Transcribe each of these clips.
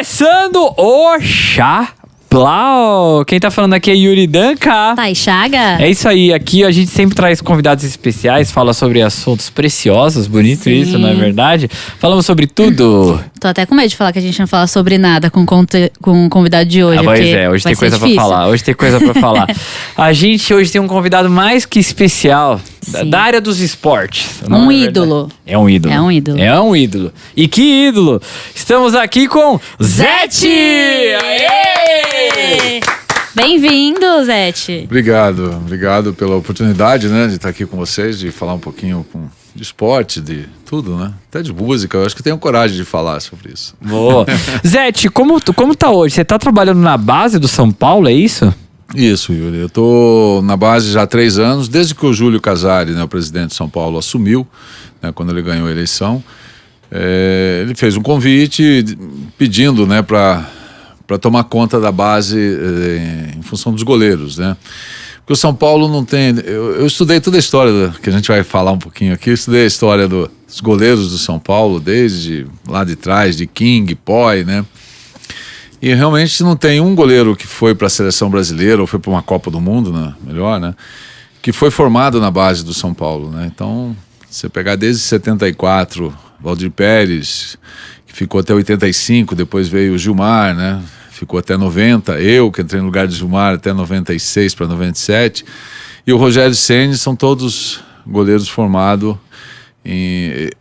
Começando o Chá Blau. Quem tá falando aqui é Yuri Danca. Thay Chaga. É isso aí, aqui a gente sempre traz convidados especiais, fala sobre assuntos preciosos, bonito. Sim. Isso, não é verdade? Falamos sobre tudo. Tô até com medo de falar que a gente não fala sobre nada com o convidado de hoje. Pois é, hoje tem coisa difícil. pra falar, hoje tem coisa pra falar. A gente hoje tem um convidado mais que especial, da área dos esportes. Um ídolo. É um ídolo. É um ídolo. É um ídolo. E que ídolo! Estamos aqui com Zete! Aê! Bem-vindo, Zete. Obrigado pela oportunidade, né, de estar aqui com vocês, de falar um pouquinho de esporte, de tudo, né? Até de música, eu acho que tenho coragem de falar sobre isso. Boa. Zete, como tá hoje? Você tá trabalhando na base do São Paulo, é isso? Isso, Yuri. Eu tô na base já há 3 anos, desde que o Júlio Casari, né, o presidente de São Paulo, assumiu, né, quando ele ganhou a eleição. Ele fez um convite pedindo, né, para tomar conta da base em função dos goleiros, né? Porque o São Paulo não tem... Eu estudei toda a história, que a gente vai falar um pouquinho aqui, eu estudei a história dos goleiros do São Paulo, desde lá de trás, de King, Poi, né? E realmente não tem um goleiro que foi para a seleção brasileira ou foi para uma Copa do Mundo, né? Melhor, né? Que foi formado na base do São Paulo, né? Então, você pegar desde 74, Valdir Pérez, que ficou até 85, depois veio o Gilmar, né? Ficou até 90, eu que entrei no lugar de Gilmar até 96 para 97, e o Rogério Ceni, são todos goleiros formados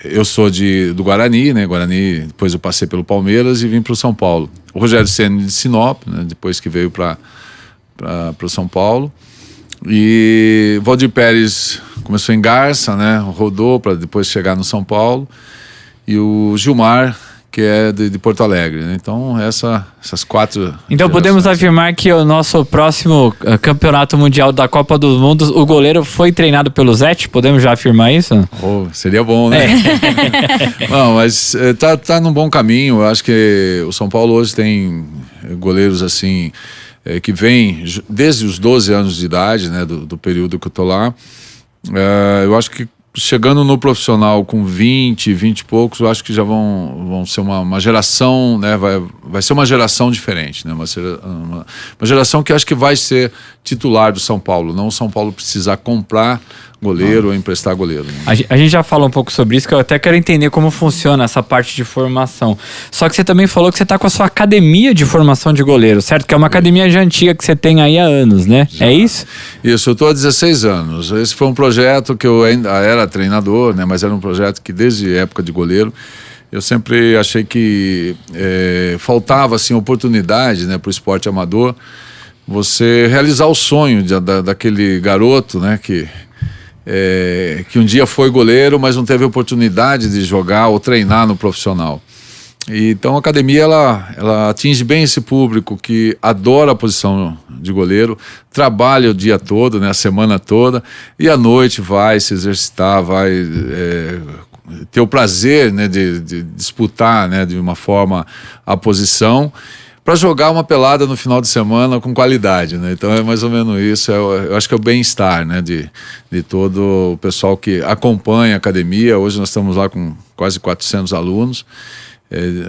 eu sou do Guarani, né? Guarani, depois eu passei pelo Palmeiras e vim para o São Paulo. O Rogério Ceni de Sinop, né? Depois que veio para o São Paulo. E Valdir Pérez começou em Garça, né? Rodou para depois chegar no São Paulo. E o Gilmar, que é de Porto Alegre, né? Então essas 4 Então gerações. Podemos afirmar que o nosso próximo campeonato mundial da Copa do Mundo, o goleiro foi treinado pelo Zete? Podemos já afirmar isso? Seria bom, né? Não, mas tá num bom caminho. Eu acho que o São Paulo hoje tem goleiros assim que vêm desde os 12 anos de idade, né? Do período que eu tô lá. Eu acho que chegando no profissional com 20 e poucos, eu acho que já vão ser uma geração, né? Vai ser uma geração diferente, né? Uma geração que acho que vai ser titular do São Paulo, não o São Paulo precisar comprar goleiro ou emprestar goleiro, né? A gente já falou um pouco sobre isso, que eu até quero entender como funciona essa parte de formação. Só que você também falou que você está com a sua academia de formação de goleiro, certo? Que é uma academia já antiga que você tem aí há anos, né? Já. É isso? Isso, eu estou há 16 anos. Esse foi um projeto que eu ainda era treinador, né? Mas era um projeto que desde a época de goleiro eu sempre achei que faltava assim, oportunidade, né, para o esporte amador, você realizar o sonho daquele garoto, né, que um dia foi goleiro, mas não teve oportunidade de jogar ou treinar no profissional. Então a academia ela atinge bem esse público que adora a posição de goleiro, trabalha o dia todo, né, a semana toda, e à noite vai se exercitar, vai ter o prazer, né, de disputar, né, de uma forma a posição, para jogar uma pelada no final de semana com qualidade, né? Então é mais ou menos isso. Eu acho que é o bem-estar, né, de todo o pessoal que acompanha a academia. Hoje nós estamos lá com quase 400 alunos,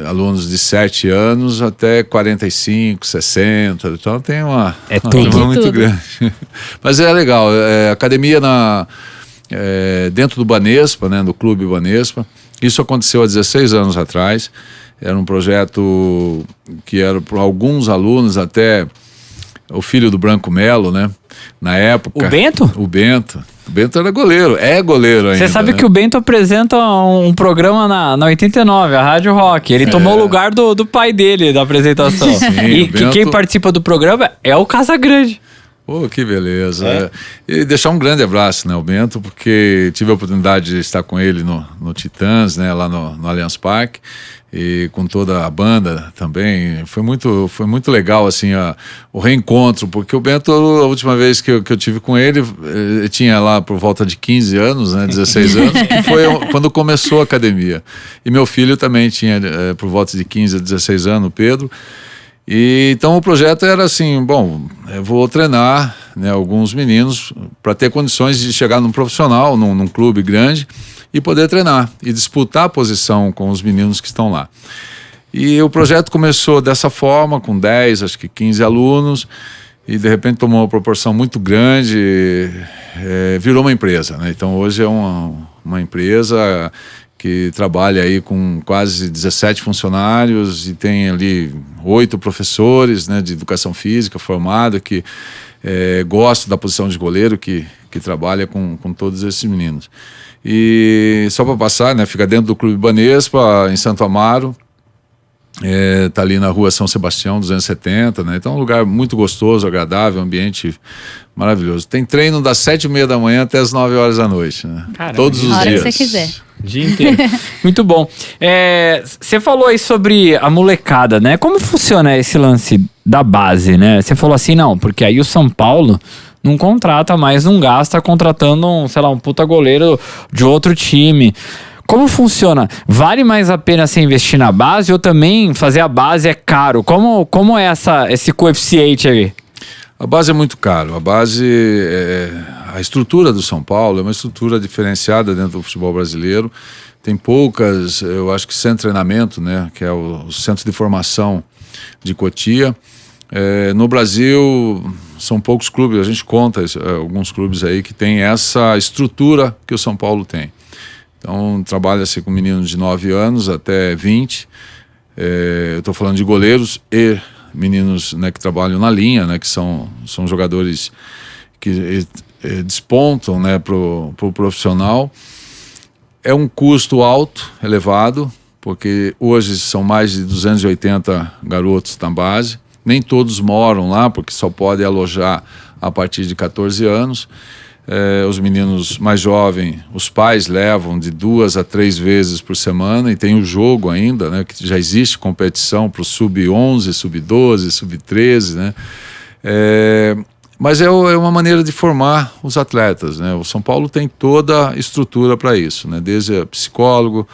alunos de 7 anos até 45, 60. Então tem uma turma muito grande. Mas é legal. Academia dentro do Banespa, né, do Clube Banespa. Isso aconteceu há 16 anos atrás. Era um projeto que era para alguns alunos, até o filho do Branco Melo, né? Na época. O Bento? O Bento. O Bento era goleiro, é goleiro ainda. Você sabe, né, que o Bento apresenta um programa na 89, a Rádio Rock. Ele tomou o lugar do pai dele da apresentação. Sim, e Bento... quem participa do programa é o Casagrande. Pô, que beleza. E deixar um grande abraço, né, ao Bento, porque tive a oportunidade de estar com ele no Titãs, né, lá no Allianz Parque, e com toda a banda também. Foi muito legal, assim, o reencontro, porque o Bento, a última vez que eu tive com ele tinha lá por volta de 15 anos, né, 16 anos, que foi quando começou a academia. E meu filho também tinha por volta de 15 a 16 anos, o Pedro. E então o projeto era assim, bom, eu vou treinar, né, alguns meninos para ter condições de chegar num profissional, num clube grande, e poder treinar e disputar a posição com os meninos que estão lá. E o projeto começou dessa forma, com 10, acho que 15 alunos, e de repente tomou uma proporção muito grande, virou uma empresa, né? Então hoje é uma empresa que trabalha aí com quase 17 funcionários e tem ali 8 professores, né, de educação física formados que gostam da posição de goleiro, que trabalha com todos esses meninos. E só para passar, né, fica dentro do Clube Banespa, em Santo Amaro. Tá ali na rua São Sebastião 270, né? Então é um lugar muito gostoso, agradável, ambiente maravilhoso. Tem treino das 7h30 da manhã até as 9 horas da noite, né? Caramba, todos os dias. A hora que você quiser. O dia inteiro. Muito bom. Você falou aí sobre a molecada, né? Como funciona esse lance da base, né? Você falou assim, não, porque aí o São Paulo não contrata mais, não gasta contratando um puta goleiro de outro time. Como funciona? Vale mais a pena você investir na base ou também fazer a base é caro? Como é esse coeficiente aí? A base é muito caro. A base, a estrutura do São Paulo é uma estrutura diferenciada dentro do futebol brasileiro. Tem poucas, eu acho que centro de treinamento, né, que é o centro de formação de Cotia. No Brasil, são poucos clubes, a gente conta alguns clubes aí que tem essa estrutura que o São Paulo tem. Então, trabalha-se com meninos de 9 anos até 20. Eu estou falando de goleiros e meninos, né, que trabalham na linha, né, que são jogadores que despontam, né, pro profissional. É um custo alto, elevado, porque hoje são mais de 280 garotos na base. Nem todos moram lá, porque só pode alojar a partir de 14 anos. Os meninos mais jovens, os pais levam de 2 a 3 vezes por semana, e tem o jogo ainda, né, que já existe competição para o sub-11, sub-12, sub-13, né? Mas é uma maneira de formar os atletas, né? O São Paulo tem toda a estrutura para isso, né? Desde psicólogo,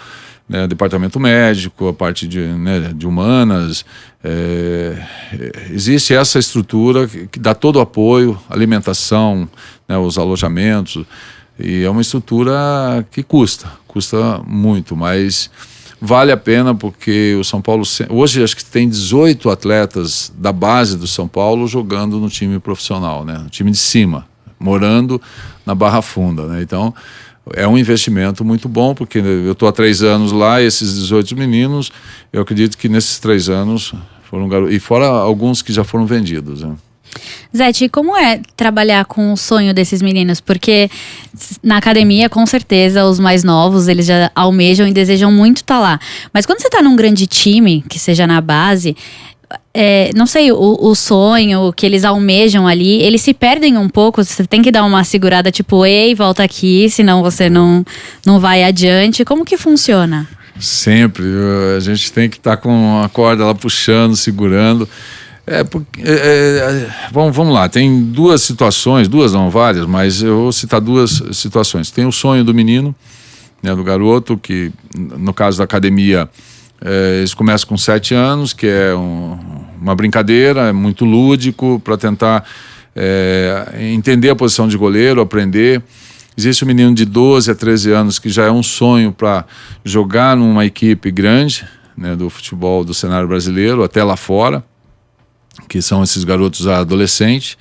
né, departamento médico, a parte de humanas. Existe essa estrutura que dá todo o apoio, alimentação, né, os alojamentos, e é uma estrutura que custa muito, mas vale a pena, porque o São Paulo hoje acho que tem 18 atletas da base do São Paulo jogando no time profissional, né, no time de cima, morando na Barra Funda, né? Então é um investimento muito bom, porque eu estou há 3 anos lá, e esses 18 meninos, eu acredito que nesses 3 anos foram garotos, e fora alguns que já foram vendidos, né? Zete, e como é trabalhar com o sonho desses meninos? Porque na academia, com certeza, os mais novos, eles já almejam e desejam muito estar lá. Mas quando você está num grande time, que seja na base, não sei, o sonho que eles almejam ali, eles se perdem um pouco. Você tem que dar uma segurada, tipo, ei, volta aqui, senão você não vai adiante. Como que funciona? Sempre, a gente tem que estar com a corda lá puxando, segurando. Vamos lá, tem 2 situações, 2 não, várias, mas eu vou citar 2 situações. Tem o sonho do menino, né, do garoto, que no caso da academia, eles começam com 7 anos, que é uma brincadeira, é muito lúdico, para tentar entender a posição de goleiro, aprender. Existe um menino de 12 a 13 anos que já é um sonho para jogar numa equipe grande, né, do futebol do cenário brasileiro, até lá fora, que são esses garotos adolescentes.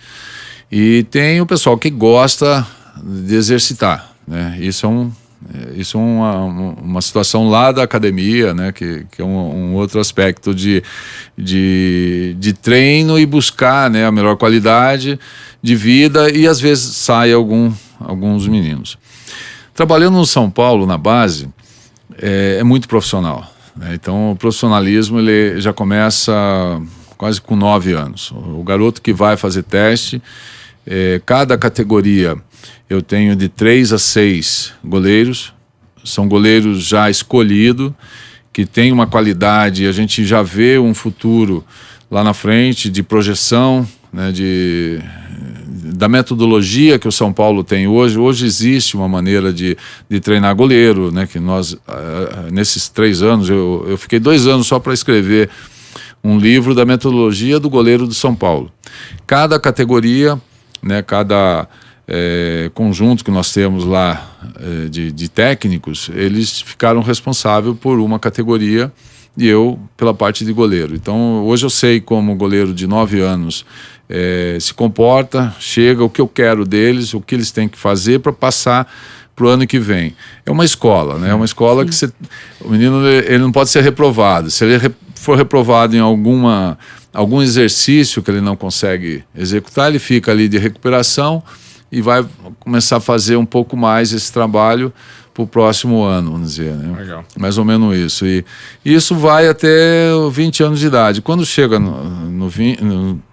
E tem o pessoal que gosta de exercitar, né? Isso é uma situação lá da academia, né? Que é um outro aspecto de treino, e buscar, né, a melhor qualidade de vida, e às vezes sai alguns meninos. Trabalhando no São Paulo, na base, é muito profissional, né? Então o profissionalismo ele já começa quase com 9 anos. O garoto que vai fazer teste, cada categoria eu tenho de 3 a 6 goleiros, são goleiros já escolhidos, que tem uma qualidade, a gente já vê um futuro lá na frente de projeção, né, da metodologia que o São Paulo tem hoje. Hoje existe uma maneira de treinar goleiro, né, que nós, nesses 3 anos, eu fiquei 2 anos só para escrever um livro da metodologia do goleiro do São Paulo. Cada categoria, né, cada conjunto que nós temos lá de técnicos, eles ficaram responsáveis por uma categoria, e eu pela parte de goleiro. Então hoje eu sei como o goleiro de 9 anos se comporta, chega, o que eu quero deles, o que eles têm que fazer para passar para o ano que vem. É uma escola, né? É uma escola que o menino ele não pode ser reprovado. Se ele for reprovado em algum exercício que ele não consegue executar, ele fica ali de recuperação e vai começar a fazer um pouco mais esse trabalho para o próximo ano, vamos dizer, né? Legal. Mais ou menos isso. E isso vai até 20 anos de idade. Quando chega no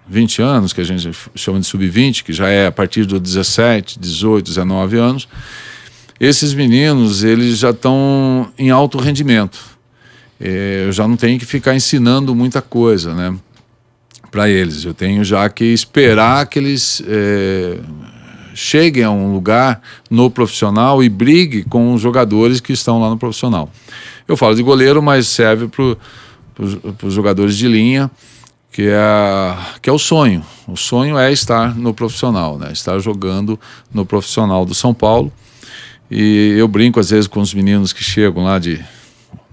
20 anos, que a gente chama de sub-20, que já é a partir dos 17, 18, 19 anos, esses meninos, eles já estão em alto rendimento. Eu já não tenho que ficar ensinando muita coisa, né, para eles. Eu tenho já que esperar que eles cheguem a um lugar no profissional e brigue com os jogadores que estão lá no profissional. Eu falo de goleiro, mas serve para os jogadores de linha, que é o sonho. O sonho é estar no profissional, né? Estar jogando no profissional do São Paulo. E eu brinco às vezes com os meninos que chegam lá de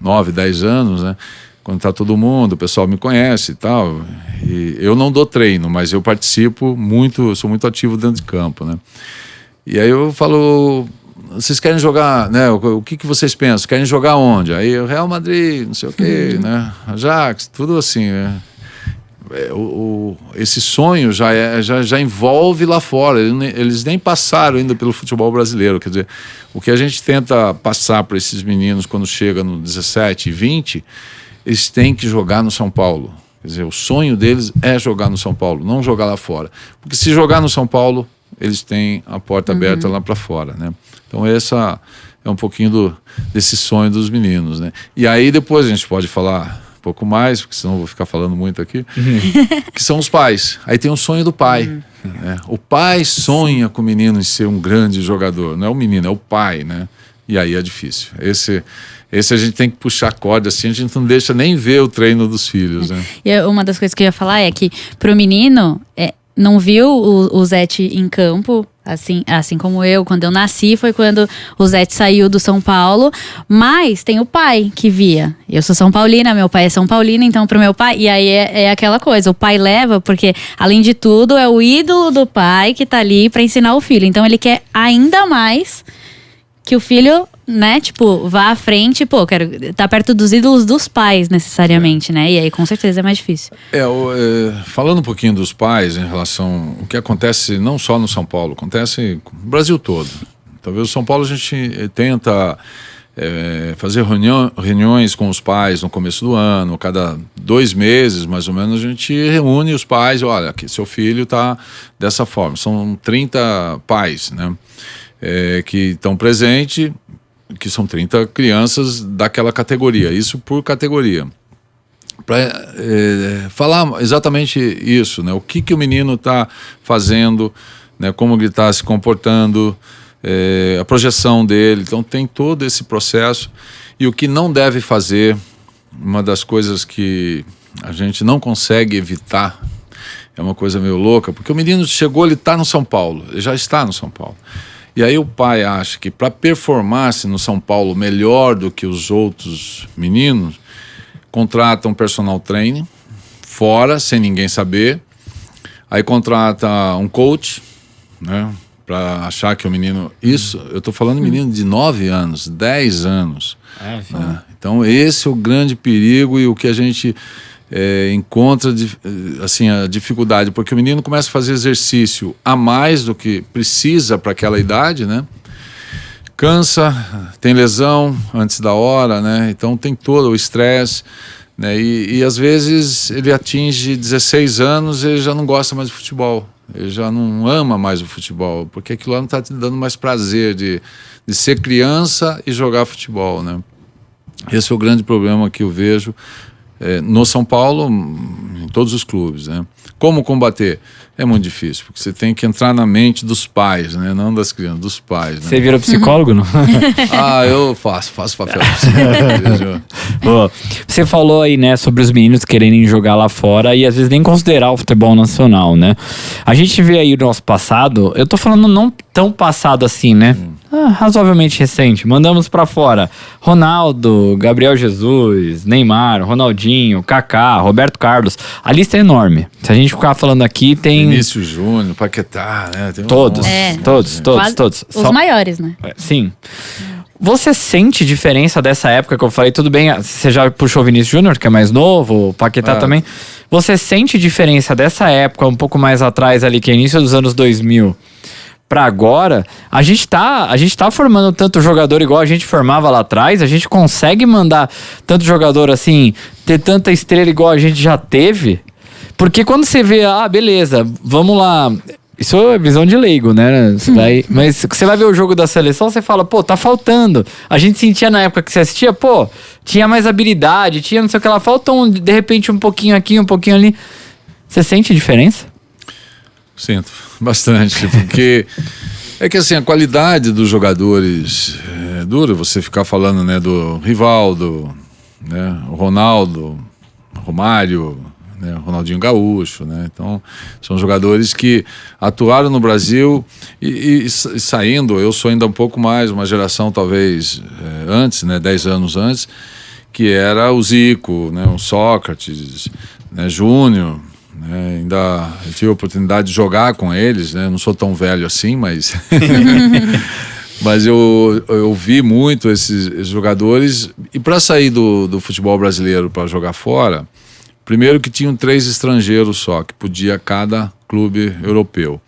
9, 10 anos, né? Quando está todo mundo, o pessoal me conhece e tal. E eu não dou treino, mas eu participo muito, sou muito ativo dentro de campo, né? E aí eu falo, vocês querem jogar, né? O que vocês pensam? Querem jogar onde? Aí o Real Madrid, não sei o quê, né? Ajax, tudo assim, né? Esse sonho já envolve lá fora. Eles nem passaram ainda pelo futebol brasileiro. Quer dizer, o que a gente tenta passar para esses meninos quando chega no 17 e 20, eles têm que jogar no São Paulo. Quer dizer, o sonho deles é jogar no São Paulo, não jogar lá fora. Porque se jogar no São Paulo, eles têm a porta aberta lá para fora, né? Então essa é um pouquinho desse sonho dos meninos, né? E aí depois a gente pode falar um pouco mais, porque senão eu vou ficar falando muito aqui, que são os pais. Aí tem o sonho do pai. Né? O pai sonha com o menino em ser um grande jogador. Não é o menino, é o pai, né? E aí é difícil. Esse a gente tem que puxar corda, assim, a gente não deixa nem ver o treino dos filhos, né? E uma das coisas que eu ia falar é que pro menino, não viu o Zete em campo, assim como eu, quando eu nasci, foi quando o Zete saiu do São Paulo, mas tem o pai que via. Eu sou São Paulina, meu pai é São Paulino, então pro meu pai, e aí é aquela coisa, o pai leva, porque além de tudo, é o ídolo do pai que tá ali pra ensinar o filho, então ele quer ainda mais que o filho, né, tipo, vá à frente, quero estar perto dos ídolos dos pais, necessariamente, né? E aí, com certeza, é mais difícil. Falando um pouquinho dos pais em relação ao que acontece não só no São Paulo, acontece no Brasil todo. Talvez no São Paulo a gente tenta fazer reuniões com os pais no começo do ano, cada 2 meses, mais ou menos, a gente reúne os pais, olha, aqui seu filho está dessa forma. São 30 pais, né? Que estão presentes, que são 30 crianças daquela categoria, isso por categoria. Para falar exatamente isso, né? O que o menino está fazendo, né? Como ele está se comportando, a projeção dele. Então tem todo esse processo. E o que não deve fazer, uma das coisas que a gente não consegue evitar, é uma coisa meio louca, porque o menino chegou, ele está no São Paulo, ele já está no São Paulo. E aí o pai acha que para performar-se no São Paulo melhor do que os outros meninos, contrata um personal trainer fora, sem ninguém saber. Aí contrata um coach, né, para achar que o menino... Isso, eu estou falando de menino de 9 anos, 10 anos. Né? Então esse é o grande perigo e o que a gente... encontra assim, a dificuldade, porque o menino começa a fazer exercício a mais do que precisa para aquela idade, né? Cansa, tem lesão antes da hora, né? Então tem todo o estresse, né? E às vezes ele atinge 16 anos e ele já não gosta mais de futebol, ele já não ama mais o futebol, porque aquilo lá não está te dando mais prazer de ser criança e jogar futebol, né? Esse é o grande problema que eu vejo no São Paulo, em todos os clubes, né? Como combater? É muito difícil, porque você tem que entrar na mente dos pais, né? Não das crianças, dos pais, né? Você vira psicólogo, não? Eu faço papel. Você falou aí, né, sobre os meninos quererem jogar lá fora e às vezes nem considerar o futebol nacional, né? A gente vê aí o nosso passado, eu tô falando não tão passado assim, né? Razoavelmente recente. Mandamos pra fora Ronaldo, Gabriel Jesus, Neymar, Ronaldinho, Kaká, Roberto Carlos. A lista é enorme. Se a gente ficar falando aqui, tem... Vinícius Júnior, Paquetá, né? Tem Todos, Quase todos. Os maiores, né? Sim. Você sente diferença dessa época que eu falei? Tudo bem, você já puxou o Vinícius Júnior, que é mais novo, o Paquetá também. Você sente diferença dessa época, um pouco mais atrás ali, que é início dos anos 2000, pra agora? A gente tá formando tanto jogador igual a gente formava lá atrás? A gente consegue mandar tanto jogador assim, ter tanta estrela igual a gente já teve? Porque quando você vê, beleza, vamos lá... Isso é visão de leigo, né? Mas você vai ver o jogo da seleção, você fala, pô, tá faltando. A gente sentia na época que você assistia, pô, tinha mais habilidade, tinha não sei o que lá, falta de repente um pouquinho aqui, um pouquinho ali. Você sente diferença? Sinto, bastante, porque é que assim, a qualidade dos jogadores é duro você ficar falando, né, do Rivaldo, né, o Ronaldo, Romário, né, Ronaldinho Gaúcho, né? Então, são jogadores que atuaram no Brasil e saindo, eu sou ainda um pouco mais, uma geração talvez antes, né, 10 anos antes, que era o Zico, né, o Sócrates, né, Júnior, né, ainda eu tive a oportunidade de jogar com eles, né, não sou tão velho assim, mas... Mas eu vi muito esses jogadores, e para sair do futebol brasileiro para jogar fora... Primeiro que tinham 3 estrangeiros só, que podia cada clube europeu.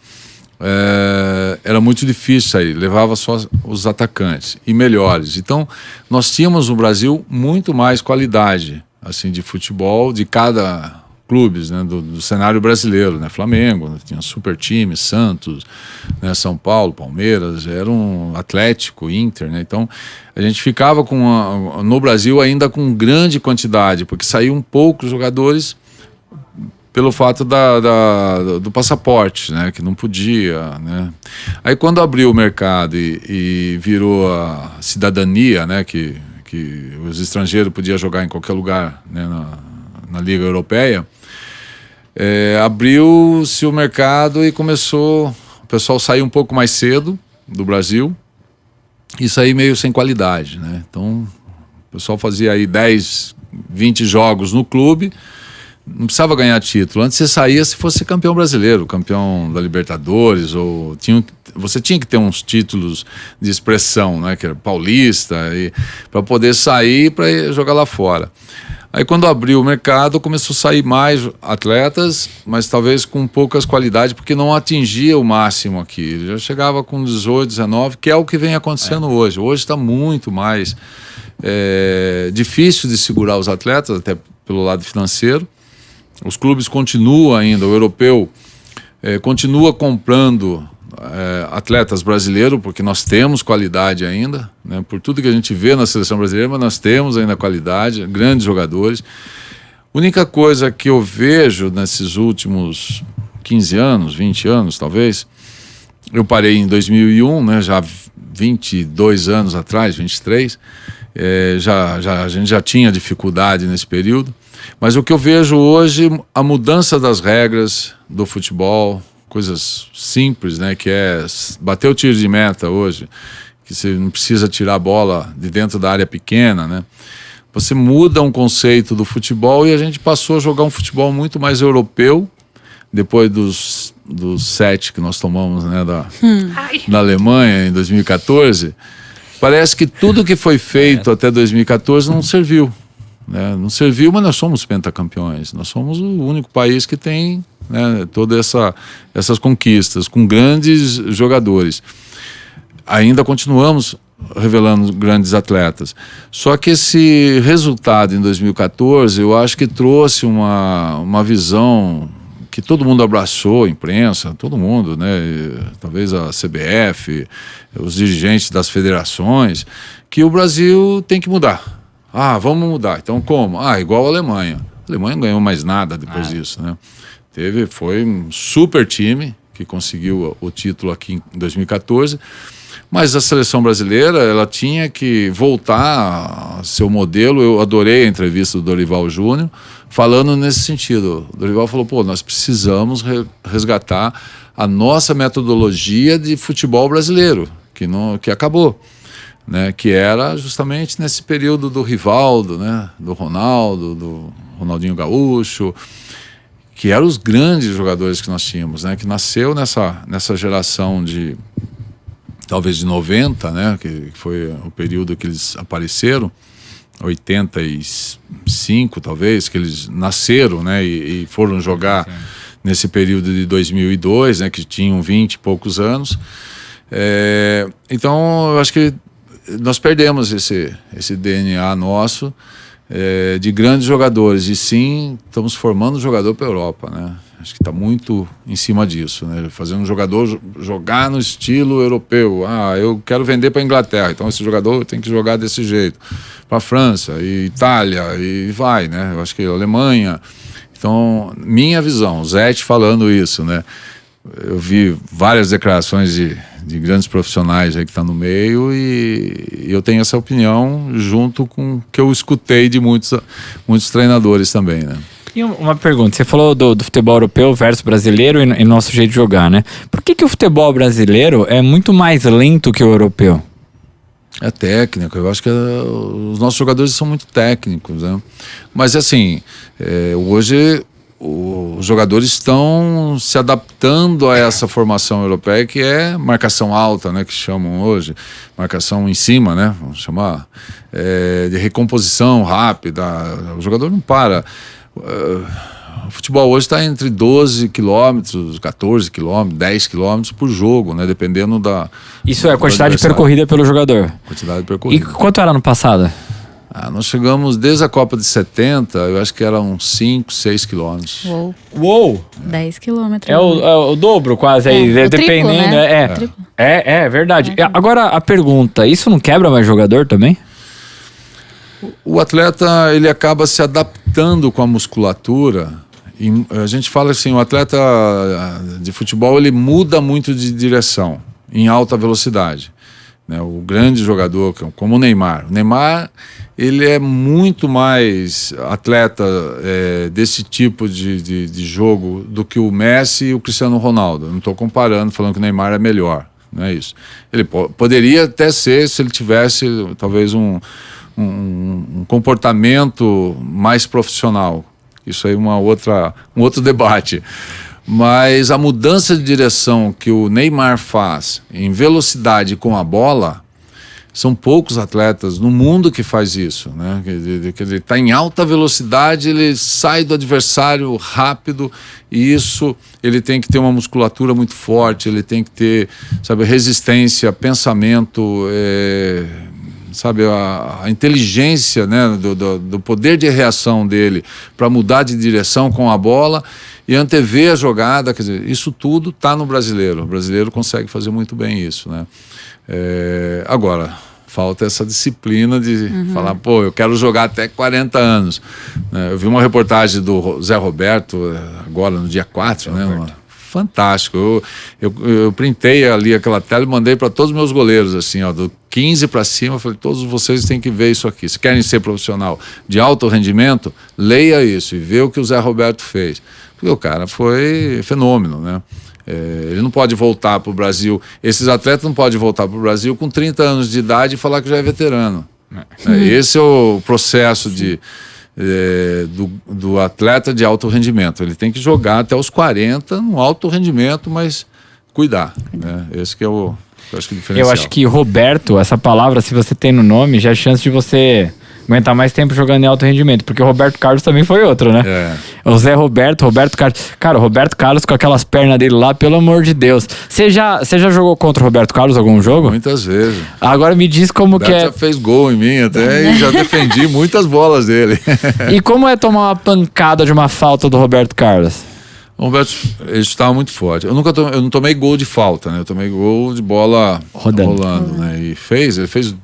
Era muito difícil sair, levava só os atacantes e melhores. Então, nós tínhamos no Brasil muito mais qualidade assim, de futebol de cada clube, né, do cenário brasileiro, né? Flamengo, né, tinha super time, Santos, né, São Paulo, Palmeiras, era um Atlético, Inter, né? Então, a gente ficava no Brasil ainda com grande quantidade, porque saíam poucos jogadores pelo fato do passaporte, né, que não podia, né. Aí quando abriu o mercado e virou a cidadania, né, que os estrangeiros podiam jogar em qualquer lugar, né, na Liga Europeia, abriu-se o mercado e começou o pessoal sair um pouco mais cedo do Brasil e sair meio sem qualidade, né. Então o pessoal fazia aí 10, 20 jogos no clube, não precisava ganhar título. Antes você saía se fosse campeão brasileiro, campeão da Libertadores, ou você tinha que ter uns títulos de expressão, né, que era paulista, para poder sair para jogar lá fora. Aí quando abriu o mercado, começou a sair mais atletas, mas talvez com poucas qualidades, porque não atingia o máximo aqui. Ele já chegava com 18, 19, que é o que vem acontecendo hoje. Hoje está muito mais difícil de segurar os atletas, até pelo lado financeiro. Os clubes continuam ainda, o europeu continua comprando atletas brasileiros, porque nós temos qualidade ainda, né? Por tudo que a gente vê na seleção brasileira, mas nós temos ainda qualidade, grandes jogadores. A única coisa que eu vejo nesses últimos 15 anos, 20 anos talvez, eu parei em 2001, né? Já 22 anos atrás, 23, a gente já tinha dificuldade nesse período. Mas o que eu vejo hoje, a mudança das regras do futebol, coisas simples, né, que é bater o tiro de meta hoje, que você não precisa tirar a bola de dentro da área pequena, né? Você muda um conceito do futebol e a gente passou a jogar um futebol muito mais europeu, depois dos 7 que nós tomamos, né, da Alemanha em 2014. Parece que tudo que foi feito até 2014 não serviu. Né? Não serviu, mas nós somos pentacampeões. Nós somos o único país que tem, né, todas essas conquistas, com grandes jogadores. Ainda continuamos revelando grandes atletas. Só que esse resultado em 2014, eu acho que trouxe uma visão que todo mundo abraçou, a imprensa, todo mundo, né? Talvez a CBF, os dirigentes das federações, que o Brasil tem que mudar. Vamos mudar. Então como? Igual a Alemanha. A Alemanha não ganhou mais nada depois disso, né? Foi um super time que conseguiu o título aqui em 2014, mas a seleção brasileira, ela tinha que voltar a seu modelo. Eu adorei a entrevista do Dorival Júnior, falando nesse sentido. O Dorival falou, nós precisamos resgatar a nossa metodologia de futebol brasileiro, que acabou, né? Que era justamente nesse período do Rivaldo, né? Do Ronaldo, do Ronaldinho Gaúcho, que eram os grandes jogadores que nós tínhamos, né? Que nasceu nessa geração talvez de 90, né? Que foi o período que eles apareceram, 85 talvez, que eles nasceram, né? E foram jogar nesse período de 2002, né? Que tinham 20 e poucos anos. Então, eu acho que nós perdemos esse DNA nosso, de grandes jogadores, e sim, estamos formando um jogador para a Europa, né? Acho que está muito em cima disso, né? Fazer um jogador jogar no estilo europeu. Eu quero vender para a Inglaterra, então esse jogador tem que jogar desse jeito. Para a França, e Itália, e vai, né? Eu acho que a Alemanha. Então, minha visão, Zete falando isso, né? Eu vi várias declarações de grandes profissionais aí que estão no meio, e eu tenho essa opinião junto com o que eu escutei de muitos treinadores também, né? E uma pergunta, você falou do futebol europeu versus brasileiro e nosso jeito de jogar, né? Por que o futebol brasileiro é muito mais lento que o europeu? É técnico, eu acho que os nossos jogadores são muito técnicos, né? Mas assim, hoje os jogadores estão se adaptando a essa formação europeia, que é marcação alta, né, que chamam hoje, marcação em cima, né, vamos chamar, de recomposição rápida. O jogador não para. O futebol hoje está entre 12 quilômetros, 14 quilômetros, 10 quilômetros por jogo, né, dependendo da... Isso é a quantidade percorrida pelo jogador. Quantidade percorrida. E quanto era no passado? Nós chegamos desde a Copa de 70, eu acho que era uns 5, 6 quilômetros. Uou! 10 quilômetros. É o dobro quase aí, dependendo. Triplo, né? É verdade. Agora a pergunta, isso não quebra mais jogador também? O atleta, ele acaba se adaptando com a musculatura. E a gente fala assim, o atleta de futebol, ele muda muito de direção em alta velocidade, né? O grande jogador, como o Neymar. O Neymar, ele é muito mais atleta desse tipo de jogo do que o Messi e o Cristiano Ronaldo. Não estou comparando, falando que o Neymar é melhor, não é isso. Ele poderia até ser, se ele tivesse talvez um comportamento mais profissional. Isso aí é um outro debate. Mas a mudança de direção que o Neymar faz em velocidade com a bola, são poucos atletas no mundo que faz isso, né? Ele está em alta velocidade, ele sai do adversário rápido, e isso ele tem que ter uma musculatura muito forte, ele tem que ter, sabe, resistência, pensamento, sabe, a inteligência, né, do poder de reação dele para mudar de direção com a bola e antever a jogada. Quer dizer, isso tudo está no brasileiro. O brasileiro consegue fazer muito bem isso, né? Agora, falta essa disciplina de falar, eu quero jogar até 40 anos. Eu vi uma reportagem do Zé Roberto, agora no dia 4, né? Fantástico. Eu printei ali aquela tela e mandei para todos os meus goleiros, assim, do 15 para cima. Eu falei, todos vocês têm que ver isso aqui. Se querem ser profissional de alto rendimento, leia isso e vê o que o Zé Roberto fez. Porque o cara foi fenômeno, né? Ele não pode voltar para o Brasil, esses atletas não podem voltar para o Brasil com 30 anos de idade e falar que já é veterano. Esse é o processo do atleta de alto rendimento. Ele tem que jogar até os 40 no alto rendimento, mas cuidar, né? Esse que é eu acho que o diferencial. Eu acho que Roberto, essa palavra, se você tem no nome, já é chance de você aguentar mais tempo jogando em alto rendimento, porque o Roberto Carlos também foi outro, né? O Zé Roberto Carlos. Cara, o Roberto Carlos com aquelas pernas dele lá, pelo amor de Deus. Você já jogou contra o Roberto Carlos algum jogo? Muitas vezes. Agora me diz como que é. Já fez gol em mim até e já defendi muitas bolas dele. E como é tomar uma pancada de uma falta do Roberto Carlos? O Roberto, ele estava muito forte. Eu não tomei gol de falta, né? Eu tomei gol de bola rolando, né? E ele fez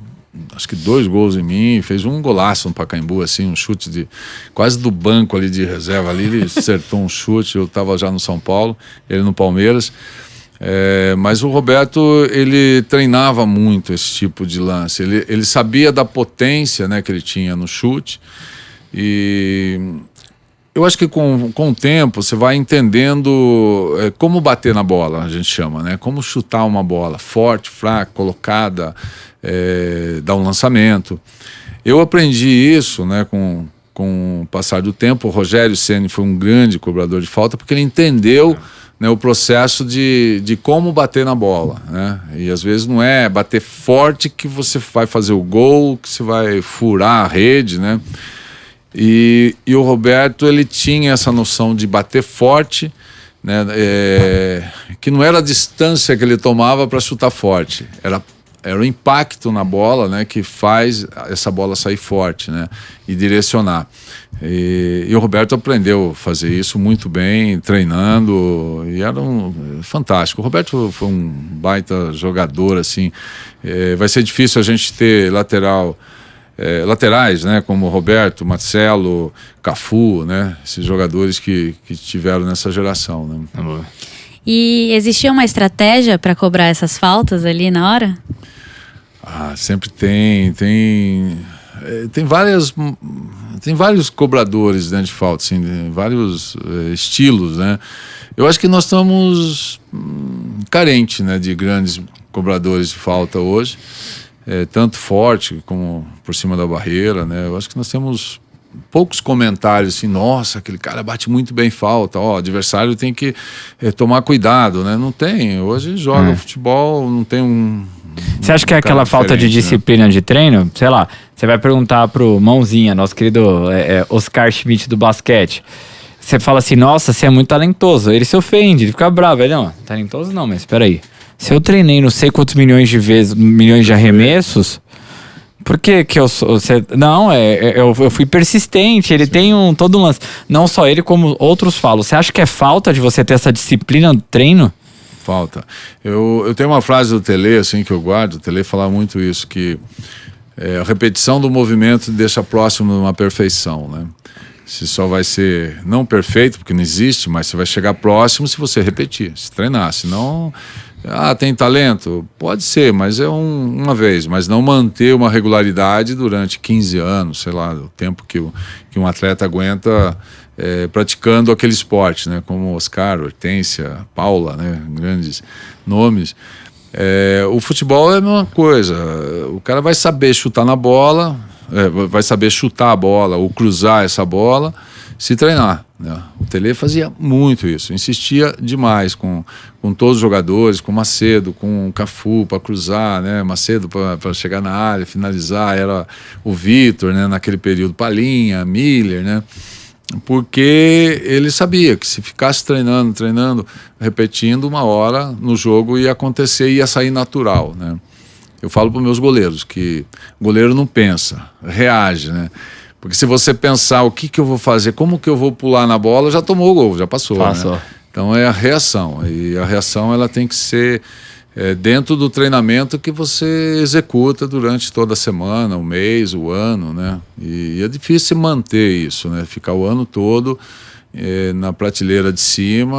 acho que 2 gols em mim, fez um golaço no Pacaembu, assim, um chute quase do banco ali de reserva ali, ele acertou um chute. Eu estava já no São Paulo, ele no Palmeiras. Mas o Roberto, ele treinava muito esse tipo de lance. Ele sabia da potência, né, que ele tinha no chute, e Eu acho que com o tempo você vai entendendo como bater na bola, a gente chama, né? Como chutar uma bola forte, fraca, colocada, dar um lançamento. Eu aprendi isso, né, com o passar do tempo. O Rogério Ceni foi um grande cobrador de falta porque ele entendeu, né, o processo de como bater na bola, né? E às vezes não é bater forte que você vai fazer o gol, que você vai furar a rede, né? E o Roberto, ele tinha essa noção de bater forte, né? Que não era a distância que ele tomava para chutar forte, era o impacto na bola, né, que faz essa bola sair forte, né, e direcionar. E o Roberto aprendeu a fazer isso muito bem, treinando, e era fantástico. O Roberto foi um baita jogador, assim. Vai ser difícil a gente ter laterais, né, como Roberto, Marcelo, Cafu, né, esses jogadores que tiveram nessa geração, né. E existia uma estratégia para cobrar essas faltas ali na hora? Sempre tem vários cobradores, né, de falta, assim, vários estilos, né. Eu acho que nós estamos carentes, né, de grandes cobradores de falta hoje, tanto forte como por cima da barreira, né. Eu acho que nós temos poucos comentários assim, nossa, aquele cara bate muito bem falta, o adversário tem que tomar cuidado, né? Não tem, hoje joga futebol, não tem Você acha que é aquela falta de disciplina, né, de treino? Sei lá, você vai perguntar pro Mãozinha, nosso querido Oscar Schmidt do basquete. Você fala assim, nossa, você é muito talentoso. Ele se ofende, ele fica bravo. Ele, não, talentoso não, mas espera aí. Se eu treinei não sei quantos milhões de arremessos, por que eu sou... Não, eu fui persistente, ele tem todo um lance. Não só ele, como outros falam. Você acha que é falta de você ter essa disciplina no treino? Falta. Eu tenho uma frase do Tele, assim, que eu guardo. O Tele fala muito isso, que a repetição do movimento deixa próximo de uma perfeição, né? Você só vai ser, não perfeito, porque não existe, mas você vai chegar próximo se você repetir, se treinar. Senão... tem talento? Pode ser, mas é uma vez. Mas não manter uma regularidade durante 15 anos, sei lá, o tempo que um atleta aguenta praticando aquele esporte, né? Como Oscar, Hortência, Paula, né? Grandes nomes. O futebol é a mesma coisa. O cara vai saber chutar na bola, vai saber chutar a bola ou cruzar essa bola, se treinar, né? O Tele fazia muito isso, insistia demais com todos os jogadores, com Macedo, com Cafu para cruzar, né? Macedo para chegar na área, finalizar, era o Vitor, né? Naquele período, Palinha, Miller, né? Porque ele sabia que se ficasse treinando, repetindo, uma hora no jogo ia acontecer, ia sair natural, né? Eu falo para os meus goleiros que o goleiro não pensa, reage, né? Porque se você pensar o que eu vou fazer, como que eu vou pular na bola, já tomou o gol, já passou. Né? Então é a reação. E a reação ela tem que ser dentro do treinamento que você executa durante toda a semana, o mês, o ano, né? E é difícil manter isso, né? Ficar o ano todo na prateleira de cima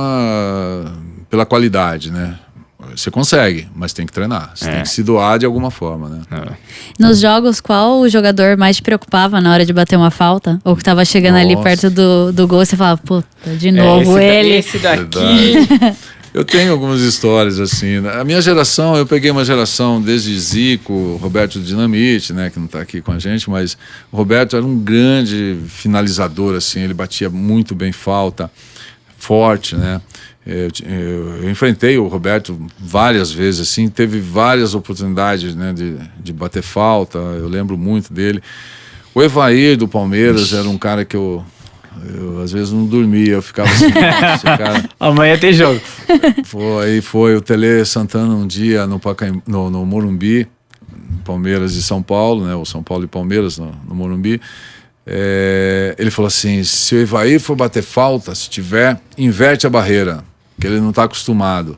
pela qualidade, né? Você consegue, mas tem que treinar. Você tem que se doar de alguma forma, né? Nos jogos, qual o jogador mais te preocupava na hora de bater uma falta? Ou que tava chegando ali perto do gol, você falava, puta, de novo ele. Esse daqui. Eu tenho algumas histórias assim. A minha geração, eu peguei uma geração desde Zico, Roberto Dinamite, né, que não está aqui com a gente, mas o Roberto era um grande finalizador, assim, ele batia muito bem falta, forte, né? Eu enfrentei o Roberto várias vezes, assim, teve várias oportunidades, né, de bater falta, eu lembro muito dele. O Evair do Palmeiras era um cara que eu às vezes não dormia, eu ficava assim, esse cara... Amanhã tem jogo. Foi o Tele Santana um dia no Morumbi, Palmeiras e São Paulo, né, o São Paulo e Palmeiras no Morumbi. Ele falou assim, se o Evair for bater falta, se tiver, inverte a barreira, que ele não está acostumado.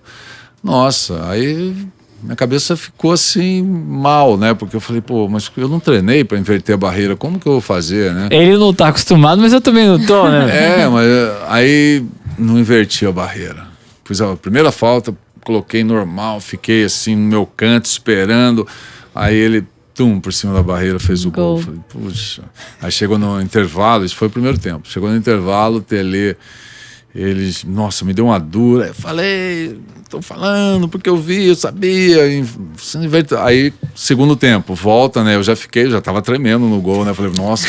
Nossa, aí minha cabeça ficou assim mal, né? Porque eu falei, pô, mas eu não treinei para inverter a barreira, como que eu vou fazer, né? Ele não tá acostumado, mas eu também não tô, né? Mas aí não inverti a barreira. Fiz a primeira falta, coloquei normal, fiquei assim no meu canto esperando. Aí ele por cima da barreira, fez o gol. Falei, puxa. Aí chegou no intervalo, isso foi o primeiro tempo. Chegou no intervalo, o Tele, eles, nossa, me deu uma dura. Eu falei, tô falando porque eu vi, eu sabia. Aí, segundo tempo, volta, né? Eu já tava tremendo no gol, né? Falei, nossa,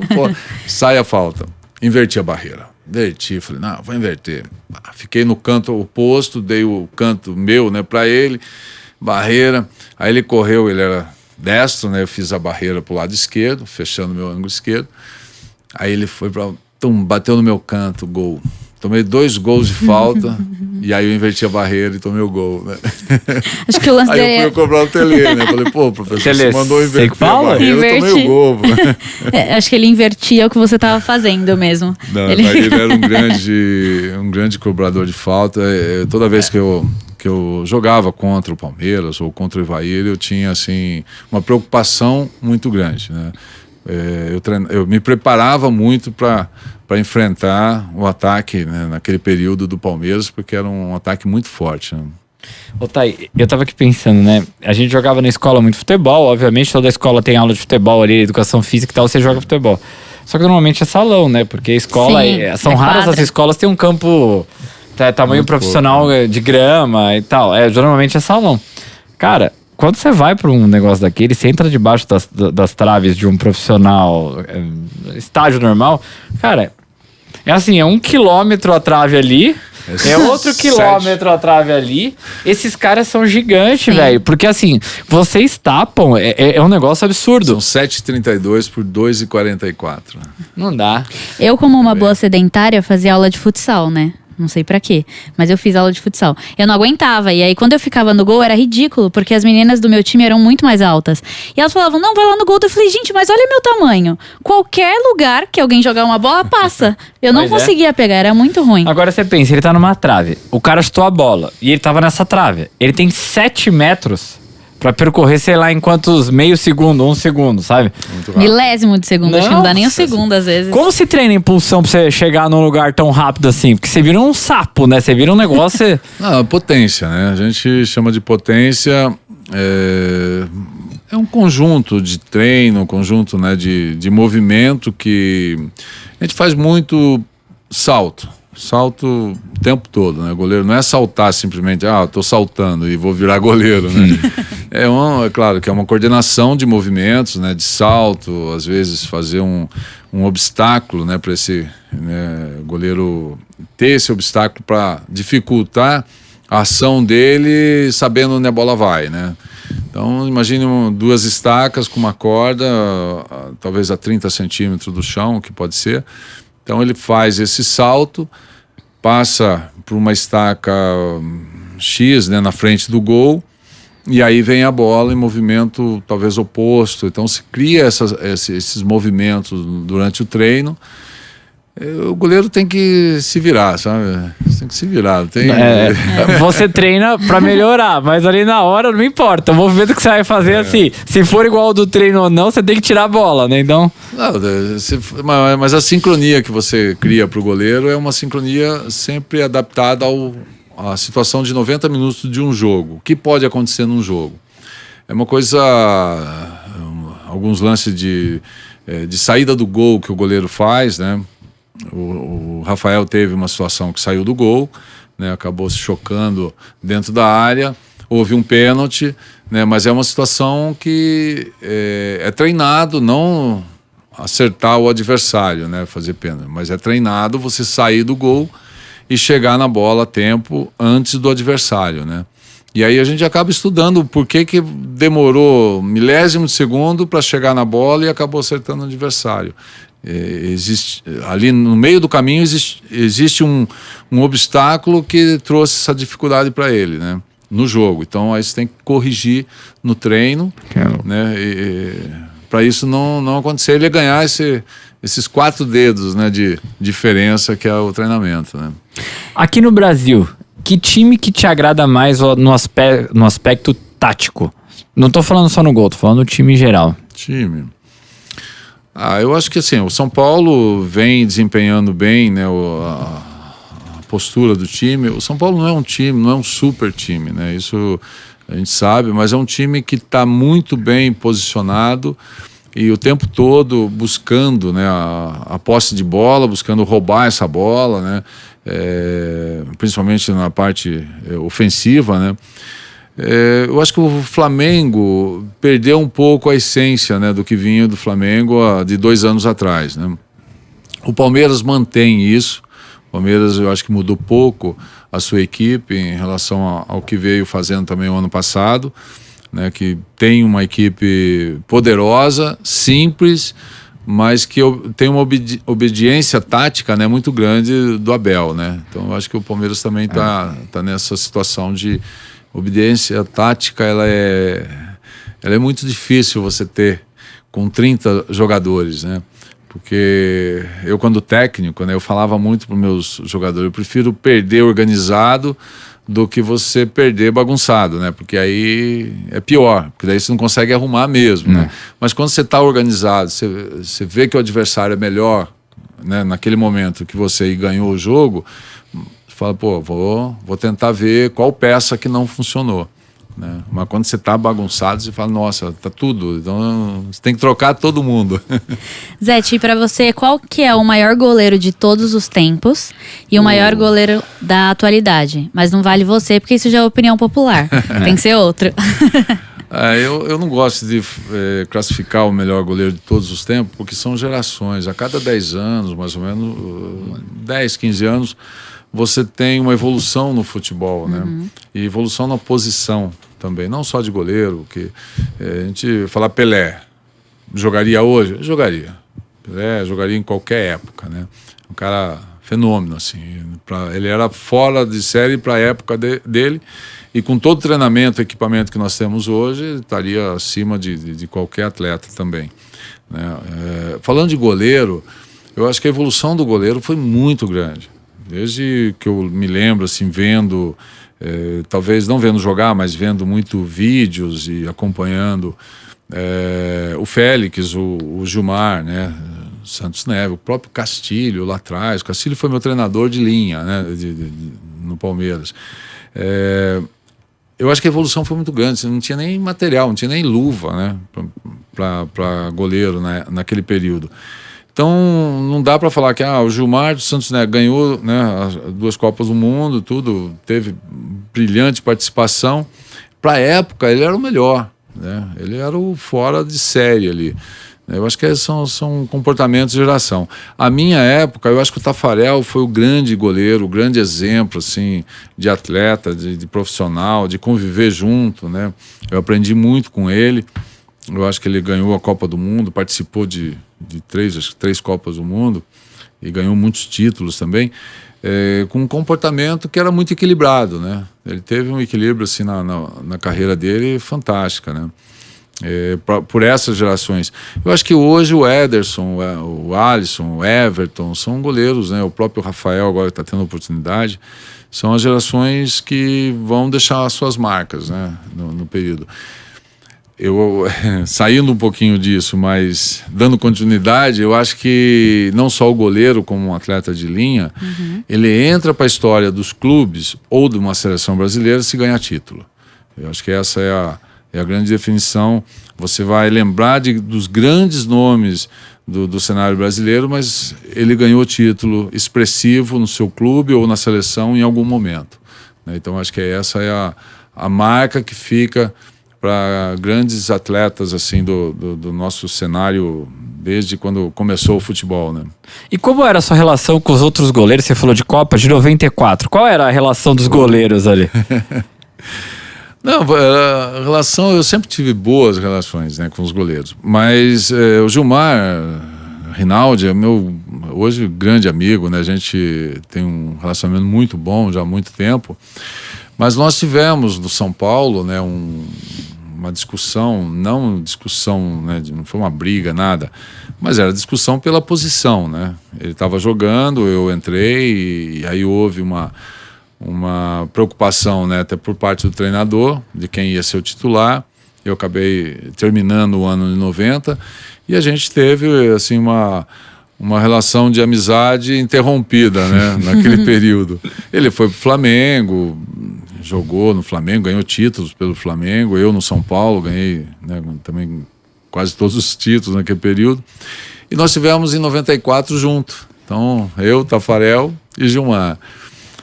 agora, sai a falta. Inverti a barreira. Falei, não, vou inverter. Fiquei no canto oposto, dei o canto meu, né, pra ele, barreira. Aí ele correu, ele era destro, né? Eu fiz a barreira pro lado esquerdo, fechando meu ângulo esquerdo. Aí ele foi bateu no meu canto, gol. Tomei 2 gols de falta e aí eu inverti a barreira e tomei o gol, né? Acho que o lance aí eu fui cobrar o Tele, né? Falei, pô, professor, você mandou inverter a barreira, eu tomei o gol. Acho que ele invertia o que você estava fazendo mesmo. Não, ele era um grande cobrador de falta. Toda vez que eu jogava contra o Palmeiras ou contra o Ivair, eu tinha, assim, uma preocupação muito grande, né? Eu me preparava muito para enfrentar o ataque, né, naquele período do Palmeiras, porque era um ataque muito forte, né? Ô, Thay, eu tava aqui pensando, né? A gente jogava na escola muito futebol, obviamente toda escola tem aula de futebol ali, educação física e tal, você joga futebol. Só que normalmente é salão, né? Porque a escola, são raras quadra. As escolas têm um campo tamanho muito profissional pouco, né? De grama e tal. Normalmente é salão. Cara, quando você vai para um negócio daquele, você entra debaixo das traves de um profissional, estágio normal, cara, é assim, é 1 quilômetro a trave ali, é outro quilômetro a trave ali. Esses caras são gigantes, velho, porque assim, vocês tapam, é um negócio absurdo. São 7,32 por 2,44. Não dá. Eu, como uma boa sedentária, fazia aula de futsal, né? Não sei pra quê, mas eu fiz aula de futsal. Eu não aguentava, e aí quando eu ficava no gol era ridículo, porque as meninas do meu time eram muito mais altas. E elas falavam, não, vai lá no gol. Eu falei, gente, mas olha meu tamanho. Qualquer lugar que alguém jogar uma bola, passa. Eu não conseguia pegar, era muito ruim. Agora você pensa, ele tá numa trave, o cara chutou a bola, e ele tava nessa trave. Ele tem 7 metros pra percorrer, sei lá, em quantos, meio segundo, 1 segundo, sabe? Milésimo de segundo, acho que não dá nem um segundo às vezes. Como se treina impulsão pra você chegar num lugar tão rápido assim? Porque você vira um sapo, né? Você vira um negócio... Não, potência, né? A gente chama de potência... É um conjunto de treino, um conjunto, né, de movimento que... A gente faz muito salto o tempo todo, né? Goleiro não é saltar simplesmente, tô saltando e vou virar goleiro, né? É claro que é uma coordenação de movimentos, né? De salto, às vezes fazer um obstáculo, né? Para esse, né, goleiro ter esse obstáculo para dificultar a ação dele, sabendo onde a bola vai, né? Então, imagine 2 estacas com uma corda, talvez a 30 centímetros do chão, que pode ser. Então ele faz esse salto, passa por uma estaca X, né, na frente do gol, e aí vem a bola em movimento talvez oposto. Então se cria esses movimentos durante o treino. O goleiro tem que se virar, sabe? Tem que se virar. Você treina pra melhorar, mas ali na hora não importa. O movimento que você vai fazer assim, se for igual ao do treino ou não, você tem que tirar a bola, né? Então... Não, mas a sincronia que você cria pro goleiro é uma sincronia sempre adaptada à situação de 90 minutos de um jogo. O que pode acontecer num jogo? É uma coisa... Alguns lances de saída do gol que o goleiro faz, né? O Rafael teve uma situação que saiu do gol, né, acabou se chocando dentro da área, houve um pênalti, né, mas é uma situação que é treinado, não acertar o adversário, né, fazer pênalti, mas é treinado você sair do gol e chegar na bola a tempo antes do adversário, né? E aí a gente acaba estudando por que demorou milésimo de segundo para chegar na bola e acabou acertando o adversário. Ali no meio do caminho existe um obstáculo que trouxe essa dificuldade para ele, né, no jogo. Então aí você tem que corrigir no treino, né, para isso não acontecer, ele ganhar esses 4 dedos, né, de diferença que é o treinamento, né. Aqui no Brasil, que time que te agrada mais no aspecto tático? Não tô falando só no gol, tô falando no time em geral. Eu acho que assim, o São Paulo vem desempenhando bem, né, a postura do time. O São Paulo não é um time, não é um super time, né? Isso a gente sabe, mas é um time que está muito bem posicionado e o tempo todo buscando, né, a posse de bola, buscando roubar essa bola, né, principalmente na parte ofensiva, né. Eu acho que o Flamengo perdeu um pouco a essência, né, do que vinha do Flamengo de 2 anos atrás, né. O Palmeiras mantém isso. O Palmeiras, eu acho que mudou pouco a sua equipe em relação ao que veio fazendo também o ano passado, né, que tem uma equipe poderosa, simples, mas que tem uma obediência tática, né, muito grande do Abel, né. Então eu acho que o Palmeiras também está nessa situação de obediência tática. Ela é muito difícil você ter com 30 jogadores, né? Porque eu, quando técnico, né, eu falava muito para os meus jogadores: eu prefiro perder organizado do que você perder bagunçado, né? Porque aí é pior, porque daí você não consegue arrumar mesmo, né? Mas quando você está organizado, você vê que o adversário é melhor, né, naquele momento que você ganhou o jogo, você fala, pô, vou tentar ver qual peça que não funcionou, né? Mas quando você está bagunçado, você fala, nossa, tá tudo, então você tem que trocar todo mundo. Zete, para você, qual que é o maior goleiro de todos os tempos e o maior goleiro da atualidade? Mas não vale você, porque isso já é opinião popular. Tem que ser outro. Eu não gosto de classificar o melhor goleiro de todos os tempos, porque são gerações. A cada 10 anos, mais ou menos, 10, 15 anos, você tem uma evolução no futebol, né? E evolução na posição também, não só de goleiro, que a gente falar Pelé, jogaria hoje? Jogaria. Pelé jogaria em qualquer época, né? Um cara fenômeno, assim. Ele era fora de série para a época dele, e com todo o treinamento, equipamento que nós temos hoje, ele estaria acima de qualquer atleta também, né? Falando de goleiro, eu acho que a evolução do goleiro foi muito grande. Desde que eu me lembro, assim, vendo, talvez não vendo jogar, mas vendo muito vídeos e acompanhando o Félix, o Gilmar, né, Santos Neves, o próprio Castilho lá atrás. O Castilho foi meu treinador de linha, né, no Palmeiras. Eu acho que a evolução foi muito grande. Você não tinha nem material, não tinha nem luva, né, para goleiro, né, naquele período. Então, não dá para falar que o Gilmar do Santos, né, ganhou, né, as 2 Copas do Mundo, tudo, teve brilhante participação. Para a época, ele era o melhor, né? Ele era o fora de série ali. Eu acho que são comportamentos de geração. A minha época, eu acho que o Taffarel foi o grande goleiro, o grande exemplo, assim, de atleta, de profissional, de conviver junto, né? Eu aprendi muito com ele. Eu acho que ele ganhou a Copa do Mundo, participou de 3 Copas do Mundo e ganhou muitos títulos também, com um comportamento que era muito equilibrado, né? Ele teve um equilíbrio, assim, na carreira dele fantástica, né? Por essas gerações. Eu acho que hoje o Ederson, o Alisson, o Everton são goleiros, né? O próprio Rafael agora está tendo oportunidade. São as gerações que vão deixar as suas marcas, né, no período. Eu, saindo um pouquinho disso, mas dando continuidade, eu acho que não só o goleiro como um atleta de linha, ele entra para a história dos clubes ou de uma seleção brasileira se ganhar título. Eu acho que essa é a grande definição. Você vai lembrar dos grandes nomes do cenário brasileiro, mas ele ganhou título expressivo no seu clube ou na seleção em algum momento, né? Então acho que essa é a marca que fica para grandes atletas, assim, do nosso cenário desde quando começou o futebol, né? E como era a sua relação com os outros goleiros? Você falou de Copa de 94. Qual era a relação dos goleiros ali? Não, a relação, eu sempre tive boas relações, né, com os goleiros. Mas o Gilmar Rinaldi é meu, hoje, grande amigo, né? A gente tem um relacionamento muito bom já há muito tempo. Mas nós tivemos no São Paulo, né, uma discussão, né, não foi uma briga, nada, mas era discussão pela posição, né? Ele estava jogando, eu entrei e aí houve uma preocupação, né, até por parte do treinador, de quem ia ser o titular. Eu acabei terminando o ano de 90 e a gente teve, assim, uma relação de amizade interrompida, né, naquele período. Ele foi pro Flamengo, jogou no Flamengo, ganhou títulos pelo Flamengo. Eu no São Paulo ganhei, né, também quase todos os títulos naquele período. E nós tivemos em 94 junto. Então, eu, Tafarel e Gilmar.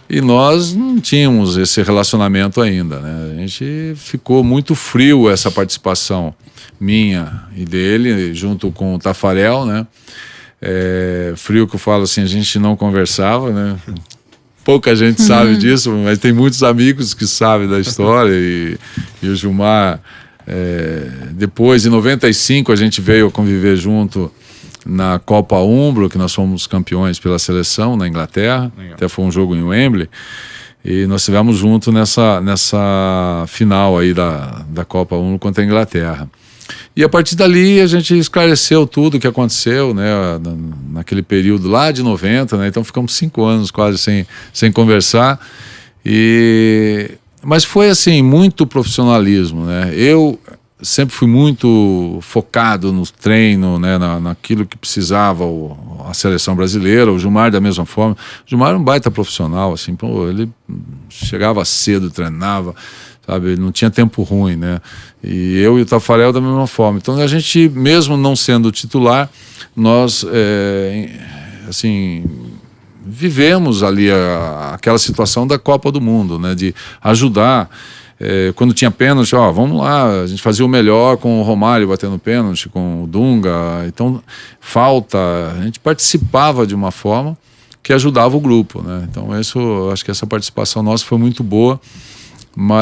E nós não tínhamos esse relacionamento ainda, né? A gente ficou muito frio essa participação minha e dele, junto com o Tafarel, né? Frio que eu falo assim, a gente não conversava, né? Pouca gente sabe disso, mas tem muitos amigos que sabem da história. E o Gilmar, depois, em 95, a gente veio conviver junto na Copa Umbro, que nós fomos campeões pela seleção na Inglaterra. Legal. Até foi um jogo em Wembley. E nós estivemos juntos nessa final aí da Copa Umbro contra a Inglaterra. E a partir dali a gente esclareceu tudo o que aconteceu, né, naquele período lá de 90, né, então ficamos 5 anos quase sem conversar. Mas foi assim, muito profissionalismo, né? Eu sempre fui muito focado no treino, né, naquilo que precisava a seleção brasileira. O Gilmar da mesma forma. O Gilmar era um baita profissional, assim, pô, ele chegava cedo, treinava, sabe, ele não tinha tempo ruim, né? E eu e o Tafarel da mesma forma. Então a gente, mesmo não sendo titular, nós, assim, vivemos ali aquela situação da Copa do Mundo, né, de ajudar. Quando tinha pênalti, vamos lá, a gente fazia o melhor com o Romário batendo pênalti, com o Dunga. Então, falta, a gente participava de uma forma que ajudava o grupo, né? Então, acho que essa participação nossa foi muito boa,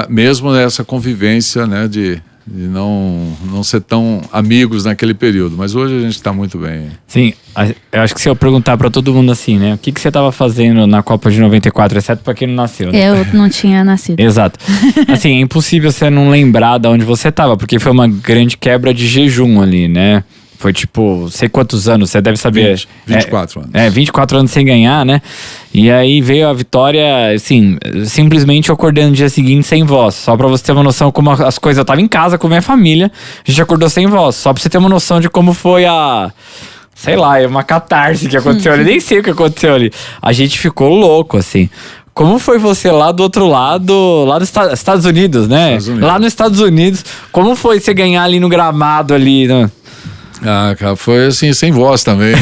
mesmo nessa convivência, né, de não ser tão amigos naquele período, mas hoje a gente está muito bem. Sim, eu acho que se eu perguntar para todo mundo assim, né, o que você estava fazendo na Copa de 94, exceto para quem não nasceu, né? Eu não tinha nascido. Exato. Assim, é impossível você não lembrar de onde você estava, porque foi uma grande quebra de jejum ali, né? Foi tipo, sei quantos anos, você deve saber. 24 anos. 24 anos sem ganhar, né? E aí veio a vitória, assim, simplesmente eu acordei no dia seguinte sem voz. Só pra você ter uma noção como as coisas. Eu tava em casa com a minha família, a gente acordou sem voz. Só pra você ter uma noção de como foi sei lá, uma catarse que aconteceu ali. Nem sei o que aconteceu ali. A gente ficou louco, assim. Como foi você lá do outro lado, lá dos Estados Unidos, né? Lá nos Estados Unidos. Como foi você ganhar ali no gramado ali, né? Cara, foi assim, sem voz também.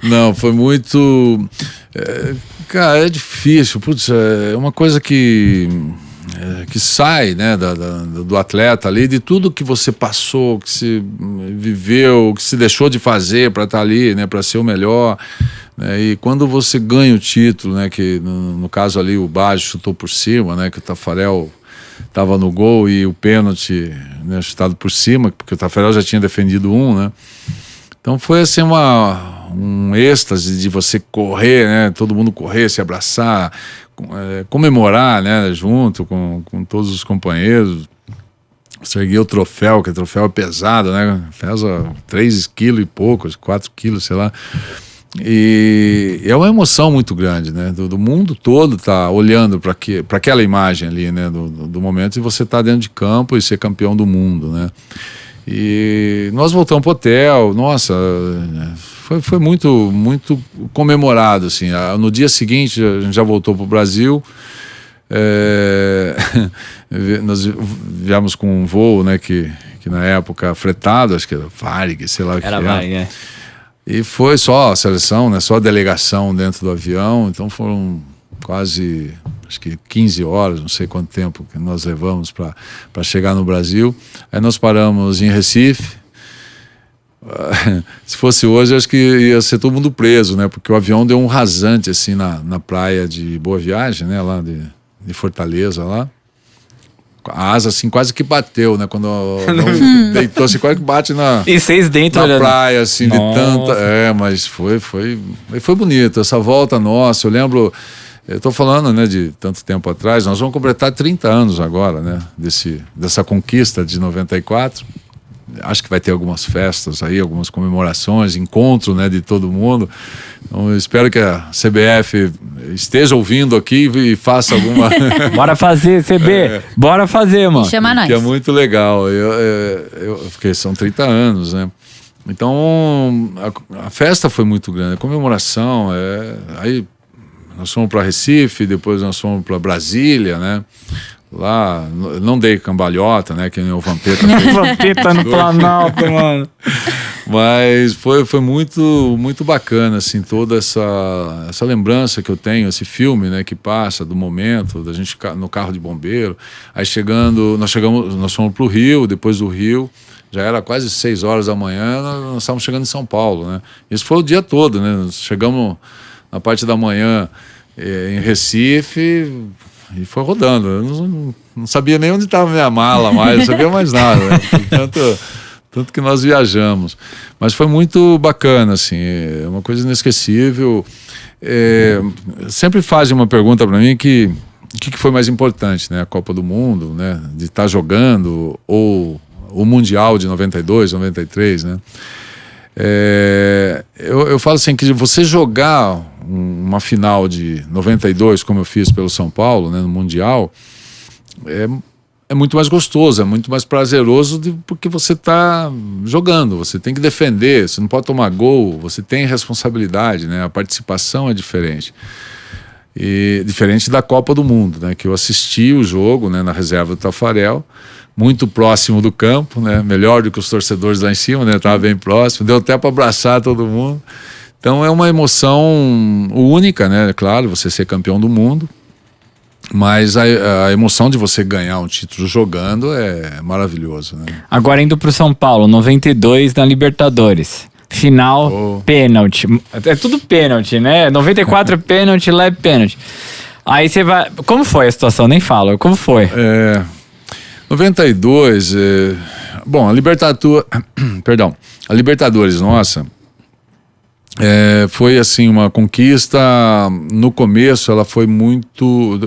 Não, foi muito... cara, é difícil. Putz, é uma coisa que sai, né, do atleta ali, de tudo que você passou, que se viveu, que se deixou de fazer para estar ali, né, para ser o melhor. Né, e quando você ganha o título, né, que no caso ali o Baggio chutou por cima, né, que o Tafarel estava no gol e o pênalti, né, chutado por cima, porque o Tafarel já tinha defendido né? Então foi assim um êxtase de você correr, né? Todo mundo correr, se abraçar, comemorar, né? Junto com todos os companheiros. Você ergueu o troféu, que o troféu é pesado, né? Pesa 3 quilos e pouco, 4 quilos, sei lá. E é uma emoção muito grande, né? Do mundo todo tá olhando para aquela imagem ali, né? Do momento de você estar dentro de campo e ser campeão do mundo, né? E nós voltamos pro hotel, nossa, foi muito, muito comemorado, assim. No dia seguinte a gente já voltou pro Brasil. Nós viemos com um voo, né? Que na época fretado, acho que era Varig, sei lá o que era. Varig, E foi só a seleção, né? Só a delegação dentro do avião. Então foram quase, acho que 15 horas, não sei quanto tempo que nós levamos para chegar no Brasil. Aí nós paramos em Recife. Se fosse hoje, acho que ia ser todo mundo preso, né? Porque o avião deu um rasante assim na praia de Boa Viagem, né? Lá de Fortaleza, lá. A asa assim quase que bateu, né? Quando deitou assim, quase que bate e vocês dentro na praia, assim, nossa, de tanta... mas foi bonito. Essa volta nossa, eu lembro... Eu tô falando, né, de tanto tempo atrás, nós vamos completar 30 anos agora, né? Dessa conquista de 94. Acho que vai ter algumas festas aí, algumas comemorações, encontro, né, de todo mundo. Então, eu espero que a CBF esteja ouvindo aqui e faça alguma... Bora fazer, CB! Bora fazer, mano! Chama nós! Que é muito legal. Porque são 30 anos, né? Então, a festa foi muito grande. A comemoração, aí nós fomos para Recife, depois nós fomos para Brasília, né? Lá, não dei cambalhota, né? Que nem o Vampeta fez. Vampeta no Planalto, mano. Mas foi muito, muito bacana, assim, toda essa lembrança que eu tenho, esse filme, né, que passa do momento, da gente no carro de bombeiro. Aí nós fomos pro Rio, depois do Rio, já era quase 6 horas da manhã, nós estávamos chegando em São Paulo, né? Isso foi o dia todo, né? Nós chegamos na parte da manhã em Recife e foi rodando. Eu não sabia nem onde estava minha mala mais, não sabia mais nada, né? Tanto que nós viajamos. Mas foi muito bacana, assim, é uma coisa inesquecível. Sempre fazem uma pergunta para mim que o que foi mais importante, né? A Copa do Mundo, né? De estar jogando, ou o Mundial de 92, 93, né? Eu falo assim, que você jogar uma final de 92, como eu fiz pelo São Paulo, né, no Mundial, é muito mais gostoso, é muito mais prazeroso porque você está jogando, você tem que defender, você não pode tomar gol, você tem responsabilidade, né? A participação é diferente. E diferente da Copa do Mundo, né? Que eu assisti o jogo, né, na reserva do Tafarel, muito próximo do campo, né? Melhor do que os torcedores lá em cima, né? Estava bem próximo, deu até para abraçar todo mundo. Então é uma emoção única, né? Claro, você ser campeão do mundo, mas a emoção de você ganhar um título jogando é maravilhoso, né? Agora indo pro São Paulo, 92 na Libertadores. Final, pênalti. É tudo pênalti, né? 94 é pênalti, lá é pênalti. Aí você vai... Como foi a situação? Nem falo. Como foi? 92... Bom, a Libertadores nossa... foi assim uma conquista. No começo ela foi muito...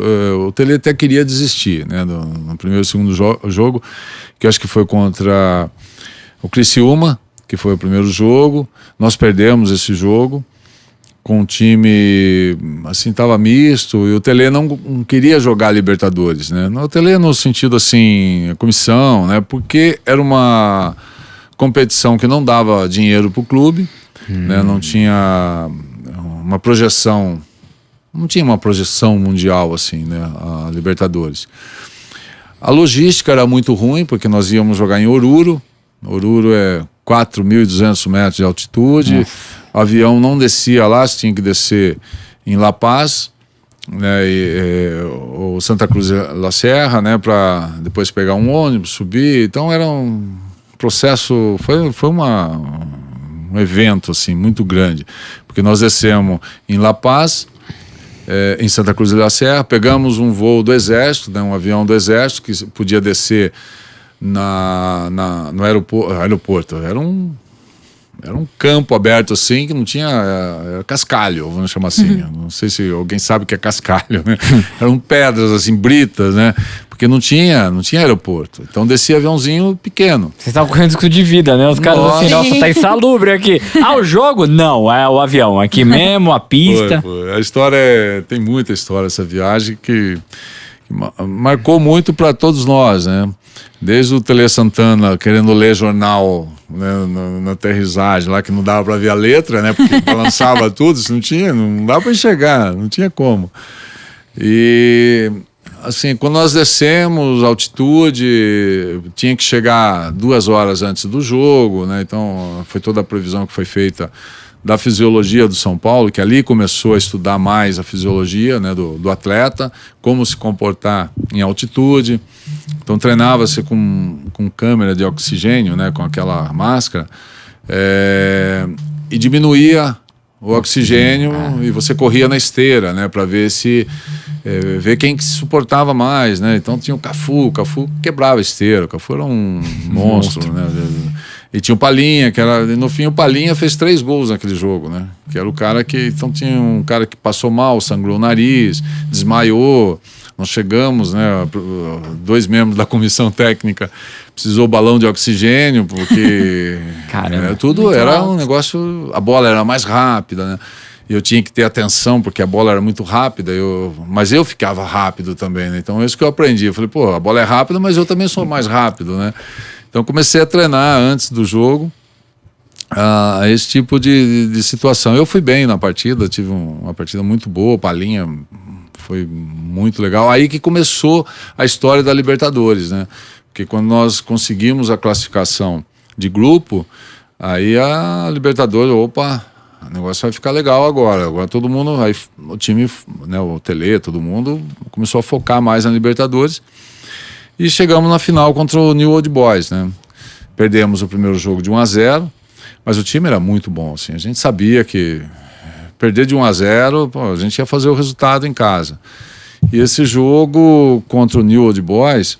o Tele até queria desistir, né, no primeiro e segundo jogo, que eu acho que foi contra o Criciúma, que foi o primeiro jogo. Nós perdemos esse jogo com um time assim, tava misto, e o Tele não queria jogar Libertadores, né? O Tele no sentido assim, a comissão, né, porque era uma competição que não dava dinheiro pro clube, né? Não tinha uma projeção, mundial assim, né? A Libertadores. A logística era muito ruim, porque nós íamos jogar em Oruro. Oruro é 4.200 metros de altitude. Nossa. O avião não descia lá, você tinha que descer em La Paz, né? Ou Santa Cruz La Serra, né? Para depois pegar um ônibus, subir. Então era um processo, foi um evento assim muito grande, porque nós descemos em La Paz, em Santa Cruz de la Serra, pegamos um voo do Exército, né, um avião do Exército que podia descer no aeroporto. Era um campo aberto assim, que não tinha cascalho, vamos chamar assim. Não sei se alguém sabe o que é cascalho, né? Eram pedras assim, britas, né? Porque não tinha aeroporto. Então descia aviãozinho pequeno. Vocês estavam correndo risco de vida, né? Os caras assim, nossa, tá insalubre aqui. O jogo? Não, é o avião. Aqui mesmo, a pista. Foi. A história tem muita história, essa viagem que marcou muito para todos nós, né? Desde o Tele Santana querendo ler jornal, né, na aterrissagem lá, que não dava para ver a letra, né? Porque balançava tudo, isso não dava para enxergar, não tinha como. E assim, quando nós descemos, a altitude tinha que chegar 2 horas antes do jogo, né? Então foi toda a previsão que foi feita da fisiologia do São Paulo, que ali começou a estudar mais a fisiologia, né, do atleta, como se comportar em altitude. Então treinava-se com câmera de oxigênio, né, com aquela máscara, e diminuía o oxigênio e você corria na esteira, né, para ver ver quem que se suportava mais, né? Então tinha o Cafu quebrava a esteira, o Cafu era um monstro, né? E tinha o Palinha, que era, no fim o Palinha fez 3 gols naquele jogo, né? Que era o cara que, então tinha um cara que passou mal, sangrou o nariz, desmaiou. Nós chegamos, né, 2 membros da comissão técnica, precisou balão de oxigênio, porque tudo era um negócio, a bola era mais rápida, né? E eu tinha que ter atenção, porque a bola era muito rápida, mas eu ficava rápido também, né? Então é isso que eu aprendi. Eu falei, a bola é rápida, mas eu também sou mais rápido, né? Então comecei a treinar antes do jogo, a esse tipo de situação. Eu fui bem na partida, tive uma partida muito boa, Palinha foi muito legal. Aí que começou a história da Libertadores, né? Porque quando nós conseguimos a classificação de grupo, aí a Libertadores, opa, o negócio vai ficar legal agora. Agora todo mundo, aí o time, né, o Tele, todo mundo começou a focar mais na Libertadores. E chegamos na final contra o New Old Boys, né? Perdemos o primeiro jogo de 1-0, mas o time era muito bom, assim. A gente sabia que perder de 1-0, pô, a gente ia fazer o resultado em casa. E esse jogo contra o New Old Boys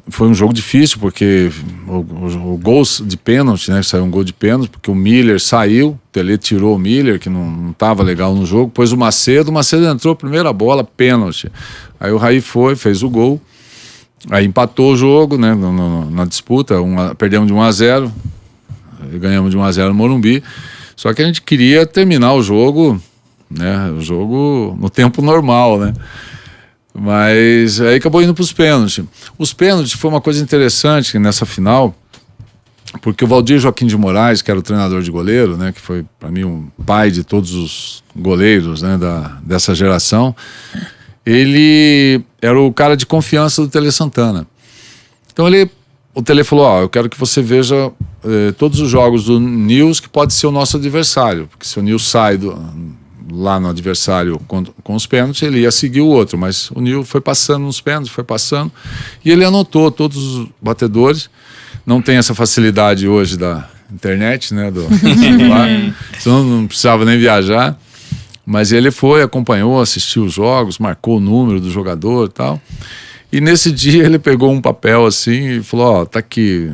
foi um jogo difícil, porque o gol de pênalti, né? Saiu um gol de pênalti, porque o Miller saiu, o Tele tirou o Miller, que não estava legal no jogo, pôs o Macedo entrou, primeira bola, pênalti. Aí o Raí fez o gol, aí empatou o jogo, né? Na disputa, perdemos de 1-0, ganhamos de 1-0 no Morumbi. Só que a gente queria terminar o jogo, né? O jogo no tempo normal, né? Mas aí acabou indo para os pênaltis. Os pênaltis foi uma coisa interessante nessa final, porque o Valdir Joaquim de Moraes, que era o treinador de goleiro, né? Que foi para mim um pai de todos os goleiros, né? Dessa geração. Ele era o cara de confiança do Tele Santana. Então o Tele falou, eu quero que você veja todos os jogos do Nils, que pode ser o nosso adversário, porque se o Nils sai lá no adversário com os pênaltis, ele ia seguir o outro, mas o Nils foi passando nos pênaltis, foi passando, e ele anotou todos os batedores. Não tem essa facilidade hoje da internet, né, do celular, então não precisava nem viajar, mas ele acompanhou, assistiu os jogos, marcou o número do jogador e tal. E nesse dia ele pegou um papel assim e falou, tá aqui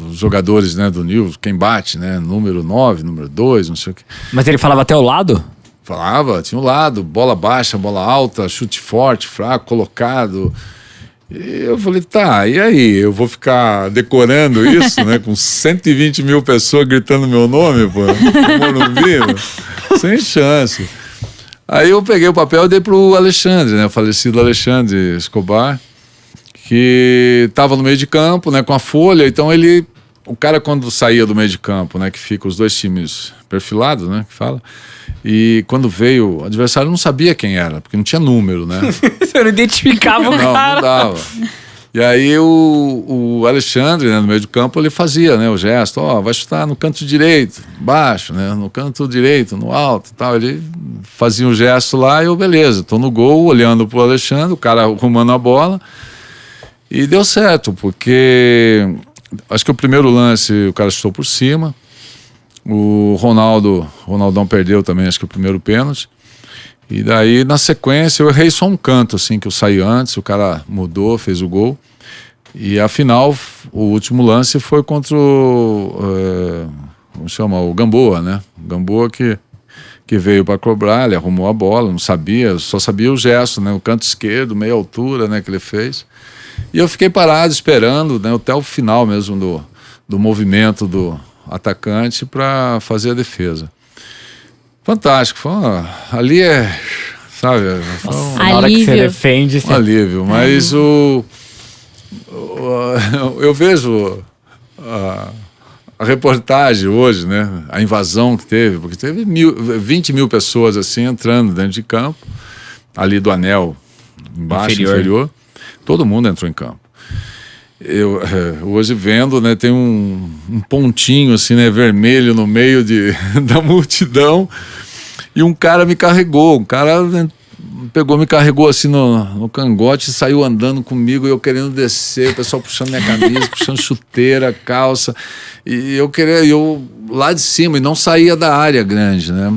os jogadores, né, do Nils, quem bate, né, número 9, número 2, não sei o quê. Mas ele falava até o lado? Falava, tinha um lado, bola baixa, bola alta, chute forte, fraco, colocado. E eu falei, tá, e aí? Eu vou ficar decorando isso, né, com 120 mil pessoas gritando meu nome, pô, no Morumbi, né? Sem chance. Aí eu peguei o papel e dei pro Alexandre, né, o falecido Alexandre Escobar, que estava no meio de campo, né, com a folha. Então o cara quando saía do meio de campo, né, que fica os dois times perfilados, né, que fala, e quando veio o adversário não sabia quem era, porque não tinha número, né. Você não identificava o cara. Não dava. E aí o Alexandre, né, no meio do campo, ele fazia, né, o gesto, vai chutar no canto direito, baixo, né, no canto direito, no alto e tal. Ele fazia um gesto lá e eu, beleza, tô no gol, olhando pro Alexandre, o cara arrumando a bola, e deu certo, porque acho que o primeiro lance o cara chutou por cima, o Ronaldão perdeu também, acho que o primeiro pênalti. E daí, na sequência, eu errei só um canto, assim, que eu saí antes, o cara mudou, fez o gol. E afinal, o último lance foi contra o Gamboa, né? O Gamboa que veio para cobrar, ele arrumou a bola, não sabia, só sabia o gesto, né? O canto esquerdo, meia altura, né, que ele fez. E eu fiquei parado esperando, né, até o final mesmo do movimento do atacante para fazer a defesa. Fantástico, ali sabe, na hora que você defende, um alívio, mas eu vejo a reportagem hoje, né, a invasão que teve, porque teve 20 mil pessoas assim entrando dentro de campo, ali do anel embaixo, inferior, todo mundo entrou em campo. Eu hoje vendo, né, tem um pontinho assim, né, vermelho no meio da multidão, e um cara me carregou, me carregou assim no cangote e saiu andando comigo, eu querendo descer, o pessoal puxando minha camisa, puxando chuteira, calça, e eu lá de cima, e não saía da área grande, né?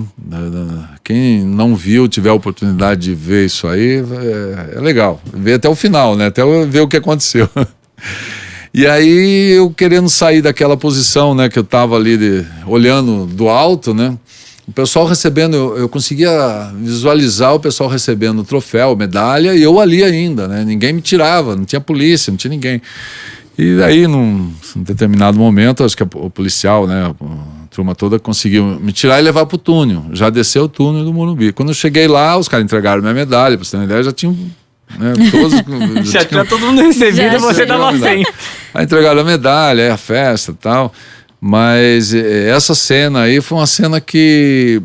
Quem não viu, tiver a oportunidade de ver isso aí, é legal, ver até o final, né? Até ver o que aconteceu. E aí eu querendo sair daquela posição, né, que eu tava ali olhando do alto, né, o pessoal recebendo, eu conseguia visualizar o pessoal recebendo o troféu, medalha, e eu ali ainda, né, ninguém me tirava, não tinha polícia, não tinha ninguém. E aí num determinado momento, acho que o policial, né, a turma toda conseguiu me tirar e levar pro túnel, já desceu o túnel do Morumbi. Quando eu cheguei lá, os caras entregaram minha medalha, pra você ter uma ideia, já tinham, né, todos, já tinha todo mundo recebido e você tava sem. Aí entregaram a medalha, aí a festa e tal. Mas essa cena aí foi uma cena que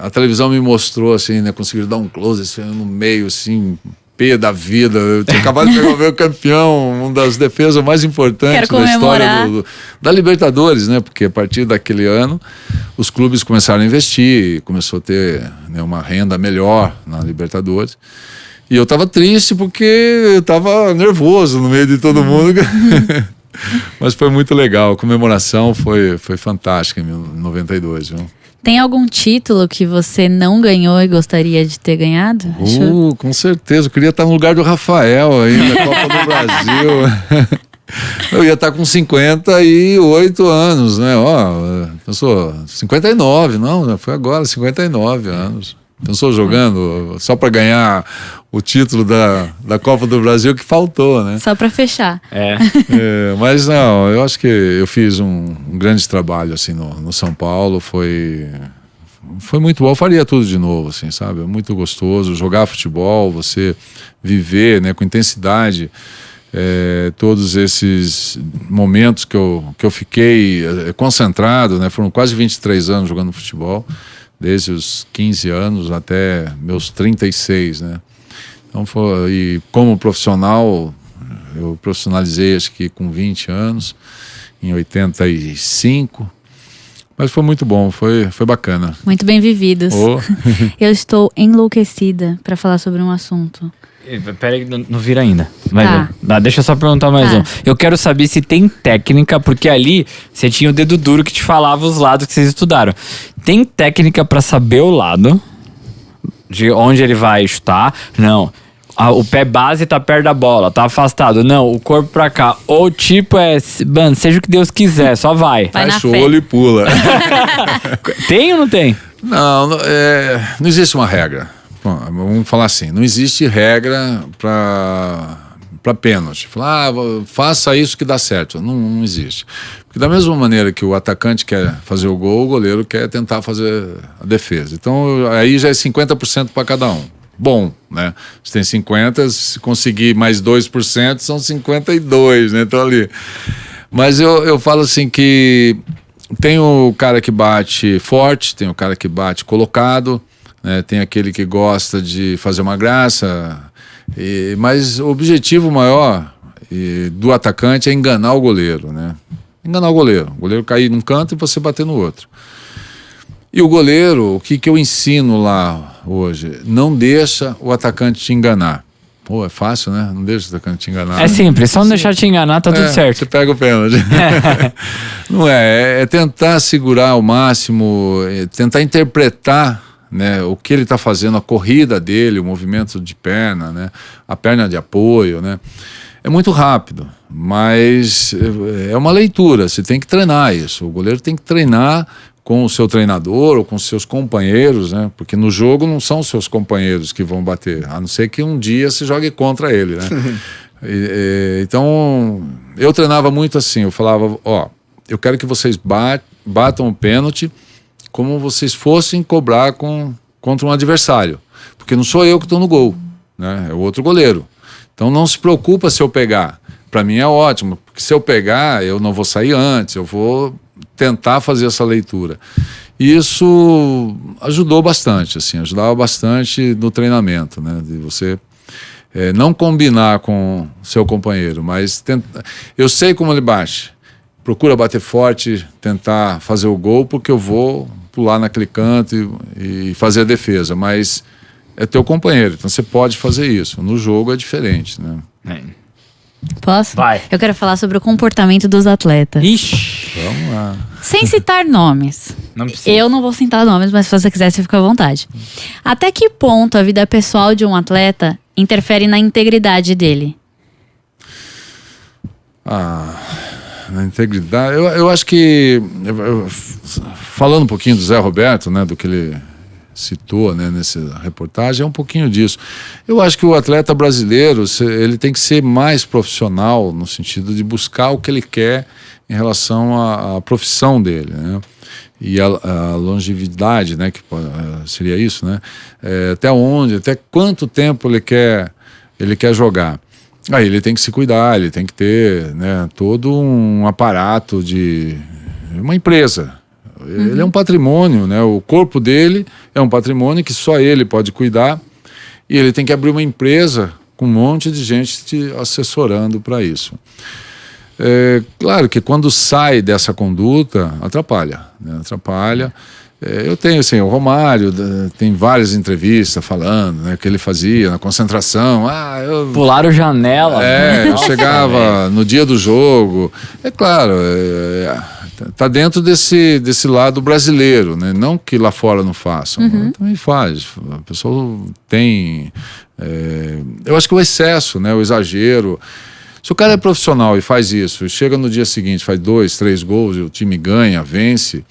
a televisão me mostrou, assim, né? Conseguiram dar um close assim, no meio, assim, pé da vida. Eu tinha acabado de pegar o meu campeão, uma das defesas mais importantes da história da Libertadores, né? Porque a partir daquele ano, os clubes começaram a investir, começou a ter, né, uma renda melhor na Libertadores. E eu tava triste porque eu tava nervoso no meio de todo mundo. Mas foi muito legal, a comemoração foi fantástica em 92, viu? Tem algum título que você não ganhou e gostaria de ter ganhado? Com certeza, eu queria estar no lugar do Rafael aí, na Copa do Brasil. Eu ia estar com 58 anos, né? Pensou, 59, não, foi agora, 59 anos. Pensou jogando só para ganhar o título da Copa do Brasil que faltou, né? Só para fechar. Mas não, eu acho que eu fiz um grande trabalho assim no São Paulo, foi muito bom. Eu faria tudo de novo, assim, sabe? É muito gostoso jogar futebol, você viver, né, com intensidade todos esses momentos que eu fiquei concentrado, né? Foram quase 23 anos jogando futebol, desde os 15 anos até meus 36, né? Então e como profissional, eu profissionalizei acho que com 20 anos, em 85, mas foi muito bom, foi bacana. Muito bem vividos. Eu estou enlouquecida para falar sobre um assunto. Pera aí, não vira ainda. Deixa eu só perguntar mais um. Eu quero saber se tem técnica, porque ali você tinha o dedo duro que te falava os lados que vocês estudaram. Tem técnica pra saber o lado de onde ele vai chutar? Não. O pé base tá perto da bola, tá afastado. Não, o corpo pra cá. Ou tipo mano, seja o que Deus quiser, só vai. Fecha o olho e pula. Tem ou não tem? Não existe uma regra. Bom, vamos falar assim, não existe regra para pênalti. Falar, faça isso que dá certo. Não existe. Porque da mesma maneira que o atacante quer fazer o gol, o goleiro quer tentar fazer a defesa. Então aí já é 50% para cada um. Bom, né? Se tem 50, se conseguir mais 2%, são 52, né? Então ali. Mas eu falo assim que tem o cara que bate forte, tem o cara que bate colocado, né? Tem aquele que gosta de fazer uma graça, mas o objetivo maior do atacante é enganar o goleiro, né? Enganar o goleiro cair num canto e você bater no outro. E o goleiro, o que eu ensino lá hoje? Não deixa o atacante te enganar. Pô, é fácil, né? Não deixa o atacante te enganar. É simples, só não deixar te enganar, tá tudo certo. Você pega o pênalti. Não é tentar segurar ao máximo, tentar interpretar, né, o que ele está fazendo, a corrida dele, o movimento de perna, né, a perna de apoio, né. É muito rápido, mas é uma leitura, você tem que treinar isso. O goleiro tem que treinar com o seu treinador ou com os seus companheiros, né, porque no jogo não são os seus companheiros que vão bater, a não ser que um dia se jogue contra ele, né. Então, eu treinava muito assim, eu falava, eu quero que vocês batam o pênalti como vocês fossem cobrar contra um adversário. Porque não sou eu que estou no gol, né? É o outro goleiro. Então não se preocupa se eu pegar. Para mim é ótimo, porque se eu pegar, eu não vou sair antes, eu vou tentar fazer essa leitura. E isso ajudou bastante, assim, ajudava bastante no treinamento, né? De você não combinar com seu companheiro, mas eu sei como ele bate. Procura bater forte, tentar fazer o gol, porque eu vou pular naquele canto e fazer a defesa, mas é teu companheiro, então você pode fazer isso. No jogo é diferente, né? Posso? Vai. Eu quero falar sobre o comportamento dos atletas. Ixi. Vamos lá. Sem citar nomes. Não precisa. Eu não vou citar nomes, mas se você quiser, você fica à vontade. Até que ponto a vida pessoal de um atleta interfere na integridade dele? Na integridade, eu acho que falando um pouquinho do Zé Roberto, né, do que ele citou, né, nessa reportagem, é um pouquinho disso. Eu acho que o atleta brasileiro, ele tem que ser mais profissional no sentido de buscar o que ele quer em relação à profissão dele, né, e a longevidade, né, que seria isso, né, até quanto tempo ele quer jogar. Aí ele tem que se cuidar, ele tem que ter, né, todo um aparato de uma empresa. Ele é um patrimônio, né? O corpo dele é um patrimônio que só ele pode cuidar, e ele tem que abrir uma empresa com um monte de gente te assessorando para isso. Claro que quando sai dessa conduta, atrapalha, né? Atrapalha. Eu tenho assim, o Romário tem várias entrevistas falando, né, que ele fazia na concentração. Pularam janela. Eu chegava no dia do jogo. É claro, tá dentro desse lado brasileiro, né? Não que lá fora não façam, também faz. A pessoa tem... eu acho que o excesso, né, o exagero. Se o cara é profissional e faz isso, chega no dia seguinte, faz 2, 3 gols e o time ganha, vence...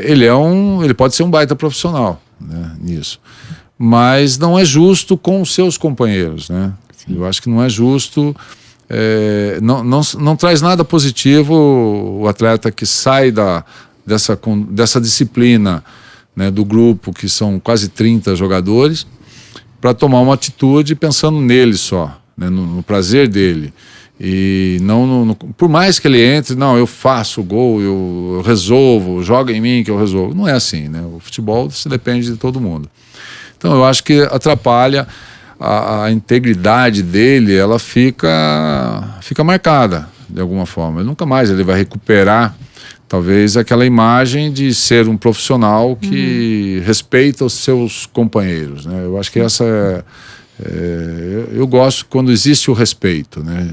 ele pode ser um baita profissional, né, nisso, mas não é justo com os seus companheiros, né? Eu acho que não é justo, não traz nada positivo o atleta que sai dessa disciplina, né, do grupo, que são quase 30 jogadores, para tomar uma atitude pensando nele só, né, no prazer dele. E não, por mais que ele entre, não, eu faço o gol, eu resolvo, joga em mim que eu resolvo. Não é assim, né? O futebol se depende de todo mundo. Então eu acho que atrapalha a integridade dele, ela fica marcada de alguma forma. Nunca mais ele vai recuperar, talvez, aquela imagem de ser um profissional que respeita os seus companheiros, né? Eu acho que essa eu gosto quando existe o respeito, né?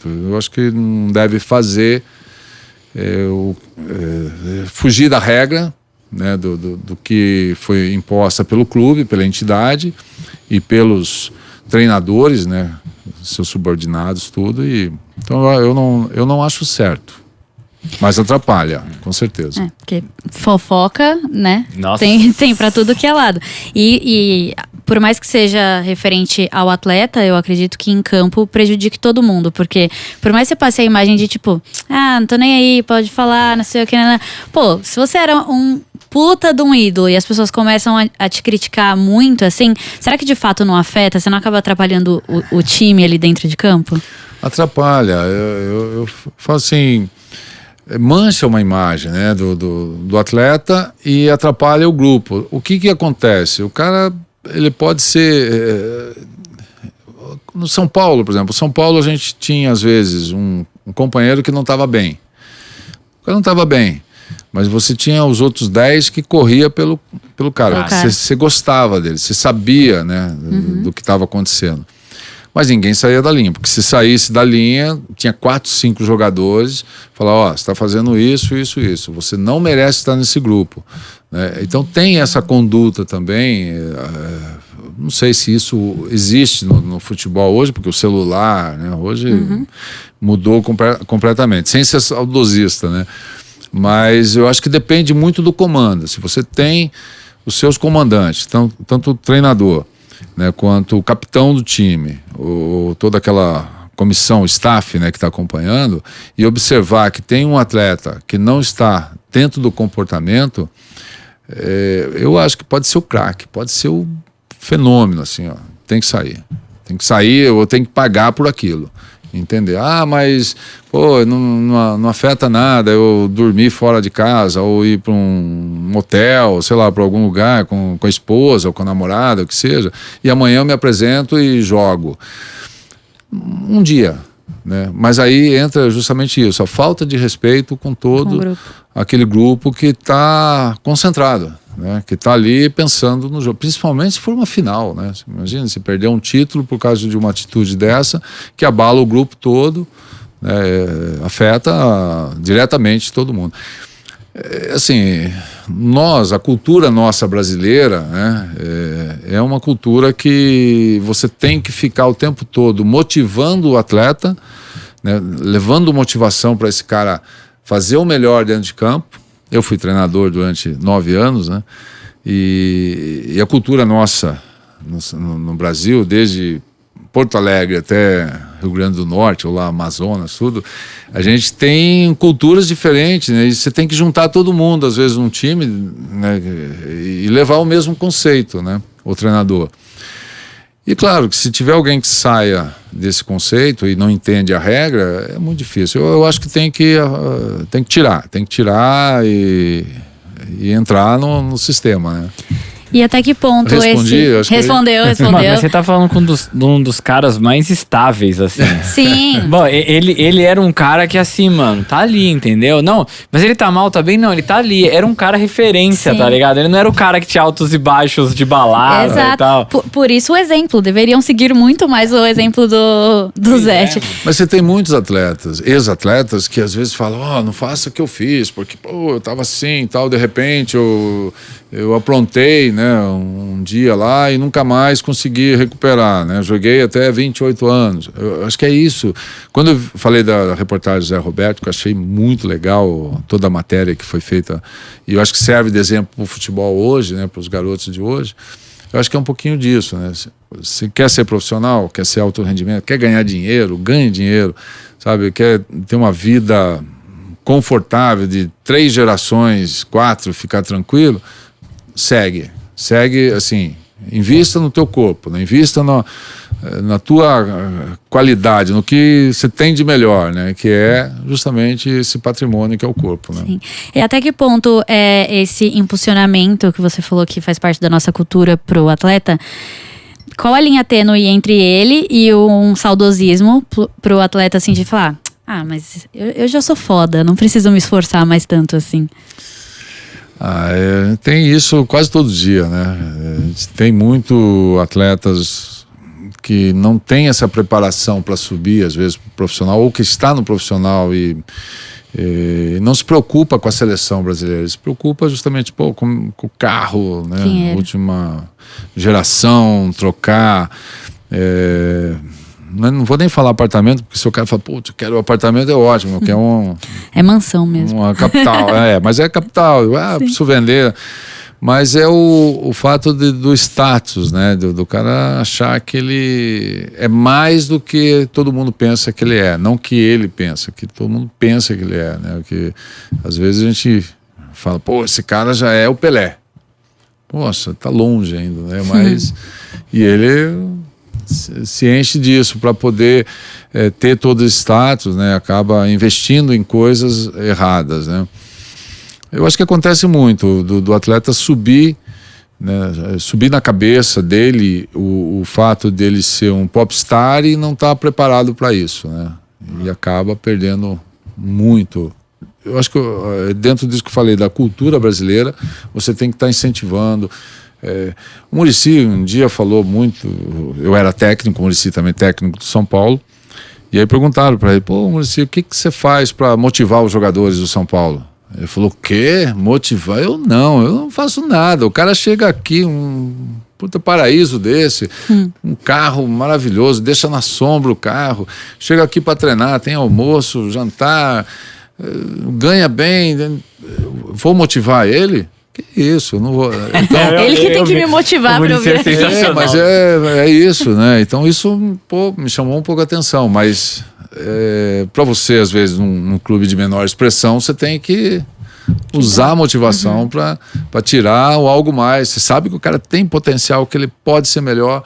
Eu acho que não deve fugir da regra, né? Do que foi imposta pelo clube, pela entidade e pelos treinadores, né? Seus subordinados, tudo. Então eu não acho certo. Mas atrapalha, com certeza. Porque fofoca, né? Nossa. Tem para tudo que é lado. E por mais que seja referente ao atleta, eu acredito que em campo prejudique todo mundo. Porque por mais que você passe a imagem de tipo, não tô nem aí, pode falar, não sei o que. Não. Pô, se você era um puta de um ídolo e as pessoas começam a te criticar muito, assim, será que de fato não afeta? Você não acaba atrapalhando o time ali dentro de campo? Atrapalha. Eu falo assim... mancha uma imagem, né, do atleta e atrapalha o grupo. O que acontece? O cara, ele pode ser... no São Paulo, por exemplo. São Paulo a gente tinha, às vezes, um companheiro que não estava bem. O cara não estava bem, mas você tinha os outros 10 que corria pelo cara. Você gostava dele, você sabia, né, do que estava acontecendo. Mas ninguém saía da linha, porque se saísse da linha, tinha 4, 5 jogadores, falava, você está fazendo isso, você não merece estar nesse grupo, né? Então tem essa conduta também, não sei se isso existe no futebol hoje, porque o celular, né, hoje mudou completamente, sem ser saudosista, né? Mas eu acho que depende muito do comando. Se você tem os seus comandantes, tanto o treinador, né, quanto o capitão do time, ou toda aquela comissão, staff, né, que está acompanhando, e observar que tem um atleta que não está dentro do comportamento, eu acho que pode ser o craque, pode ser o fenômeno, assim, ó, tem que sair, ou tem que pagar por aquilo. Entender, mas pô, não afeta nada eu dormir fora de casa ou ir para um motel, sei lá, para algum lugar com a esposa ou com a namorada, o que seja, e amanhã eu me apresento e jogo um dia, né? Mas aí entra justamente isso, a falta de respeito com todo aquele grupo que está concentrado, né, que está ali pensando no jogo, principalmente se for uma final, né? Imagina se perder um título por causa de uma atitude dessa que abala o grupo todo, né, afeta diretamente todo mundo. Assim, a cultura nossa brasileira, né, é uma cultura que você tem que ficar o tempo todo motivando o atleta, né, levando motivação para esse cara fazer o melhor dentro de campo. Eu fui treinador durante 9 anos, né? E a cultura nossa no Brasil, desde Porto Alegre até Rio Grande do Norte, ou lá Amazonas, tudo, a gente tem culturas diferentes, né? E você tem que juntar todo mundo, às vezes, num time, né? E levar o mesmo conceito, né? O treinador. E claro que se tiver alguém que saia desse conceito e não entende a regra, é muito difícil. Eu acho que tem que tirar e entrar no sistema, né? E até que ponto Respondi, acho que- Respondeu. Mano, mas você tá falando com um dos caras mais estáveis, assim. Sim. Bom, ele era um cara que assim, mano, tá ali, entendeu? Não, mas ele tá mal, tá bem? Não, ele tá ali. Era um cara referência, Sim. tá ligado? Ele não era o cara que tinha altos e baixos de balada e Exato. tal. Por isso o exemplo. Deveriam seguir muito mais o exemplo do Zete. Mas você tem muitos atletas, ex-atletas, que às vezes falam, não faça o que eu fiz, porque, eu tava assim e tal, de repente eu aprontei, né, um dia lá e nunca mais consegui recuperar, né, joguei até 28 anos. Eu acho que é isso. Quando eu falei da reportagem do Zé Roberto, que eu achei muito legal toda a matéria que foi feita, e eu acho que serve de exemplo para o futebol hoje, né, para os garotos de hoje, eu acho que é um pouquinho disso, né? Se quer ser profissional, quer ser alto rendimento, quer ganhar dinheiro, ganhe dinheiro, sabe? Quer ter uma vida confortável de 3 gerações, 4, ficar tranquilo, segue assim, invista no teu corpo, né? Invista na tua qualidade, no que você tem de melhor, né? Que é justamente esse patrimônio que é o corpo, né? Sim. E até que ponto é esse impulsionamento que você falou que faz parte da nossa cultura pro atleta? Qual a linha tênue entre ele e um saudosismo pro atleta, assim, de falar, mas eu já sou foda, não preciso me esforçar mais tanto assim. Tem isso quase todo dia, né? A gente tem muito atletas que não tem essa preparação para subir, às vezes, pro profissional, ou que está no profissional e não se preocupa com a seleção brasileira, se preocupa justamente com o carro, né? Dinheiro. Última geração, trocar. Não vou nem falar apartamento, porque se o cara fala, eu quero um apartamento, é ótimo, eu quero É mansão mesmo. uma capital, mas é capital, preciso vender. Mas é o fato do status, né? Do cara achar que ele é mais do que todo mundo pensa que ele é. Não que ele pensa, que todo mundo pensa que ele é, né? Que às vezes a gente fala, esse cara já é o Pelé. Poxa, tá longe ainda, né? Mas e ele se enche disso para poder ter todo esse status, né? Acaba investindo em coisas erradas, né? Eu acho que acontece muito do atleta subir, né? Subir na cabeça dele o fato dele ser um popstar e não estar preparado para isso, né? E acaba perdendo muito. Eu acho que dentro disso que eu falei da cultura brasileira, você tem que estar incentivando. O Muricy um dia falou muito, eu era técnico, o Muricy também técnico do São Paulo, e aí perguntaram para ele, Muricy, o que você faz para motivar os jogadores do São Paulo? Ele falou, o quê? Motivar? Eu não faço nada, o cara chega aqui, um puta paraíso desse, um carro maravilhoso, deixa na sombra o carro, chega aqui para treinar, tem almoço, jantar, ganha bem, vou motivar ele? Que isso, eu não vou. Então, Ele que tem que me motivar para eu ver. mas é isso, né? Então isso me chamou um pouco a atenção, mas para você, às vezes, num clube de menor expressão, você tem que usar a motivação para tirar o algo mais. Você sabe que o cara tem potencial, que ele pode ser melhor.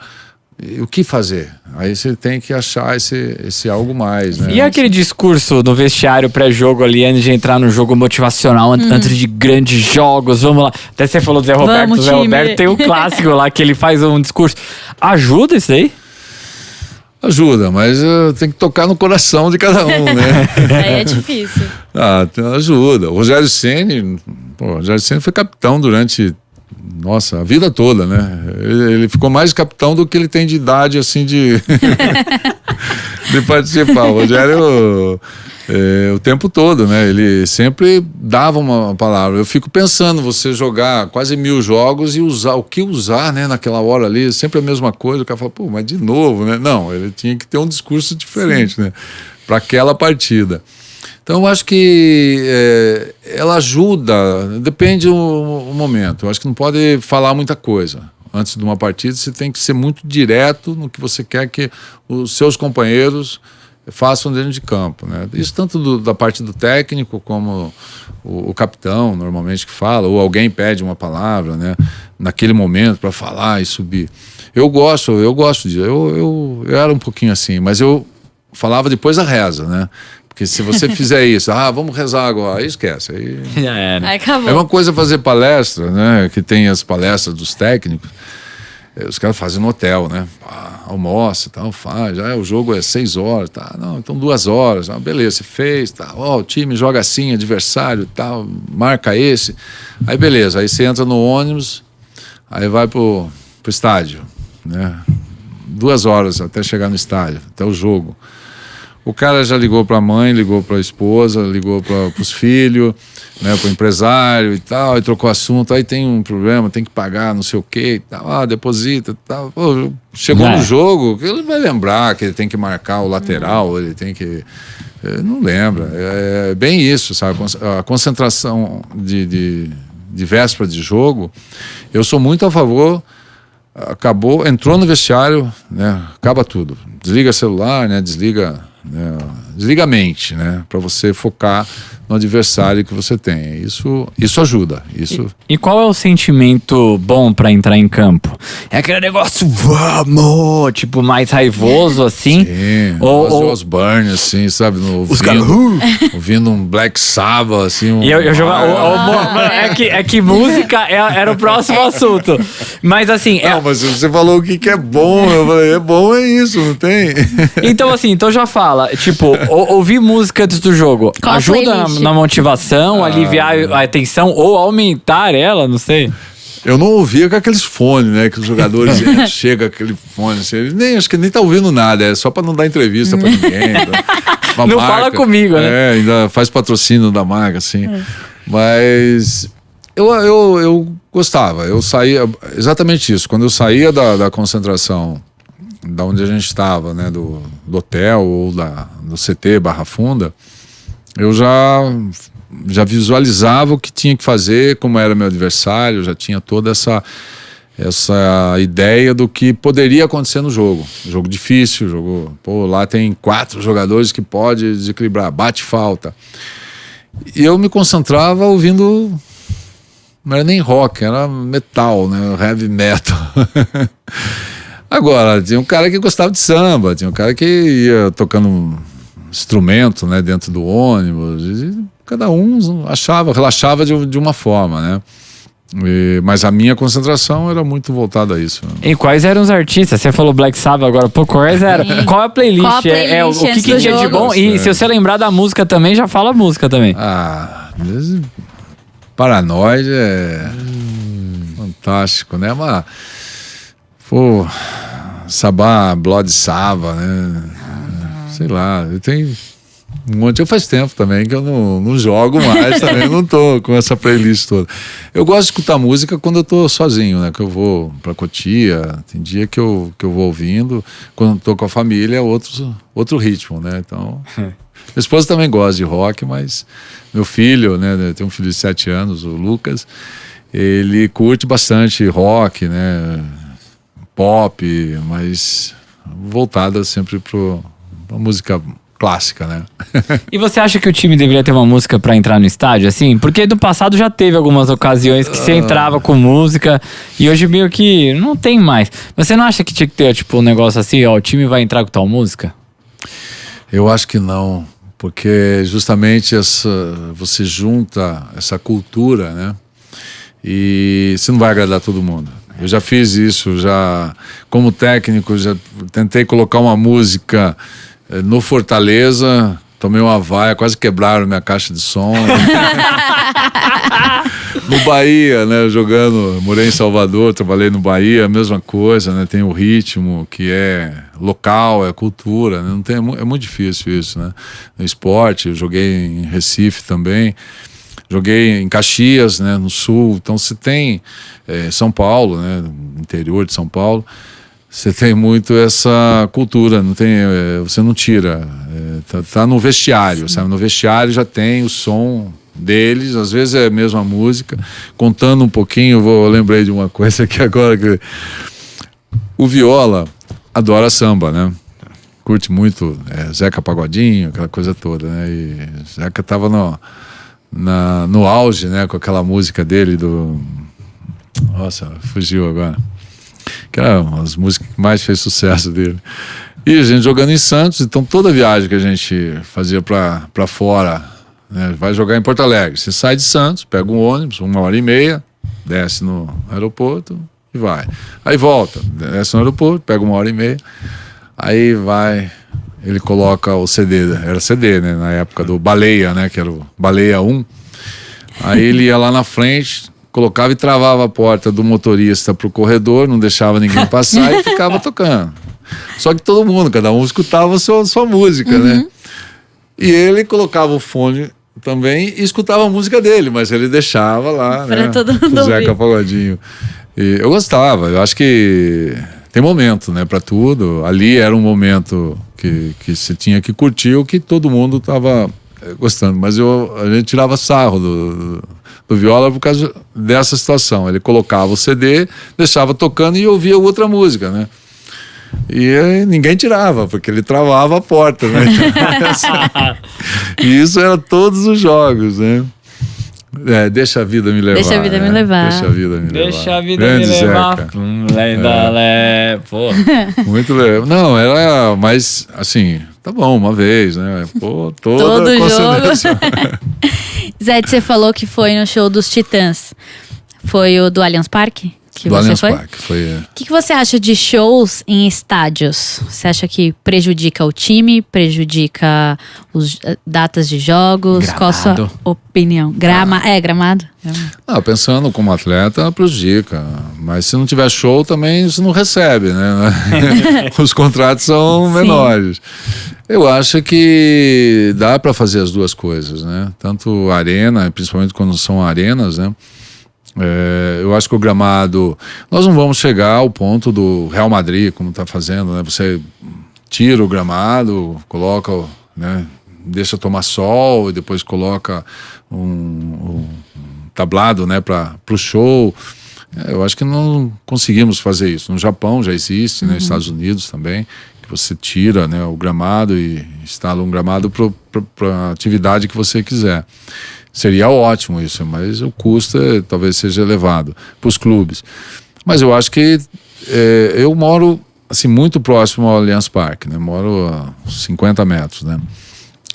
E o que fazer? Aí você tem que achar esse algo mais, né? E aquele discurso no vestiário pré-jogo ali, antes de entrar no jogo motivacional, antes de grandes jogos, vamos lá. Até você falou do Zé Roberto. Vamos, O Zé time. Roberto tem um clássico lá que ele faz um discurso. Ajuda isso aí? Ajuda, mas tem que tocar no coração de cada um, né? Aí é difícil. Ajuda. O Rogério Ceni foi capitão durante a vida toda, né? Ele ficou mais capitão do que ele tem de idade, assim, de participar. O Rogério, o tempo todo, né? Ele sempre dava uma palavra. Eu fico pensando, você jogar quase 1000 jogos e o que usar, né? Naquela hora ali, sempre a mesma coisa. O cara fala, mas de novo, né? Não, ele tinha que ter um discurso diferente, né? Para aquela partida. Então, eu acho que ela ajuda, depende do momento. Eu acho que não pode falar muita coisa. Antes de uma partida, você tem que ser muito direto no que você quer que os seus companheiros façam dentro de campo, né? Isso tanto da parte do técnico como o capitão, normalmente, que fala, ou alguém pede uma palavra, né? Naquele momento para falar e subir. Eu gosto de... Eu era um pouquinho assim, mas eu falava depois da reza, né? Porque se você fizer isso, vamos rezar agora, aí esquece. Aí Já era. Aí acabou. é uma coisa fazer palestra, né? Que tem as palestras dos técnicos. Os caras fazem no hotel, né? Almoça, tal, faz. O jogo é 6 horas, tá? Não, então 2 horas. Beleza, você fez, tá? O time joga assim, adversário, tal, marca esse. Aí beleza, aí você entra no ônibus, aí vai pro estádio, né? 2 horas até chegar no estádio, até o jogo. O cara já ligou para a mãe, ligou para a esposa, ligou para os filhos, né, para o empresário e tal, aí trocou assunto, aí tem um problema, tem que pagar não sei o que e tal, deposita e tal. Pô, chegou no jogo, ele vai lembrar que ele tem que marcar o lateral, ele tem que... não lembra, é bem isso, sabe? A concentração de véspera de jogo, eu sou muito a favor... entrou no vestiário, né, acaba tudo, desliga celular, né, desliga a mente, né, para você focar no adversário que você tem. Isso ajuda. E qual é o sentimento bom pra entrar em campo? É aquele negócio, vamos, tipo, mais raivoso, assim? Sim, ou Osbourne, assim, sabe? os caras... ouvindo um Black Sabbath, assim. E eu jogava... É que música era o próximo assunto. Mas assim... Não, mas você falou o que é bom. Eu falei, é bom, é isso, não tem? Então assim, já fala. Tipo, ouvir música antes do jogo Qual ajuda playlist? na motivação, aliviar a atenção ou aumentar ela, não sei. Eu não ouvia com aqueles fones, né? Que os jogadores chega aquele fone, assim, acho que nem tá ouvindo nada, é só pra não dar entrevista pra ninguém. Não marca, fala comigo, né? Ainda faz patrocínio da marca, assim. Mas eu gostava, eu saía, exatamente isso, quando eu saía da concentração, da onde a gente estava, né? Do hotel ou do CT Barra Funda, eu já visualizava o que tinha que fazer, como era meu adversário, já tinha toda essa ideia do que poderia acontecer no jogo. Jogo difícil, lá tem 4 jogadores que pode desequilibrar, bate falta. E eu me concentrava ouvindo, não era nem rock, era metal, né? Heavy metal. Agora, tinha um cara que gostava de samba, tinha um cara que ia tocando instrumento, né, dentro do ônibus, e cada um relaxava de uma forma, né? Mas a minha concentração era muito voltada a isso, né? E quais eram os artistas? Você falou Black Sabbath agora, quais eram? Qual é a playlist? Qual a playlist o que tinha de jogo? bom? E se você lembrar da música também, já fala a música também. Paranoide é fantástico, né? Mas, Sabá, Blood Sava, né? Sei lá, eu tenho um monte. Faz tempo também que eu não jogo mais, também eu não tô com essa playlist toda. Eu gosto de escutar música quando eu tô sozinho, né? Que eu vou pra Cotia, tem dia que eu vou ouvindo. Quando eu tô com a família é outro ritmo, né? Então, minha esposa também gosta de rock, mas meu filho, né? Tem um filho de 7 anos, o Lucas, ele curte bastante rock, né? Pop, mas voltada sempre pra música clássica, né? E você acha que o time deveria ter uma música pra entrar no estádio, assim? Porque do passado já teve algumas ocasiões que você entrava com música e hoje meio que não tem mais. Você não acha que tinha que ter, tipo, um negócio assim, o time vai entrar com tal música? Eu acho que não, porque justamente você junta essa cultura, né? E você não vai agradar todo mundo. Eu já fiz isso, como técnico, já tentei colocar uma música no Fortaleza, tomei uma vaia, quase quebraram minha caixa de som. No Bahia, né, morei em Salvador, trabalhei no Bahia, a mesma coisa, né, tem o ritmo que é local, é cultura, né, é muito difícil isso, né. No esporte, eu joguei em Recife também, joguei em Caxias, né, no sul, então você tem São Paulo, né, interior de São Paulo, você tem muito essa cultura, você não tira, tá no vestiário, sabe? No vestiário já tem o som deles, às vezes é a mesma música. Contando um pouquinho, eu lembrei de uma coisa aqui agora, que o Viola adora samba, né? Curte muito Zeca Pagodinho, aquela coisa toda, né? E Zeca tava no auge, né? Com aquela música dele Nossa, fugiu agora. que era uma das músicas que mais fez sucesso dele. E a gente jogando em Santos, então toda viagem que a gente fazia para fora, né, vai jogar em Porto Alegre. Você sai de Santos, pega um ônibus, 1h30, desce no aeroporto e vai. Aí volta, desce no aeroporto, pega 1h30, aí vai, ele coloca o CD, era CD, né, na época do Baleia, né, que era o Baleia 1. Aí ele ia lá na frente, colocava e travava a porta do motorista pro corredor, não deixava ninguém passar e ficava tocando. Só que todo mundo, cada um escutava a sua música, né? E ele colocava o fone também e escutava a música dele, mas ele deixava lá, pra né? todo mundo O Zeca ouvir. Pagodinho. E eu gostava, eu acho que tem momento, né, pra tudo. Ali era um momento que você tinha que curtir o que todo mundo tava gostando. Mas a gente tirava sarro do Viola por causa dessa situação. Ele colocava o CD, deixava tocando e ouvia outra música, né? E aí, ninguém tirava, porque ele travava a porta, né? E isso era todos os jogos, né? Deixa a vida me levar. Deixa a vida me levar. Deixa a vida me levar. Deixa a vida Grande me levar. Zeca. Pô. Muito legal. Não, era mais assim, tá bom, uma vez, né? Pô, Todo toda jogo. consideração. Zé, você falou que foi no show dos Titãs. Foi o do Allianz Parque? Que Do você Allianz foi? Parque, foi. O que você acha de shows em estádios? Você acha que prejudica o time? Prejudica os datas de jogos? Qual a sua Gramado. opinião? Gramado? Ah, pensando como atleta, prejudica. Mas se não tiver show, também você não recebe, né? Os contratos são Sim. menores. Eu acho que dá para fazer as duas coisas, né? Tanto arena, principalmente quando são arenas, né? Eu acho que o gramado... Nós não vamos chegar ao ponto do Real Madrid, como está fazendo, né? Você tira o gramado, coloca, né? Deixa tomar sol e depois coloca um tablado, né? Para o show. Eu acho que não conseguimos fazer isso. No Japão já existe, né? Nos Estados Unidos também, que você tira, né, o gramado e instala um gramado para a atividade que você quiser. Seria ótimo isso, mas o custo talvez seja elevado para os clubes. Mas eu acho que eu moro assim, muito próximo ao Allianz Parque, né? Moro a 50 metros, né?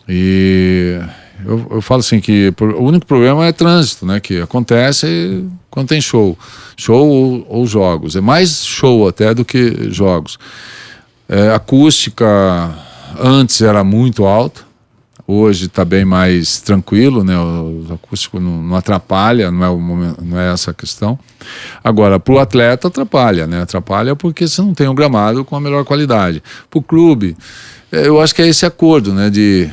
E eu falo assim que o único problema é trânsito, né? Que acontece quando tem show ou jogos. É mais show até do que jogos. A acústica antes era muito alta. Hoje está bem mais tranquilo, né? O acústico não atrapalha, não é essa a questão. Agora, para o atleta atrapalha, né? Atrapalha porque você não tem um gramado com a melhor qualidade. Para o clube, eu acho que é esse acordo, né? De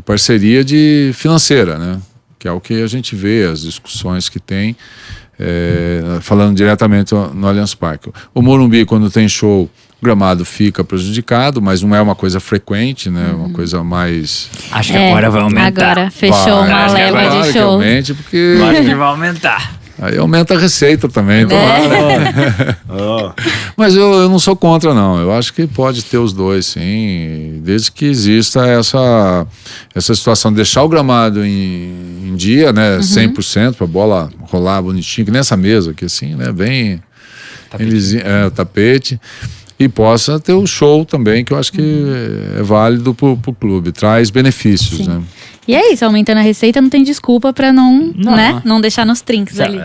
parceria financeira, né? Que é o que a gente vê, as discussões que tem, falando diretamente no Allianz Parque. O Morumbi, quando tem show, o gramado fica prejudicado, mas não é uma coisa frequente, né? Uma coisa mais... Acho que agora vai aumentar. Agora fechou uma acho que leva agora de que show. aumente, porque Acho que vai aumentar. aí aumenta a receita também. Oh. Mas eu não sou contra, não. Eu acho que pode ter os dois, sim, desde que exista essa situação de deixar o gramado em dia, né? 100% para a bola rolar bonitinho, que nessa mesa aqui, assim, né? Bem lisinho, o tapete. E possa ter o show também, que eu acho que é válido pro clube, traz benefícios, Sim. né? E é isso, aumentando a receita não tem desculpa pra não deixar nos trinques ali.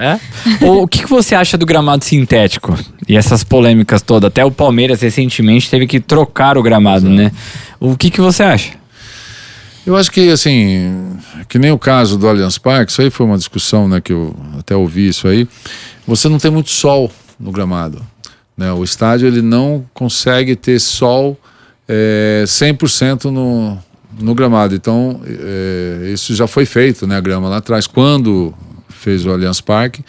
O que você acha do gramado sintético? E essas polêmicas todas? Até o Palmeiras recentemente teve que trocar o gramado, né? O que você acha? Eu acho que, assim, que nem o caso do Allianz Parque, isso aí foi uma discussão, né, que eu até ouvi isso aí, você não tem muito sol no gramado, né? O estádio, ele não consegue ter sol 100% no gramado. Então, isso já foi feito, né, a grama lá atrás. Quando fez o Allianz Parque,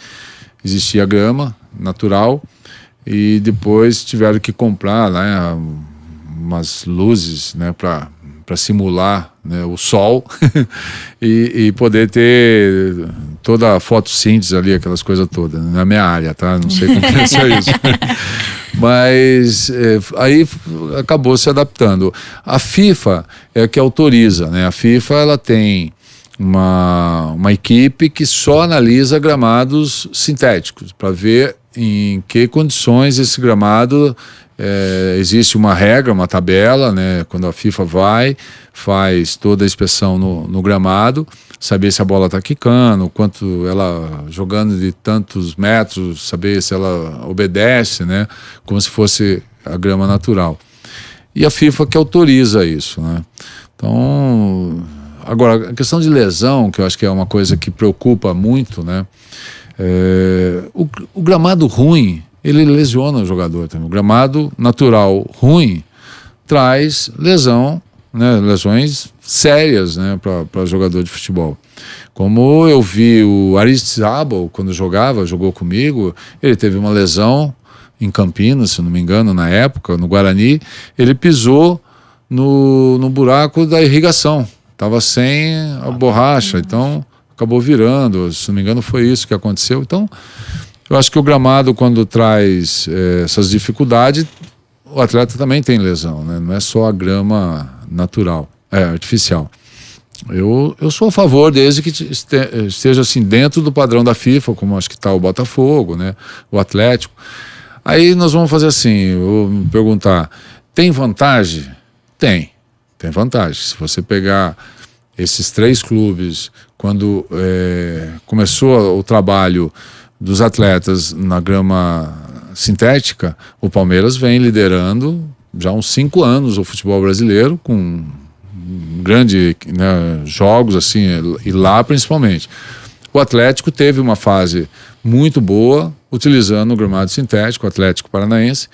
existia grama natural e depois tiveram que comprar, né, umas luzes, né, para simular, né, o sol e poder ter toda a fotossíntese ali, aquelas coisas todas, né, na minha área, tá? Não sei como é isso. Mas aí acabou se adaptando. A FIFA é que autoriza, né? A FIFA, ela tem uma equipe que só analisa gramados sintéticos para ver em que condições esse gramado, existe uma regra, uma tabela, né? Quando a FIFA faz toda a inspeção no gramado, saber se a bola está quicando, quanto ela jogando de tantos metros, saber se ela obedece, né? Como se fosse a grama natural. E a FIFA que autoriza isso, né? Então, agora, a questão de lesão, que eu acho que é uma coisa que preocupa muito, né? O gramado ruim, ele lesiona o jogador também. O gramado natural ruim traz lesão, né? Lesões sérias, né? Para jogador de futebol. Como eu vi o Aristizábal, quando jogou comigo, ele teve uma lesão em Campinas, se não me engano, na época, no Guarani, ele pisou no buraco da irrigação, estava sem a borracha, então acabou virando, se não me engano foi isso que aconteceu. Então eu acho que o gramado, quando traz essas dificuldades, o atleta também tem lesão, né? Não é só a grama natural, artificial. Eu sou a favor, desde que esteja assim dentro do padrão da FIFA, como acho que está o Botafogo, né? O Atlético. Aí nós vamos fazer assim, eu vou me perguntar, tem vantagem? Tem vantagem. Se você pegar esses 3 clubes, quando começou o trabalho dos atletas na grama sintética, o Palmeiras vem liderando já há uns 5 anos o futebol brasileiro, com grandes, né, jogos assim, e lá principalmente. O Atlético teve uma fase muito boa utilizando o gramado sintético, o Atlético Paranaense.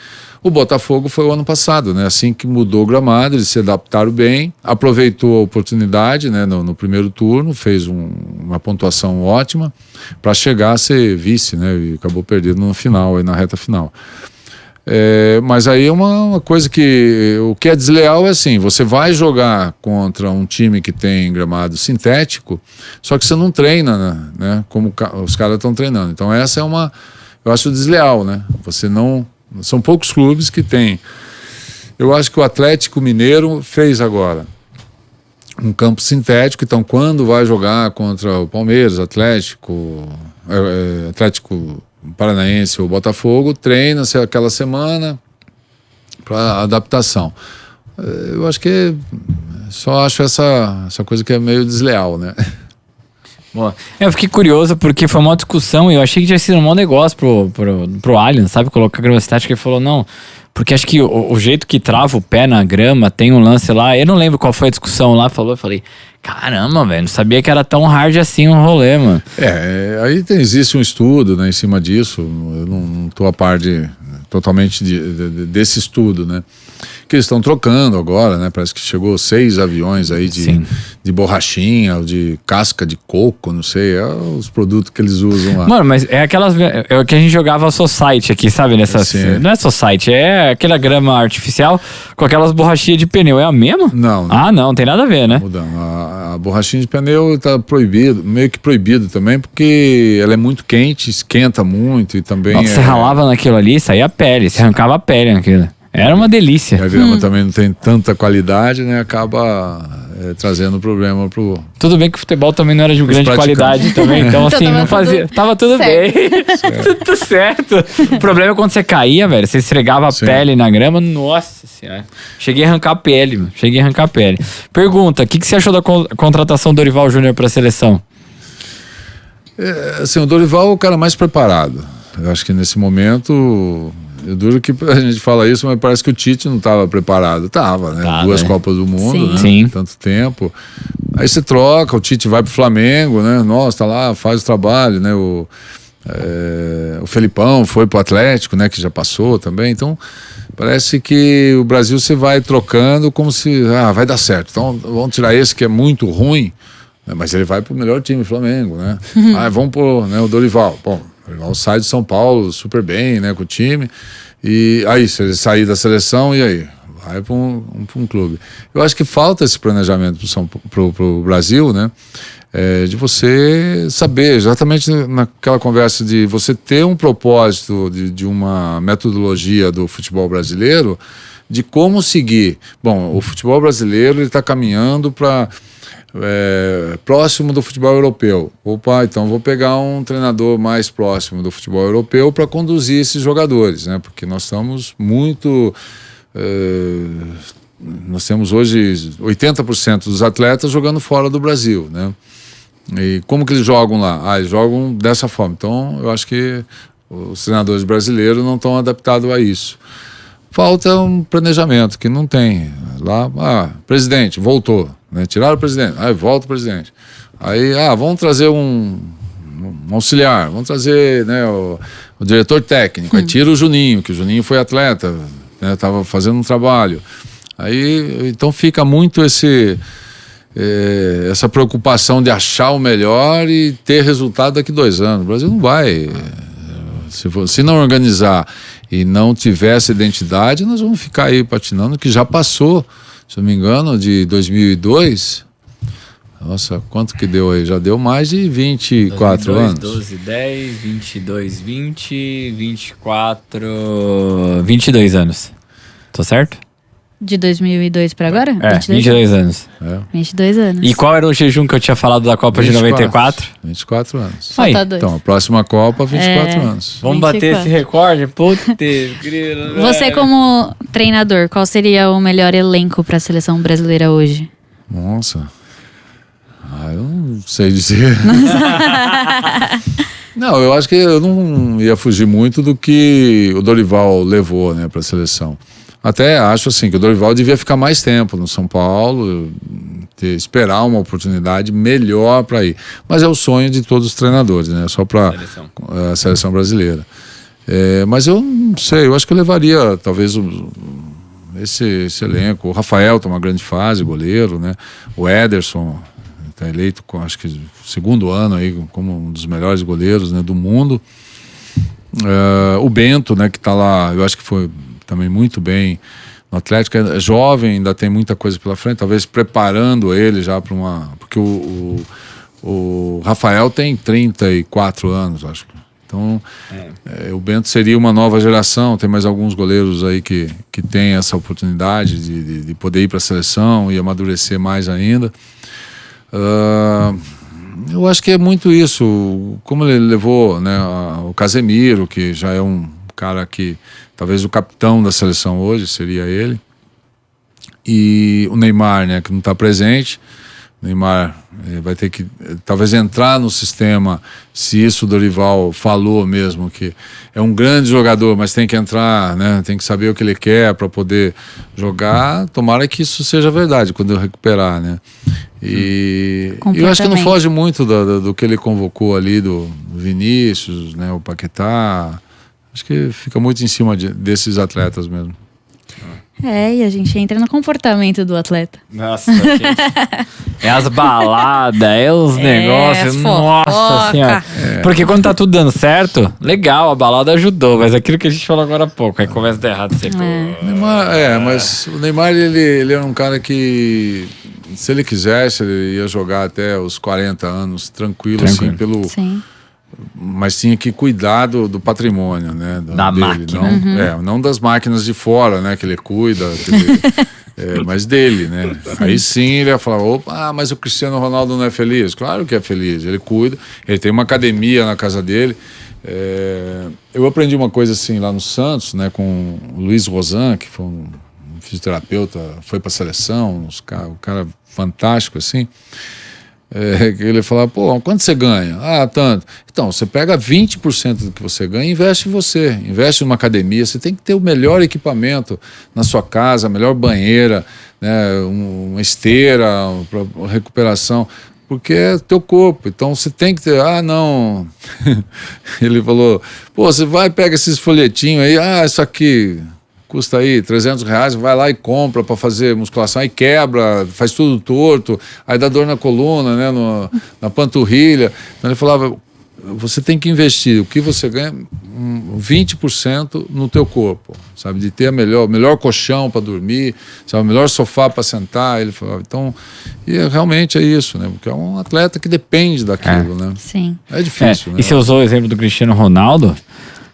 O Botafogo foi o ano passado, né? Assim que mudou o gramado, eles se adaptaram bem, aproveitou a oportunidade, né, no primeiro turno, fez uma pontuação ótima para chegar a ser vice, né? E acabou perdendo no final, aí na reta final. Mas aí é uma coisa que o que é desleal é assim, você vai jogar contra um time que tem gramado sintético, só que você não treina, né, como os caras estão treinando. Então essa eu acho desleal, né? São poucos clubes que têm. Eu acho que o Atlético Mineiro fez agora um campo sintético, então quando vai jogar contra o Palmeiras, Atlético Paranaense ou Botafogo, treina-se aquela semana para adaptação. Eu acho que só acho essa coisa que é meio desleal, né? Boa. Eu fiquei curioso porque foi uma discussão e eu achei que tinha sido um bom negócio pro Allianz, sabe? Colocar grama sintética. Ele falou, não, porque acho que o jeito que trava o pé na grama, tem um lance lá, eu não lembro qual foi a discussão lá, eu falei, caramba, velho, não sabia que era tão hard assim um rolê, mano. Aí existe um estudo, né, em cima disso, eu não estou a par totalmente desse estudo, né? Que eles estão trocando agora, né? Parece que chegou 6 aviões aí de borrachinha, de casca de coco, não sei, os produtos que eles usam lá. Mano, mas é o que a gente jogava Society aqui, sabe? Não é Society, é aquela grama artificial com aquelas borrachinhas de pneu, é a mesma? Não. Não tem nada a ver, né? Mudando. A borrachinha de pneu está proibido, meio que proibido também, porque ela é muito quente, esquenta muito e também... Nossa, você ralava naquilo ali, saía a pele, você arrancava a pele naquilo. Era uma delícia. E a grama também não tem tanta qualidade, né? Acaba trazendo problema pro... Tudo bem que o futebol também não era de grande qualidade também, então assim, não fazia... Tava tudo bem. Tudo certo. O problema é quando você caía, velho, você esfregava a pele na grama, nossa senhora. Cheguei a arrancar a pele, mano. Pergunta, o que você achou da contratação do Dorival Júnior pra seleção? Assim, o Dorival é o cara mais preparado. Eu acho que nesse momento... É duro que a gente fala isso, mas parece que o Tite não estava preparado. Tava, né? 2 Copas do Mundo, Sim. Né? Tanto tempo. Aí você troca, o Tite vai pro Flamengo, né? Nossa, tá lá, faz o trabalho, né? O Felipão foi pro Atlético, né? Que já passou também. Então, parece que o Brasil você vai trocando como se... vai dar certo. Então, vamos tirar esse que é muito ruim, né? Mas ele vai pro melhor time, Flamengo, né? Vamos pôr, né, o Dorival. Bom, o Dorival sai de São Paulo super bem, né, com o time. E aí, se ele sair da seleção, e aí? Vai para um clube. Eu acho que falta esse planejamento pro Brasil, né? De você saber, exatamente naquela conversa de você ter um propósito de uma metodologia do futebol brasileiro, de como seguir. Bom, o futebol brasileiro está caminhando para próximo do futebol europeu. Opa, então vou pegar um treinador mais próximo do futebol europeu para conduzir esses jogadores, né? Porque nós estamos muito... nós temos hoje 80% dos atletas jogando fora do Brasil, né? E como que eles jogam lá? Eles jogam dessa forma. Então, eu acho que os treinadores brasileiros não estão adaptados a isso. Falta um planejamento que não tem. Lá, presidente, voltou, né? Tiraram o presidente, aí volta o presidente. Aí, vamos trazer um auxiliar, vamos trazer, né, o diretor técnico. Aí tira o Juninho, que o Juninho foi atleta, né, estava fazendo um trabalho. Aí, então fica muito essa preocupação de achar o melhor e ter resultado daqui 2 anos. O Brasil não vai. Se não organizar e não tiver essa identidade, nós vamos ficar aí patinando, que já passou, se eu não me engano, de 2002. Nossa, quanto que deu aí? Já deu mais de 24 anos. 12, 10, 22, 20, 24... 22 anos. Tô certo? De 2002 pra agora? 22 anos. 22 anos. E qual era o jejum que eu tinha falado da Copa de 94? 24 anos. Falta 2. Então, a próxima Copa, 24 anos. Vamos 24. bater esse recorde? Putz, grilo, Você como treinador, qual seria o melhor elenco pra seleção brasileira hoje? Nossa. Eu não sei dizer. Não, eu acho que eu não ia fugir muito do que o Dorival levou, né, para a seleção. Até acho assim que o Dorival devia ficar mais tempo no São Paulo, esperar uma oportunidade melhor para ir. Mas é o sonho de todos os treinadores, né? Só para a seleção brasileira. Mas eu não sei, eu acho que eu levaria talvez esse elenco. O Rafael tem uma grande fase, goleiro, né? O Ederson está eleito, acho que segundo ano aí como um dos melhores goleiros, né, do mundo. O Bento, né, que está lá, eu acho que foi também muito bem no Atlético, é jovem, ainda tem muita coisa pela frente, talvez preparando ele já para uma... Porque o Rafael tem 34 anos, acho. Então, o Bento seria uma nova geração, tem mais alguns goleiros aí que têm essa oportunidade de poder ir para a seleção e amadurecer mais ainda. Eu acho que é muito isso, como ele levou, né, o Casemiro, que já é um cara que talvez o capitão da seleção hoje seria ele, e o Neymar, né, que não está presente. O Neymar vai ter que talvez entrar no sistema, se isso o Dorival falou mesmo, que é um grande jogador, mas tem que entrar, né, tem que saber o que ele quer para poder jogar. Tomara que isso seja verdade quando eu recuperar, né. E eu acho que não foge muito do que ele convocou ali, do Vinícius, né, o Paquetá. Acho que fica muito em cima desses atletas mesmo. E a gente entra no comportamento do atleta. Nossa, gente. É as baladas, é os negócios. Nossa senhora. Porque quando tá tudo dando certo, legal, a balada ajudou, mas aquilo que a gente falou agora há pouco, aí começa a dar errado sempre. Neymar, mas o Neymar, ele é um cara que, se ele quisesse, ele ia jogar até os 40 anos, tranquilo. Assim, Sim. Mas tinha que cuidar do patrimônio, né? Da dele, máquina. Não das máquinas de fora, né? Que ele cuida, mas dele, né? Aí sim ele ia falar, opa, mas o Cristiano Ronaldo não é feliz? Claro que é feliz, ele cuida, ele tem uma academia na casa dele. Eu aprendi uma coisa assim lá no Santos, né? Com o Luiz Rosan, que foi um fisioterapeuta, foi para a seleção, um cara fantástico assim. Ele falava, quanto você ganha? Tanto. Então, você pega 20% do que você ganha e investe em você, investe numa academia. Você tem que ter o melhor equipamento na sua casa, a melhor banheira, né, uma esteira para recuperação, porque é teu corpo. Então você tem que ter, não. Ele falou, você vai, pega esses folhetinhos aí, isso aqui custa aí R$300, vai lá e compra para fazer musculação, aí quebra, faz tudo torto, aí dá dor na coluna, né, na panturrilha. Então ele falava, você tem que investir o que você ganha, 20% no teu corpo, sabe, de ter o melhor colchão para dormir, sabe, o melhor sofá para sentar. Ele falava, então, e realmente é isso, né, porque é um atleta que depende daquilo, né. Sim. É difícil, né. E você usou o exemplo do Cristiano Ronaldo.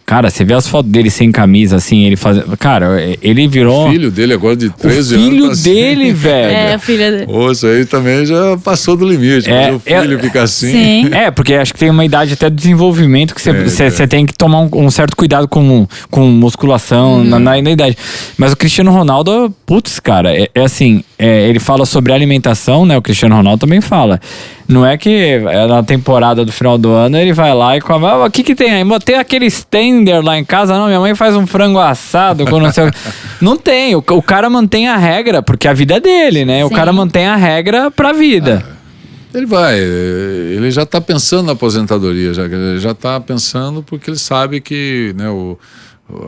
Cara, você vê as fotos dele sem camisa, assim, ele fazendo. Cara, ele virou. O filho dele agora de 13 o filho anos. dele, velho. É, o filho dele. Ô, isso aí também já passou do limite. Mas o filho fica assim. Sim. É, porque acho que tem uma idade até de desenvolvimento que você tem que tomar um certo cuidado com musculação na idade. Mas o Cristiano Ronaldo, putz, cara, assim, ele fala sobre alimentação, né? O Cristiano Ronaldo também fala. Não é que na temporada do final do ano ele vai lá e come. O que tem aí? Tem aquele Stender lá em casa? Não, minha mãe faz um frango assado com não sei o que. Não tem. O cara mantém a regra, porque a vida é dele, né? O Sim. cara mantém a regra pra vida. Ele já está pensando na aposentadoria, ele já está pensando porque ele sabe que, né,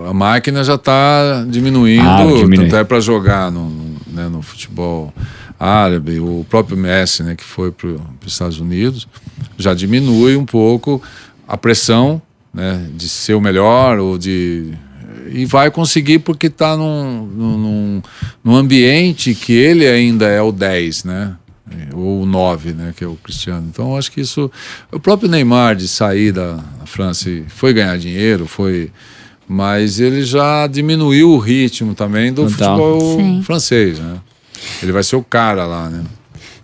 a máquina já está diminuindo, tanto é para jogar no futebol árabe, o próprio Messi, né, que foi para os Estados Unidos, já diminui um pouco a pressão, né, de ser o melhor e vai conseguir porque está num ambiente que ele ainda é o 10, né? Ou o 9, né, que é o Cristiano. Então, acho que isso... O próprio Neymar, de sair da França, foi ganhar dinheiro, mas ele já diminuiu o ritmo também do futebol francês, né? Ele vai ser o cara lá, né?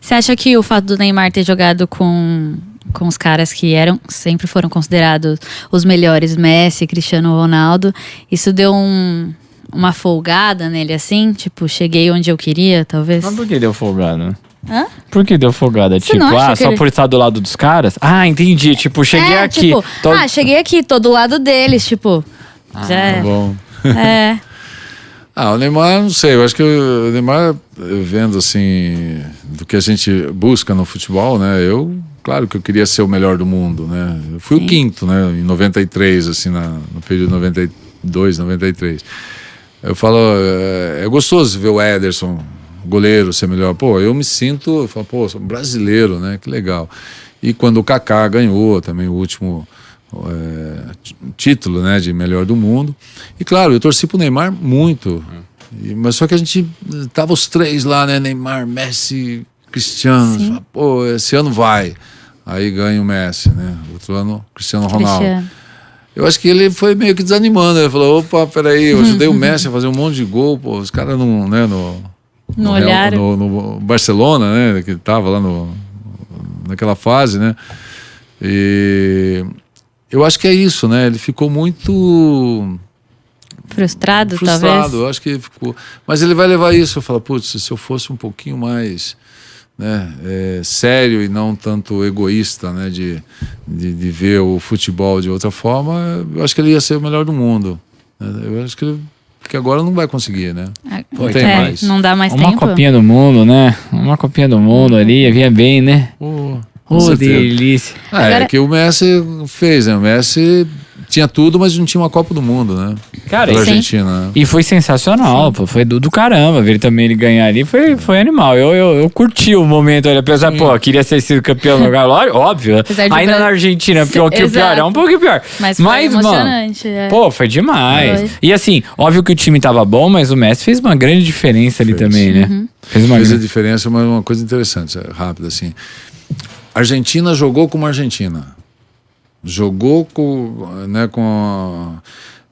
Você acha que o fato do Neymar ter jogado com os caras que sempre foram considerados os melhores, Messi, Cristiano Ronaldo, isso deu uma folgada nele, assim? Tipo, cheguei onde eu queria, talvez? Mas por que deu folgada? Hã? Por que deu folgada? Você não acha só que por estar do lado dos caras? Ah, entendi. Tipo, cheguei aqui. Tipo, cheguei aqui, tô do lado deles, tipo. Já é. Tá bom. É. O Neymar, não sei, eu acho que o Neymar, vendo assim, do que a gente busca no futebol, né, claro que eu queria ser o melhor do mundo, né, eu fui o quinto, né, em 93, assim, no período 92, 93, eu falo, é gostoso ver o Ederson, o goleiro, ser melhor, eu me sinto, eu falo, sou brasileiro, né, que legal, e quando o Kaká ganhou também o último título, né, de melhor do mundo. E claro, eu torci pro Neymar muito. Mas só que a gente tava os três lá, né, Neymar, Messi, Cristiano. Fala, esse ano vai. Aí ganha o Messi, né? Outro ano, Cristiano Ronaldo. Eu acho que ele foi meio que desanimando. Ele falou, opa, peraí, eu ajudei o Messi a fazer um monte de gol. Os caras não, né, no olharam. No Barcelona, né, que tava lá naquela fase, né? E eu acho que é isso, né? Ele ficou muito frustrado, talvez. Eu acho que ele ficou. Mas ele vai levar isso. Eu falo, putz, se eu fosse um pouquinho mais, né, sério e não tanto egoísta, né, de ver o futebol de outra forma, eu acho que ele ia ser o melhor do mundo. Eu acho que agora não vai conseguir, né? Não tem mais. Não dá mais uma tempo. Copinha do Mundo, né? Uma Copinha do Mundo ali, vinha bem, né? Delícia. É que o Messi fez, né? O Messi tinha tudo, mas não tinha uma Copa do Mundo, né? Cara, pela Argentina, né? E foi sensacional, pô, foi do caramba. Ver ele ganhar ali foi animal. Eu curti o momento ali, apesar, queria ter sido campeão no lugar, óbvio. Ainda na Argentina, pior que o pior, é um pouco pior. Mas foi emocionante. Pô, foi demais. E assim, óbvio que o time tava bom, mas o Messi fez uma grande diferença ali também, né? Fez a diferença, mas uma coisa interessante, rápida assim. A Argentina jogou como a Argentina. Jogou com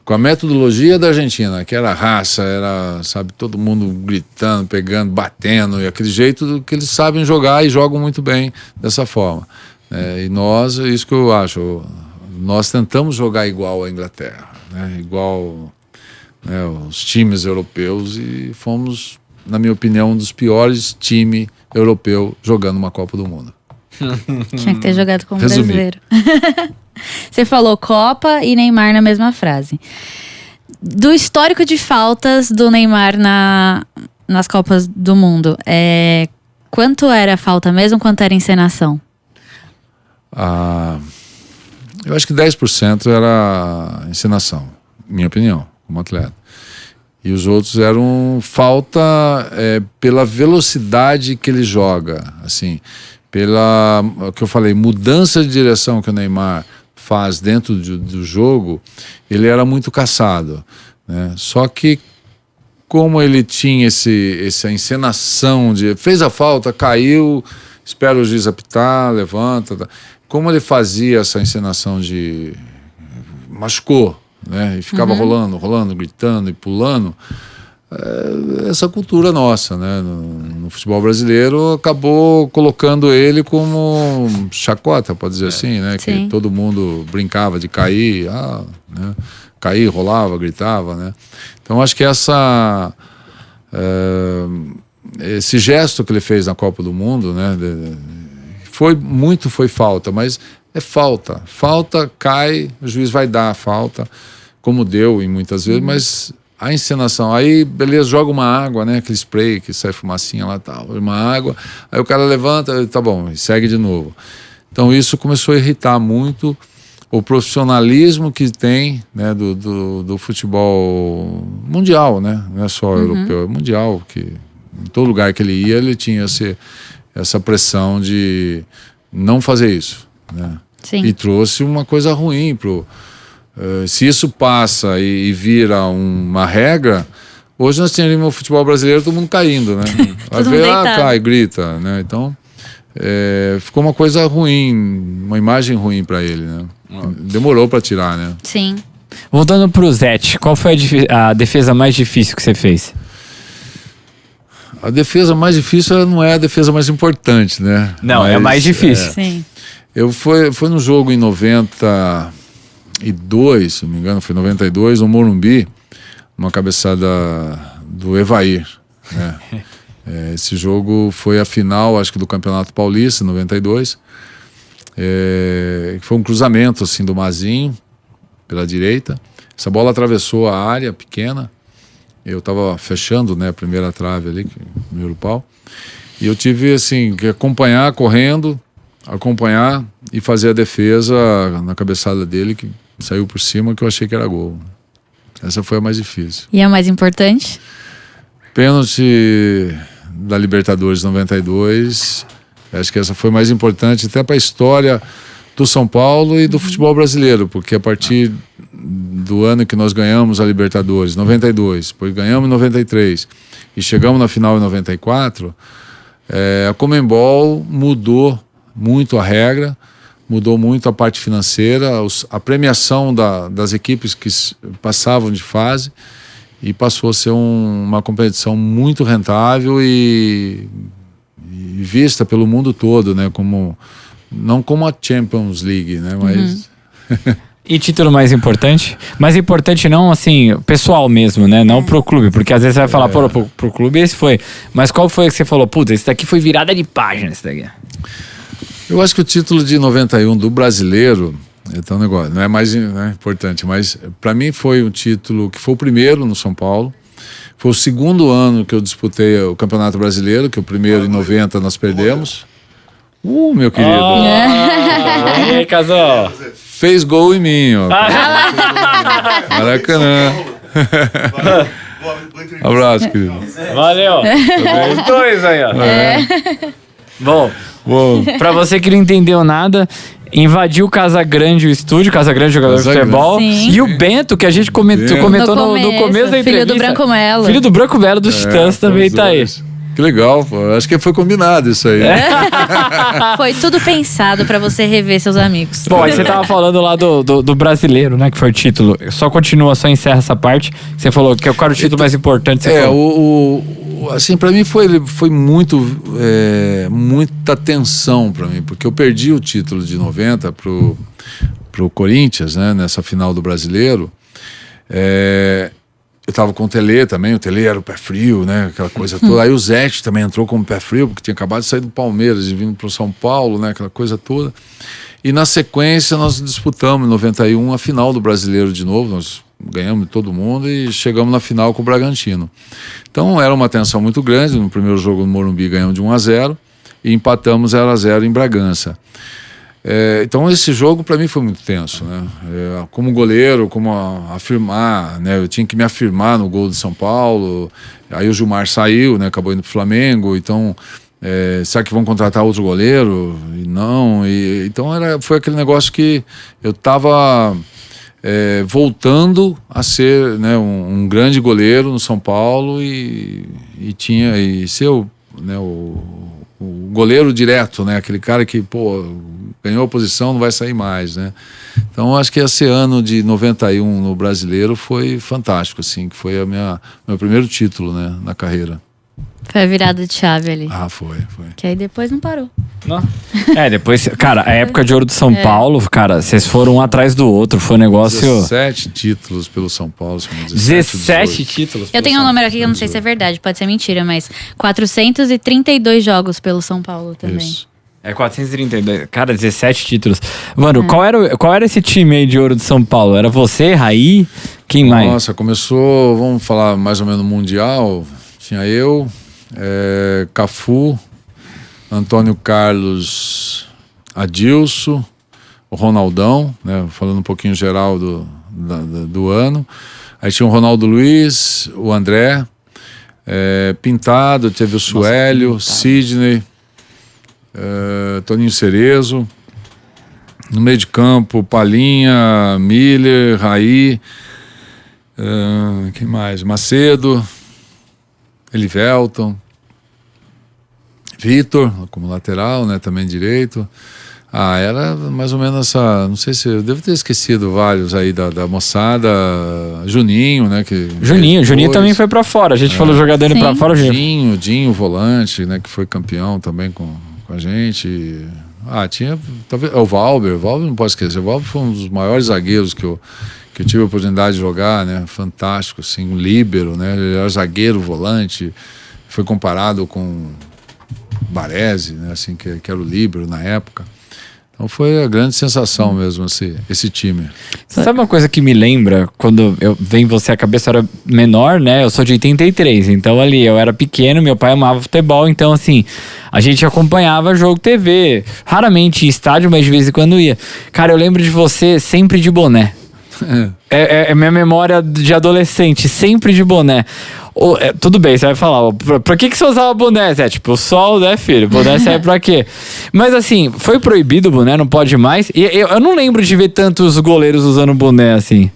a metodologia da Argentina, que era raça, era, sabe, todo mundo gritando, pegando, batendo, e aquele jeito que eles sabem jogar e jogam muito bem dessa forma. E nós, é isso que eu acho, nós tentamos jogar igual a Inglaterra, né, igual, né, os times europeus, e fomos, na minha opinião, um dos piores times europeus jogando uma Copa do Mundo. Tinha que ter jogado como brasileiro. Você falou Copa e Neymar na mesma frase. Do histórico de faltas do Neymar nas Copas do Mundo, quanto era falta mesmo, quanto era encenação? Eu acho que 10% era encenação, minha opinião, como atleta. E os outros eram falta pela velocidade que ele joga, assim, pela, o que eu falei, mudança de direção que o Neymar faz dentro do jogo, ele era muito caçado, né? Só que como ele tinha essa encenação de fez a falta, caiu, espera o juiz apitar, levanta, como ele fazia essa encenação de machucou, né? E ficava rolando, gritando e pulando. Essa cultura nossa, né? No futebol brasileiro acabou colocando ele como chacota, pode dizer assim, né? Sim. Que todo mundo brincava de cair, né? Cair, rolava, gritava, né? Então acho que esse gesto que ele fez na Copa do Mundo, né? Foi falta, mas é falta, cai, o juiz vai dar a falta, como deu em muitas vezes, mas a encenação, aí beleza, joga uma água, né, aquele spray que sai fumacinha lá, tal, uma água, aí o cara levanta, tá bom, e segue de novo. Então isso começou a irritar muito o profissionalismo que tem, né, do futebol mundial, né, não é só europeu, é mundial, que em todo lugar que ele ia, ele tinha essa pressão de não fazer isso, né? Sim. E trouxe uma coisa ruim se isso passa e vira uma regra, hoje nós teríamos o futebol brasileiro todo mundo caindo, né? Vai ver, cai, grita, né? Então ficou uma coisa ruim, uma imagem ruim para ele, né? Demorou para tirar, né? Sim. Voltando pro Zete, qual foi a defesa mais difícil que você fez? A defesa mais difícil não é a defesa mais importante, né? Não, é a mais difícil. Sim. Foi no jogo em 92, se não me engano, foi 92, no Morumbi, uma cabeçada do Evair, né? Esse jogo foi a final, acho que do Campeonato Paulista, 92. Foi um cruzamento assim do Mazinho pela direita. Essa bola atravessou a área pequena. Eu estava fechando, né, a primeira trave ali, primeiro pau. E eu tive assim que acompanhar correndo, acompanhar e fazer a defesa na cabeçada dele, que saiu por cima, que eu achei que era gol. Essa foi a mais difícil. E a mais importante? Pênalti da Libertadores 92. Acho que essa foi mais importante até para a história do São Paulo e do futebol brasileiro, porque a partir do ano que nós ganhamos a Libertadores, 92, depois ganhamos em 93 e chegamos na final em 94, a Conmebol mudou muito a regra, mudou muito a parte financeira, a premiação das equipes que passavam de fase, e passou a ser uma competição muito rentável e vista pelo mundo todo, né? Não como a Champions League, né? Mas... E título mais importante? Mais importante não, assim, pessoal mesmo, né? Não pro clube, porque às vezes você vai falar, pro clube esse foi. Mas qual foi que você falou? Putz, esse daqui foi virada de página, esse daqui. Eu acho que o título de 91 do brasileiro, então negócio, não é mais importante, mas para mim foi um título que foi o primeiro no São Paulo. Foi o segundo ano que eu disputei o Campeonato Brasileiro, que o primeiro em 90 nós perdemos. Meu querido. E aí, casal? Fez gol em mim, ó. Maracanã. Abraço, querido. Valeu. Os dois aí, ó. Bom, pra você que não entendeu nada, invadiu Casa Grande o estúdio, Casa Grande jogador de futebol. Sim. E o Bento, que a gente comentou no começo da entrevista. Filho do Branco Melo. Filho do Branco Melo dos Titãs também tá aí. Que legal, pô. Acho que foi combinado isso aí. Foi tudo pensado pra você rever seus amigos. Bom, aí você tava falando lá do brasileiro, né? Que foi o título. Só encerra essa parte. Você falou que qual era o título mais importante. Assim, pra mim foi muita tensão pra mim, porque eu perdi o título de 90 pro Corinthians, né? Nessa final do brasileiro. Eu tava com o Tele também, o Tele era o pé frio, né? Aquela coisa toda. Aí o Zete também entrou como pé frio, porque tinha acabado de sair do Palmeiras e vindo pro São Paulo, né? Aquela coisa toda. E na sequência nós disputamos em 91 a final do brasileiro de novo. Nós ganhamos de todo mundo e chegamos na final com o Bragantino. Então era uma tensão muito grande. No primeiro jogo no Morumbi ganhamos de 1-0 e empatamos 0-0 em Bragança. Então esse jogo para mim foi muito tenso, né? Como goleiro, como afirmar, né? Eu tinha que me afirmar no gol de São Paulo. Aí o Gilmar saiu, né? Acabou indo pro Flamengo. Então, será que vão contratar outro goleiro? E não. Então foi aquele negócio que eu estava voltando a ser, né, um grande goleiro no São Paulo e ser o goleiro direto, né? Aquele cara que, ganhou a posição, não vai sair mais, né? Então acho que esse ano de 91 no Brasileiro foi fantástico, assim, que foi meu primeiro título, né, na carreira. Foi a virada de chave ali. Ah, foi. Que aí depois não parou. Não. Depois, cara, a época de ouro do São Paulo, cara, vocês foram um atrás do outro, foi um negócio... 17 títulos pelo São Paulo. 17 títulos. Eu tenho um número aqui que eu não sei se é verdade, pode ser mentira, mas 432 jogos pelo São Paulo também. Isso. 432. Cara, 17 títulos. Mano, qual era esse time aí de ouro de São Paulo? Era você, Raí? Quem mais? Nossa, começou, vamos falar mais ou menos mundial. Tinha eu, Cafu, Antônio Carlos, Adilson, o Ronaldão, né? Falando um pouquinho geral do ano. Aí tinha o Ronaldo Luiz, o André, Pintado, teve o Suélio, Sidney, Toninho Cerezo. No meio de campo, Palinha, Miller, Raí, quem mais? Macedo, Elivelton, Vitor, como lateral, né, também direito. Era mais ou menos essa, não sei se eu devo ter esquecido vários aí da moçada. Juninho, né, Juninho também foi pra fora. A gente falou jogador indo pra fora, Dinho, volante, né, que foi campeão também com a gente. Tinha talvez o Valber não pode esquecer. O Valber foi um dos maiores zagueiros que eu tive a oportunidade de jogar, né? Fantástico, assim, um líbero, né? Ele era zagueiro, volante, foi comparado com Baresi, né? Assim, que era o líbero na época. Então foi a grande sensação mesmo, esse time. Sabe uma coisa que me lembra, quando vem você à cabeça, eu era menor, né? Eu sou de 83, então ali eu era pequeno, meu pai amava futebol, então assim, a gente acompanhava jogo TV, raramente em estádio, mas de vez em quando ia. Cara, eu lembro de você sempre de boné. É minha memória de adolescente, sempre de boné. Tudo bem, você vai falar, pra que você usava boné? Tipo, o sol, né, filho? Boné serve pra quê? Mas assim, foi proibido o boné, não pode mais. E eu não lembro de ver tantos goleiros usando boné assim.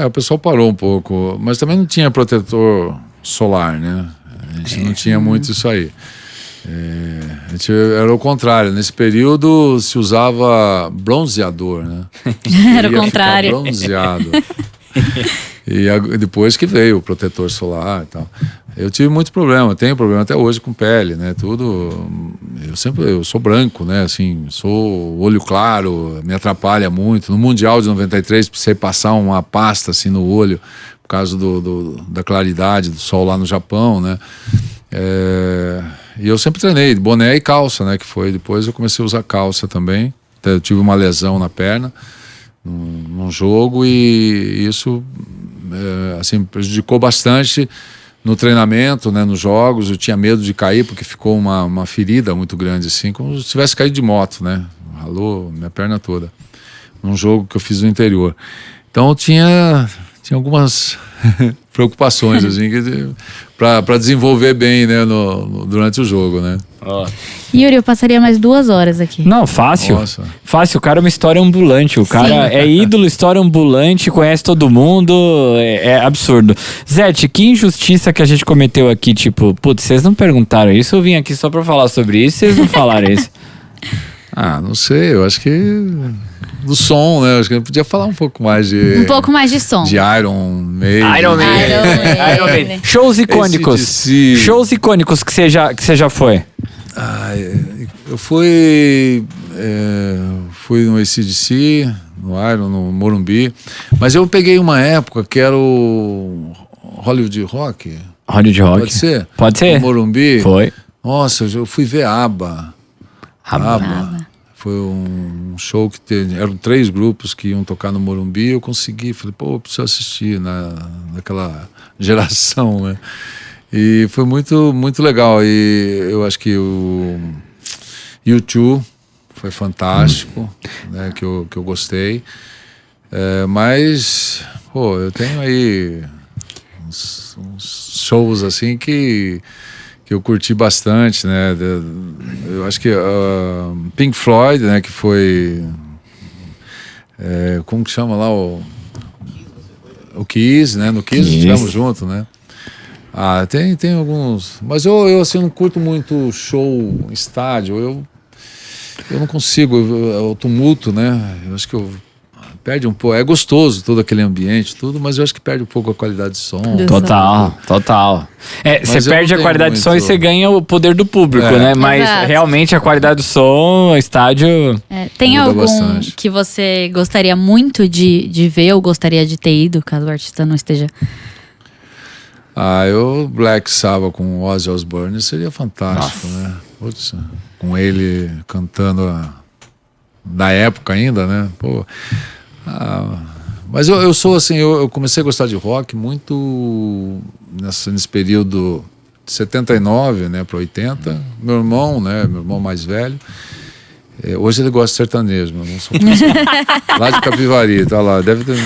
O pessoal parou um pouco, mas também não tinha protetor solar, né? A gente não tinha muito isso aí. Era o contrário, nesse período se usava bronzeador, né? Era o contrário. Bronzeado. E depois que veio o protetor solar e tal. Eu tive muito problema, tenho problema até hoje com pele, né? Tudo. Eu sou branco, né? Assim, sou olho claro, me atrapalha muito. No Mundial de 93, precisei passar uma pasta assim no olho, por causa da claridade do sol lá no Japão, né? E eu sempre treinei boné e calça, né? Que foi. Depois eu comecei a usar calça também. Eu tive uma lesão na perna num jogo e isso assim prejudicou bastante no treinamento, né? Nos jogos. Eu tinha medo de cair porque ficou uma ferida muito grande, assim, como se tivesse caído de moto, né? Ralou minha perna toda. Num jogo que eu fiz no interior. Então eu tinha algumas preocupações assim, para desenvolver bem, né, durante o jogo, né? Yuri, eu passaria mais 2 horas aqui. Não, fácil. Nossa. Fácil, o cara é uma história ambulante. O cara é ídolo, história ambulante, conhece todo mundo. É absurdo. Zete, que injustiça que a gente cometeu aqui. Tipo, putz, vocês não perguntaram isso, eu vim aqui só pra falar sobre isso, vocês não falaram isso. Não sei, eu acho que do som, né? Acho que eu podia falar um pouco mais de... Um pouco mais de som. De Iron Maiden. Iron Maiden. Shows icônicos. Shows icônicos que você já foi. Eu fui no AC/DC, no Iron, no Morumbi. Mas eu peguei uma época que era o Hollywood Rock. Hollywood Rock. Pode ser? Pode ser. No Morumbi. Foi. Nossa, eu fui ver ABBA. ABBA. Foi um show que eram 3 grupos que iam tocar no Morumbi. Eu consegui, falei, eu preciso assistir naquela geração, né? E foi muito, muito legal. E eu acho que o U2 foi fantástico, né? Que eu gostei. Mas, eu tenho aí uns shows assim que eu curti bastante, né? Eu acho que Pink Floyd, né? Que foi... como que chama lá o Kiss, né? No Kiss estivemos juntos, né? Tem alguns... Mas eu assim, não curto muito show em estádio. Eu não consigo, o tumulto, né? Eu acho que Perde um pouco. É gostoso todo aquele ambiente, tudo, mas eu acho que perde um pouco a qualidade de som. Total. Você perde a qualidade de som e você ganha o poder do público, né? Mas Exato. realmente a qualidade do som, o estádio... Tem Muda algum bastante. que você gostaria muito de ver ou gostaria de ter ido, caso o artista não esteja? Eu Black Sabbath com Ozzy Osbourne seria fantástico, né? Putz, com ele cantando da época ainda, né? Pô, mas eu sou assim, eu comecei a gostar de rock muito nesse período de 79, né, para 80. Meu irmão mais velho, hoje ele gosta de sertanejo, mas não sou lá de Capivari, tá lá, deve ter,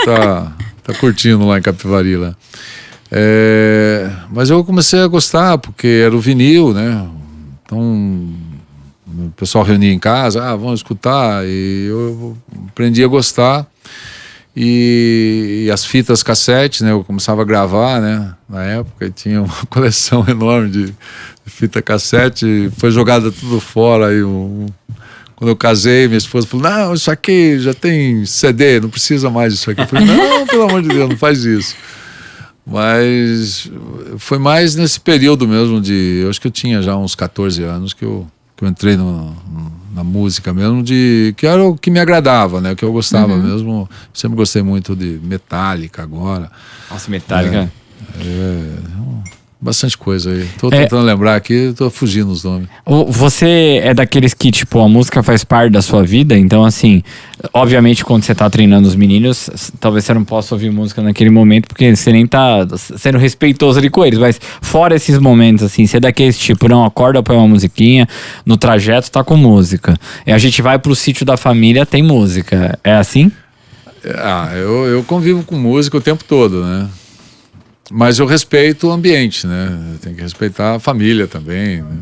tá curtindo lá em Capivari lá. Mas eu comecei a gostar porque era o vinil, né? Então o pessoal reunia em casa, vamos escutar, e eu aprendi a gostar. E as fitas cassete, né? Eu começava a gravar, né? Na época, e tinha uma coleção enorme de fita cassete, foi jogada tudo fora. Aí quando eu casei, minha esposa falou: não, isso aqui já tem CD, não precisa mais disso aqui. Eu falei: não, pelo amor de Deus, não faz isso. Mas foi mais nesse período mesmo eu acho que eu tinha já uns 14 anos que eu entrei na música mesmo, que era o que me agradava, né? O que eu gostava mesmo. Sempre gostei muito de Metallica agora. Nossa, Metallica. Bastante coisa aí. Tô tentando lembrar aqui, tô fugindo os nomes. Você é daqueles que, tipo, a música faz parte da sua vida? Então, assim, obviamente, quando você tá treinando os meninos, talvez você não possa ouvir música naquele momento, porque você nem tá sendo respeitoso ali com eles. Mas fora esses momentos, assim, você é daqueles tipo, não, acorda, põe uma musiquinha, no trajeto tá com música. E a gente vai pro sítio da família, tem música. É assim? Eu convivo com música o tempo todo, né? Mas eu respeito o ambiente, né? Tem que respeitar a família também, né?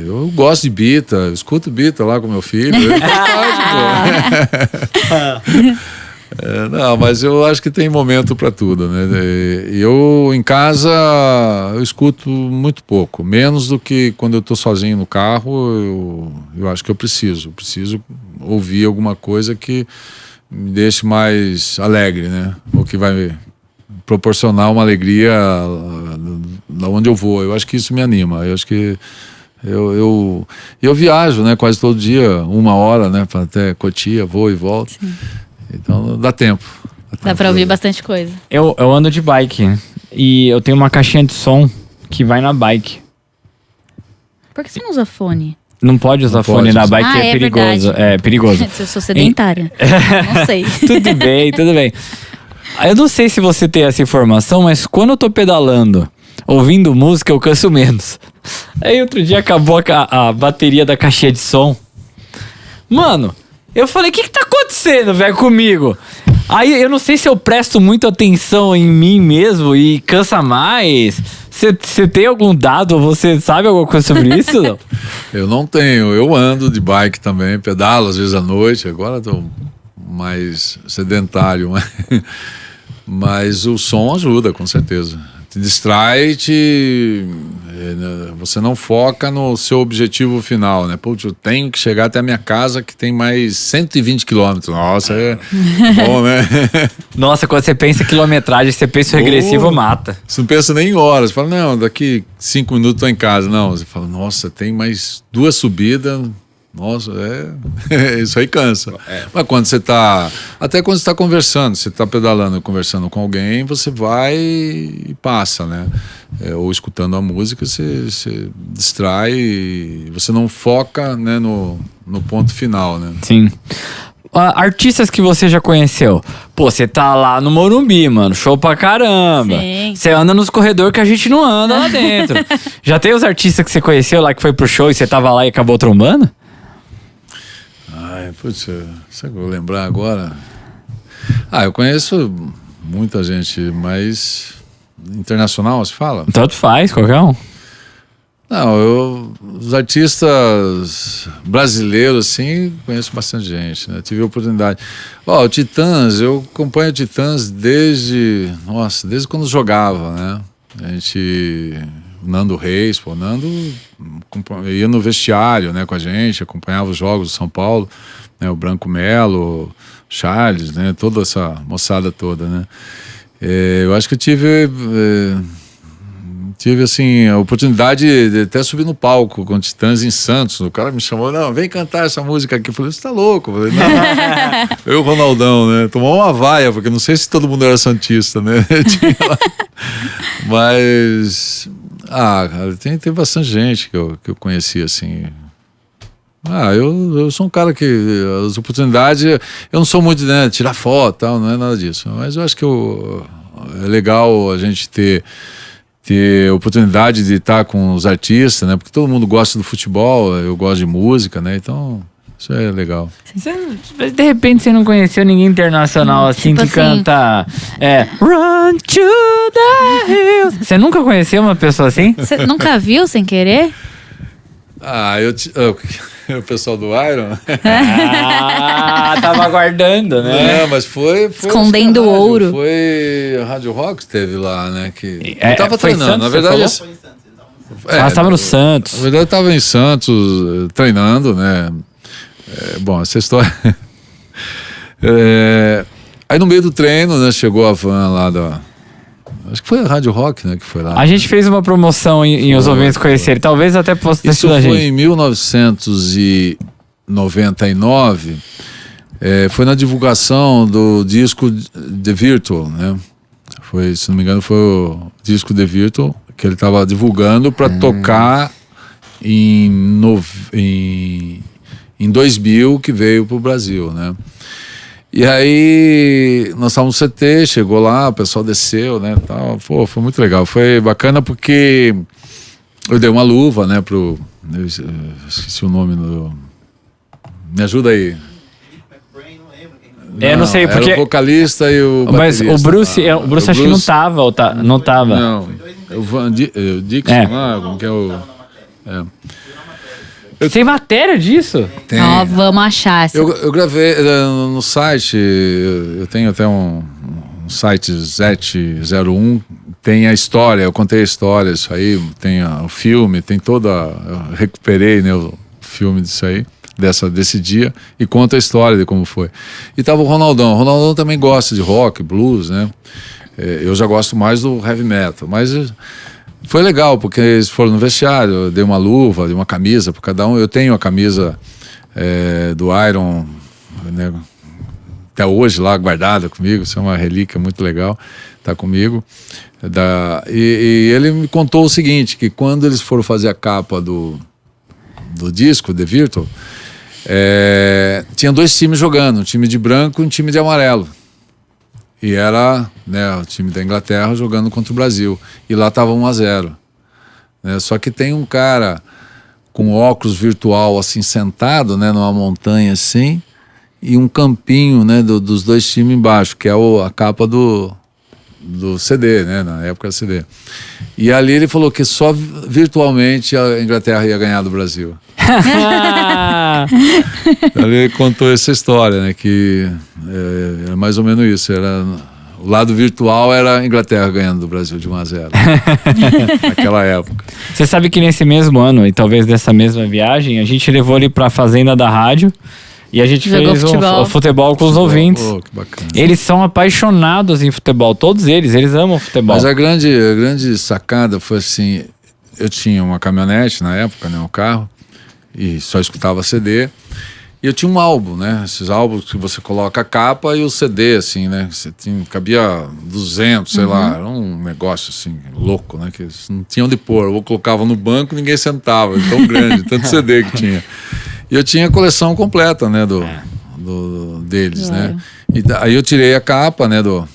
Eu gosto de Bita, escuto Bita lá com meu filho. Não, mas eu acho que tem momento para tudo, né? Eu em casa eu escuto muito pouco, menos do que quando eu estou sozinho no carro. Eu acho que eu preciso ouvir alguma coisa que me deixe mais alegre, né? Ou que vai proporcionar uma alegria lá onde eu vou. Eu acho que isso me anima. Eu acho que eu viajo, né, quase todo dia, 1 hora, né, para até Cotia, vou e volto. Sim. Então dá tempo. Dá para ouvir bastante coisa. Eu ando de bike e eu tenho uma caixinha de som que vai na bike. Por que você não usa fone? Não pode usar fone na bike, é perigoso. Verdade. É perigoso. Eu sou sedentária. Não sei. Tudo bem. Eu não sei se você tem essa informação, mas quando eu tô pedalando, ouvindo música, eu canso menos. Aí outro dia acabou a bateria da caixinha de som. Mano, eu falei, o que tá acontecendo, velho, comigo? Aí eu não sei se eu presto muita atenção em mim mesmo e cansa mais. Você tem algum dado ou você sabe alguma coisa sobre isso? Não? Eu não tenho. Eu ando de bike também, pedalo às vezes à noite. Agora tô mais sedentário, mas o som ajuda, com certeza. Te distrai, você não foca no seu objetivo final, né? Putz, eu tenho que chegar até a minha casa que tem mais 120 quilômetros. Nossa, é bom, né? Nossa, quando você pensa em quilometragem, você pensa em regressivo, mata. Você não pensa nem em horas. Você fala, não, daqui 5 minutos tô em casa. Não, você fala, nossa, tem mais 2 subidas. Nossa, isso aí cansa. Mas quando você tá, até quando você tá conversando, você tá pedalando, conversando com alguém, você vai e passa, né? Ou escutando a música, você distrai e você não foca, né, no ponto final, né? Sim. Artistas que você já conheceu. Pô, você tá lá no Morumbi, mano. Show pra caramba. Você anda nos corredores que a gente não anda lá dentro. Já tem os artistas que você conheceu lá que foi pro show e você tava lá e acabou trombando? Putz, será que eu vou lembrar agora? Eu conheço muita gente, mas internacional, se fala? Tanto faz, qualquer um. Não, os artistas brasileiros, assim, conheço bastante gente, né? Tive a oportunidade. O Titãs, eu acompanho o Titãs desde quando jogava, né? A gente Nando Reis, pô, Nando ia no vestiário, né, com a gente, acompanhava os jogos do São Paulo, né, o Branco Melo, Charles, né, toda essa moçada toda, né. Eu acho que eu tive assim, a oportunidade de até subir no palco com Titãs em Santos. O cara me chamou, não, vem cantar essa música aqui. Eu falei, você tá louco? Eu falei, não. Eu e o Ronaldão, né? Tomou uma vaia, porque não sei se todo mundo era santista, né? Mas, cara, tem bastante gente que eu conheci, assim. Eu sou um cara que as oportunidades, eu não sou muito, né, tirar foto e tal, não é nada disso. Mas eu acho que é legal a gente ter oportunidade de estar com os artistas, né? Porque todo mundo gosta do futebol, eu gosto de música, né? Então, isso é legal. De repente você não conheceu ninguém internacional assim tipo que canta Run to the Hills. Você nunca conheceu uma pessoa assim? Você nunca viu sem querer? O pessoal do Iron. Tava aguardando, né? Mas foi escondendo o ouro. Foi a Rádio Rock que teve lá, né? Que eu tava foi treinando. Santos, Na verdade, você estava no Santos. Na verdade, eu tava em Santos treinando, né? Bom, essa história. Aí no meio do treino, né? Chegou a van lá acho que foi a Rádio Rock, né, que foi lá. A gente fez uma promoção em os ouvintes conhecerem. Talvez até possa ter sido a gente. Isso foi em 1999. Foi na divulgação do disco The Virtual, né? Se não me engano, foi o disco The Virtual que ele estava divulgando para tocar em 2000, que veio para o Brasil, né? E aí, nós estávamos no CT, chegou lá, o pessoal desceu, né, tal. Pô, foi muito legal. Foi bacana porque eu dei uma luva, né, eu esqueci o nome do... Me ajuda aí. Não sei, porque... Era o vocalista e o Mas baterista. o Bruce acho que não tava, não tava. Não, o Dixon lá, como que é o... Tem matéria disso? Tem. Vamos achar. Eu gravei no site, eu tenho até um site ZET01, tem a história, eu contei a história, isso aí, tem o filme, tem toda... Eu recuperei, né, o filme disso aí, desse dia, e conta a história de como foi. E tava o Ronaldão. O Ronaldão também gosta de rock, blues, né? Eu já gosto mais do heavy metal, mas... Foi legal, porque eles foram no vestiário, eu dei uma luva, dei uma camisa para cada um. Eu tenho a camisa do Iron, né, até hoje lá guardada comigo, isso é uma relíquia muito legal, tá comigo. E ele me contou o seguinte, que quando eles foram fazer a capa do disco, The Virtual, tinha 2 times jogando, um time de branco e um time de amarelo. E era, né, o time da Inglaterra jogando contra o Brasil. E lá estava 1-0. Né? Só que tem um cara com óculos virtual assim sentado, né, numa montanha assim, e um campinho, né, dos 2 times embaixo, que é a capa do CD, né, na época era CD. E ali ele falou que só virtualmente a Inglaterra ia ganhar do Brasil. Ele contou essa história, né, que era mais ou menos isso, o lado virtual era a Inglaterra ganhando do Brasil de 1-0 naquela época. Você sabe que nesse mesmo ano, e talvez dessa mesma viagem, a gente levou ele pra fazenda da rádio e a gente fez um futebol com os ouvintes. Que bacana. Eles são apaixonados em futebol, todos eles amam futebol. Mas a grande sacada foi assim, eu tinha uma caminhonete na época, né, um carro, e só escutava CD. E eu tinha um álbum, né? Esses álbuns que você coloca a capa e o CD, assim, né? Cabia 200, sei lá. Era um negócio, assim, louco, né? Que eles não tinham onde pôr. Eu colocava no banco e ninguém sentava. Tão grande, tanto CD que tinha. E eu tinha a coleção completa, né? Deles, né? E aí eu tirei a capa, né? Do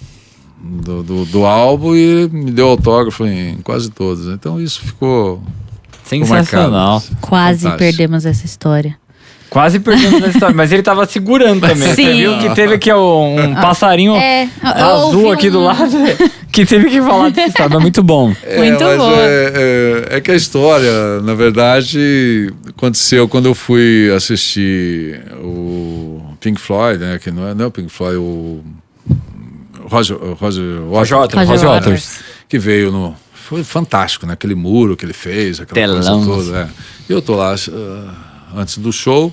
álbum e me deu autógrafo em quase todos. Então isso ficou... Sensacional. Quase Fantástico. Perdemos essa história. Quase perdemos a história, mas ele tava segurando também. Sim. Você viu que teve aqui um passarinho azul aqui do lado, que teve que falar dessa história, mas muito bom. Muito bom. É que a história, na verdade, aconteceu quando eu fui assistir o Pink Floyd, né? Que não é o Pink Floyd, o Roger Waters, Waters. que veio foi fantástico, né? Aquele muro que ele fez, aquela Telão. coisa toda. E eu tô lá, antes do show,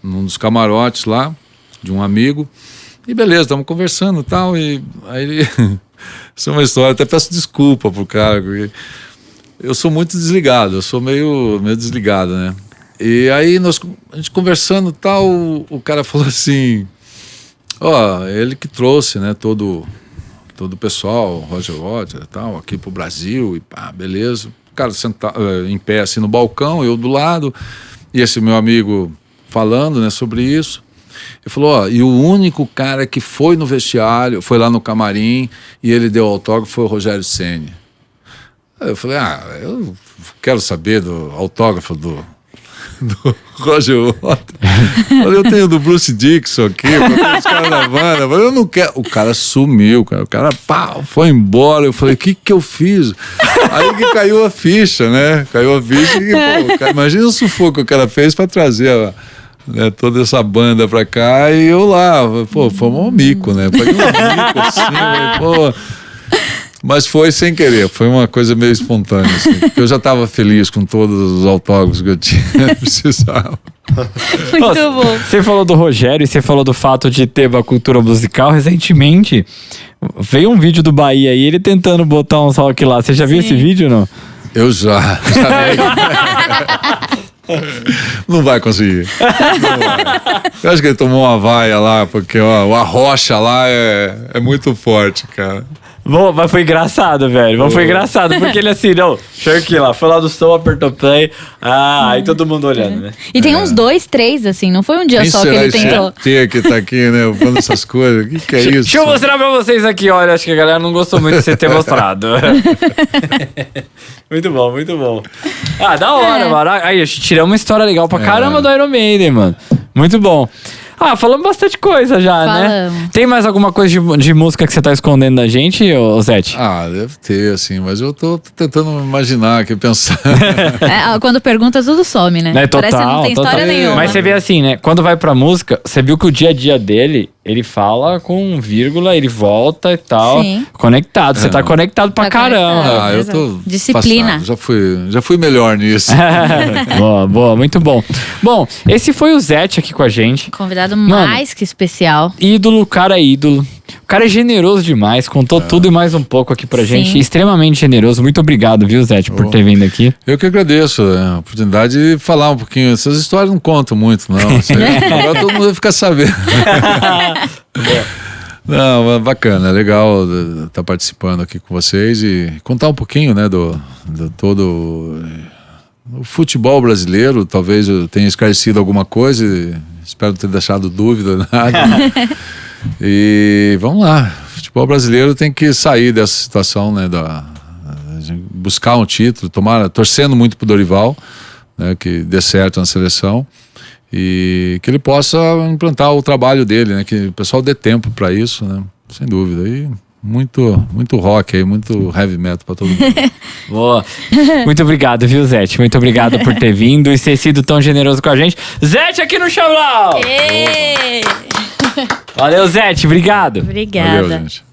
num dos camarotes lá, de um amigo. E beleza, estamos conversando e tal. E aí ele... Isso é uma história, até peço desculpa pro cara, porque eu sou muito desligado, eu sou meio desligado, né? E aí a gente conversando e tal, o cara falou assim, ele que trouxe, né, todo o pessoal, Roger Waters e tal, aqui pro Brasil, e pá, beleza. O cara sentado em pé assim no balcão, eu do lado, e esse meu amigo falando, né, sobre isso. Ele falou, e o único cara que foi no vestiário, foi lá no camarim, e ele deu autógrafo, foi o Rogério Ceni. Aí eu falei, eu quero saber do autógrafo do Roger Waters. Eu tenho do Bruce Dickinson aqui, eu tenho os caras da banda, mas eu não quero. O cara sumiu, cara. O cara foi embora. Eu falei, o que eu fiz? Aí que caiu a ficha, né? Caiu a ficha e, cara, imagina o sufoco que o cara fez pra trazer toda essa banda pra cá e eu lá, foi um mico, né? Paguei um mico assim, mas foi sem querer, foi uma coisa meio espontânea, assim, porque eu já estava feliz com todos os autógrafos que eu tinha precisava. Muito bom. Você falou do Rogério e você falou do fato de ter uma cultura musical. Recentemente veio um vídeo do Bahia aí, ele tentando botar um rock lá. Você já viu esse vídeo ou não? Eu já não vai conseguir. Não vai. Eu acho que ele tomou uma vaia lá, porque o Arrocha lá é muito forte, cara. Bom, mas foi engraçado, velho. Mas foi engraçado, porque ele assim, aqui lá, foi lá do som, apertou play. Aí todo mundo olhando, né? E tem uns 2, 3, assim, não foi um dia Quem só que ele tentou. Que tá aqui, né? Falando essas coisas. O que é isso? Deixa eu mostrar pra vocês aqui, olha, acho que a galera não gostou muito de você ter mostrado. Muito bom, muito bom. Da hora, mano. Aí, tiramos uma história legal pra caramba do Iron Maiden, mano. Muito bom. Falamos bastante coisa já, né? Tem mais alguma coisa de música que você tá escondendo da gente, ô Zete? Deve ter, assim, mas eu tô tentando imaginar aqui, pensar. Quando pergunta, tudo some, né? Total, parece que não tem história nenhuma. Mas você vê assim, né? Quando vai pra música, você viu que o dia a dia dele, ele fala com vírgula, ele volta e tal. Sim. Conectado. Você tá conectado pra caramba. Eu tô disciplina. Passado, já fui melhor nisso. Boa, muito bom. Bom, esse foi o Zete aqui com a gente. Convidado mais que especial. Ídolo, cara ídolo. O cara é generoso demais, contou tudo e mais um pouco aqui pra gente. Extremamente generoso. Muito obrigado, viu, Zete, por ter vindo aqui. Eu que agradeço a oportunidade de falar um pouquinho. Essas histórias não contam muito, não. Agora todo mundo vai ficar sabendo. Não, bacana, é legal estar participando aqui com vocês e contar um pouquinho, né, do todo o futebol brasileiro. Talvez eu tenha esclarecido alguma coisa, espero não ter deixado dúvida, nada. E vamos lá, o futebol brasileiro tem que sair dessa situação, né, buscar um título, torcendo muito pro Dorival, né, que dê certo na seleção e que ele possa implantar o trabalho dele, né, que o pessoal dê tempo para isso, né, sem dúvida. E muito rock aí, muito heavy metal pra todo mundo. Boa. Muito obrigado, viu, Zete? Muito obrigado por ter vindo e ter sido tão generoso com a gente. Zete aqui no Xablau! Valeu, Zete. Obrigado. Obrigada. Valeu, gente.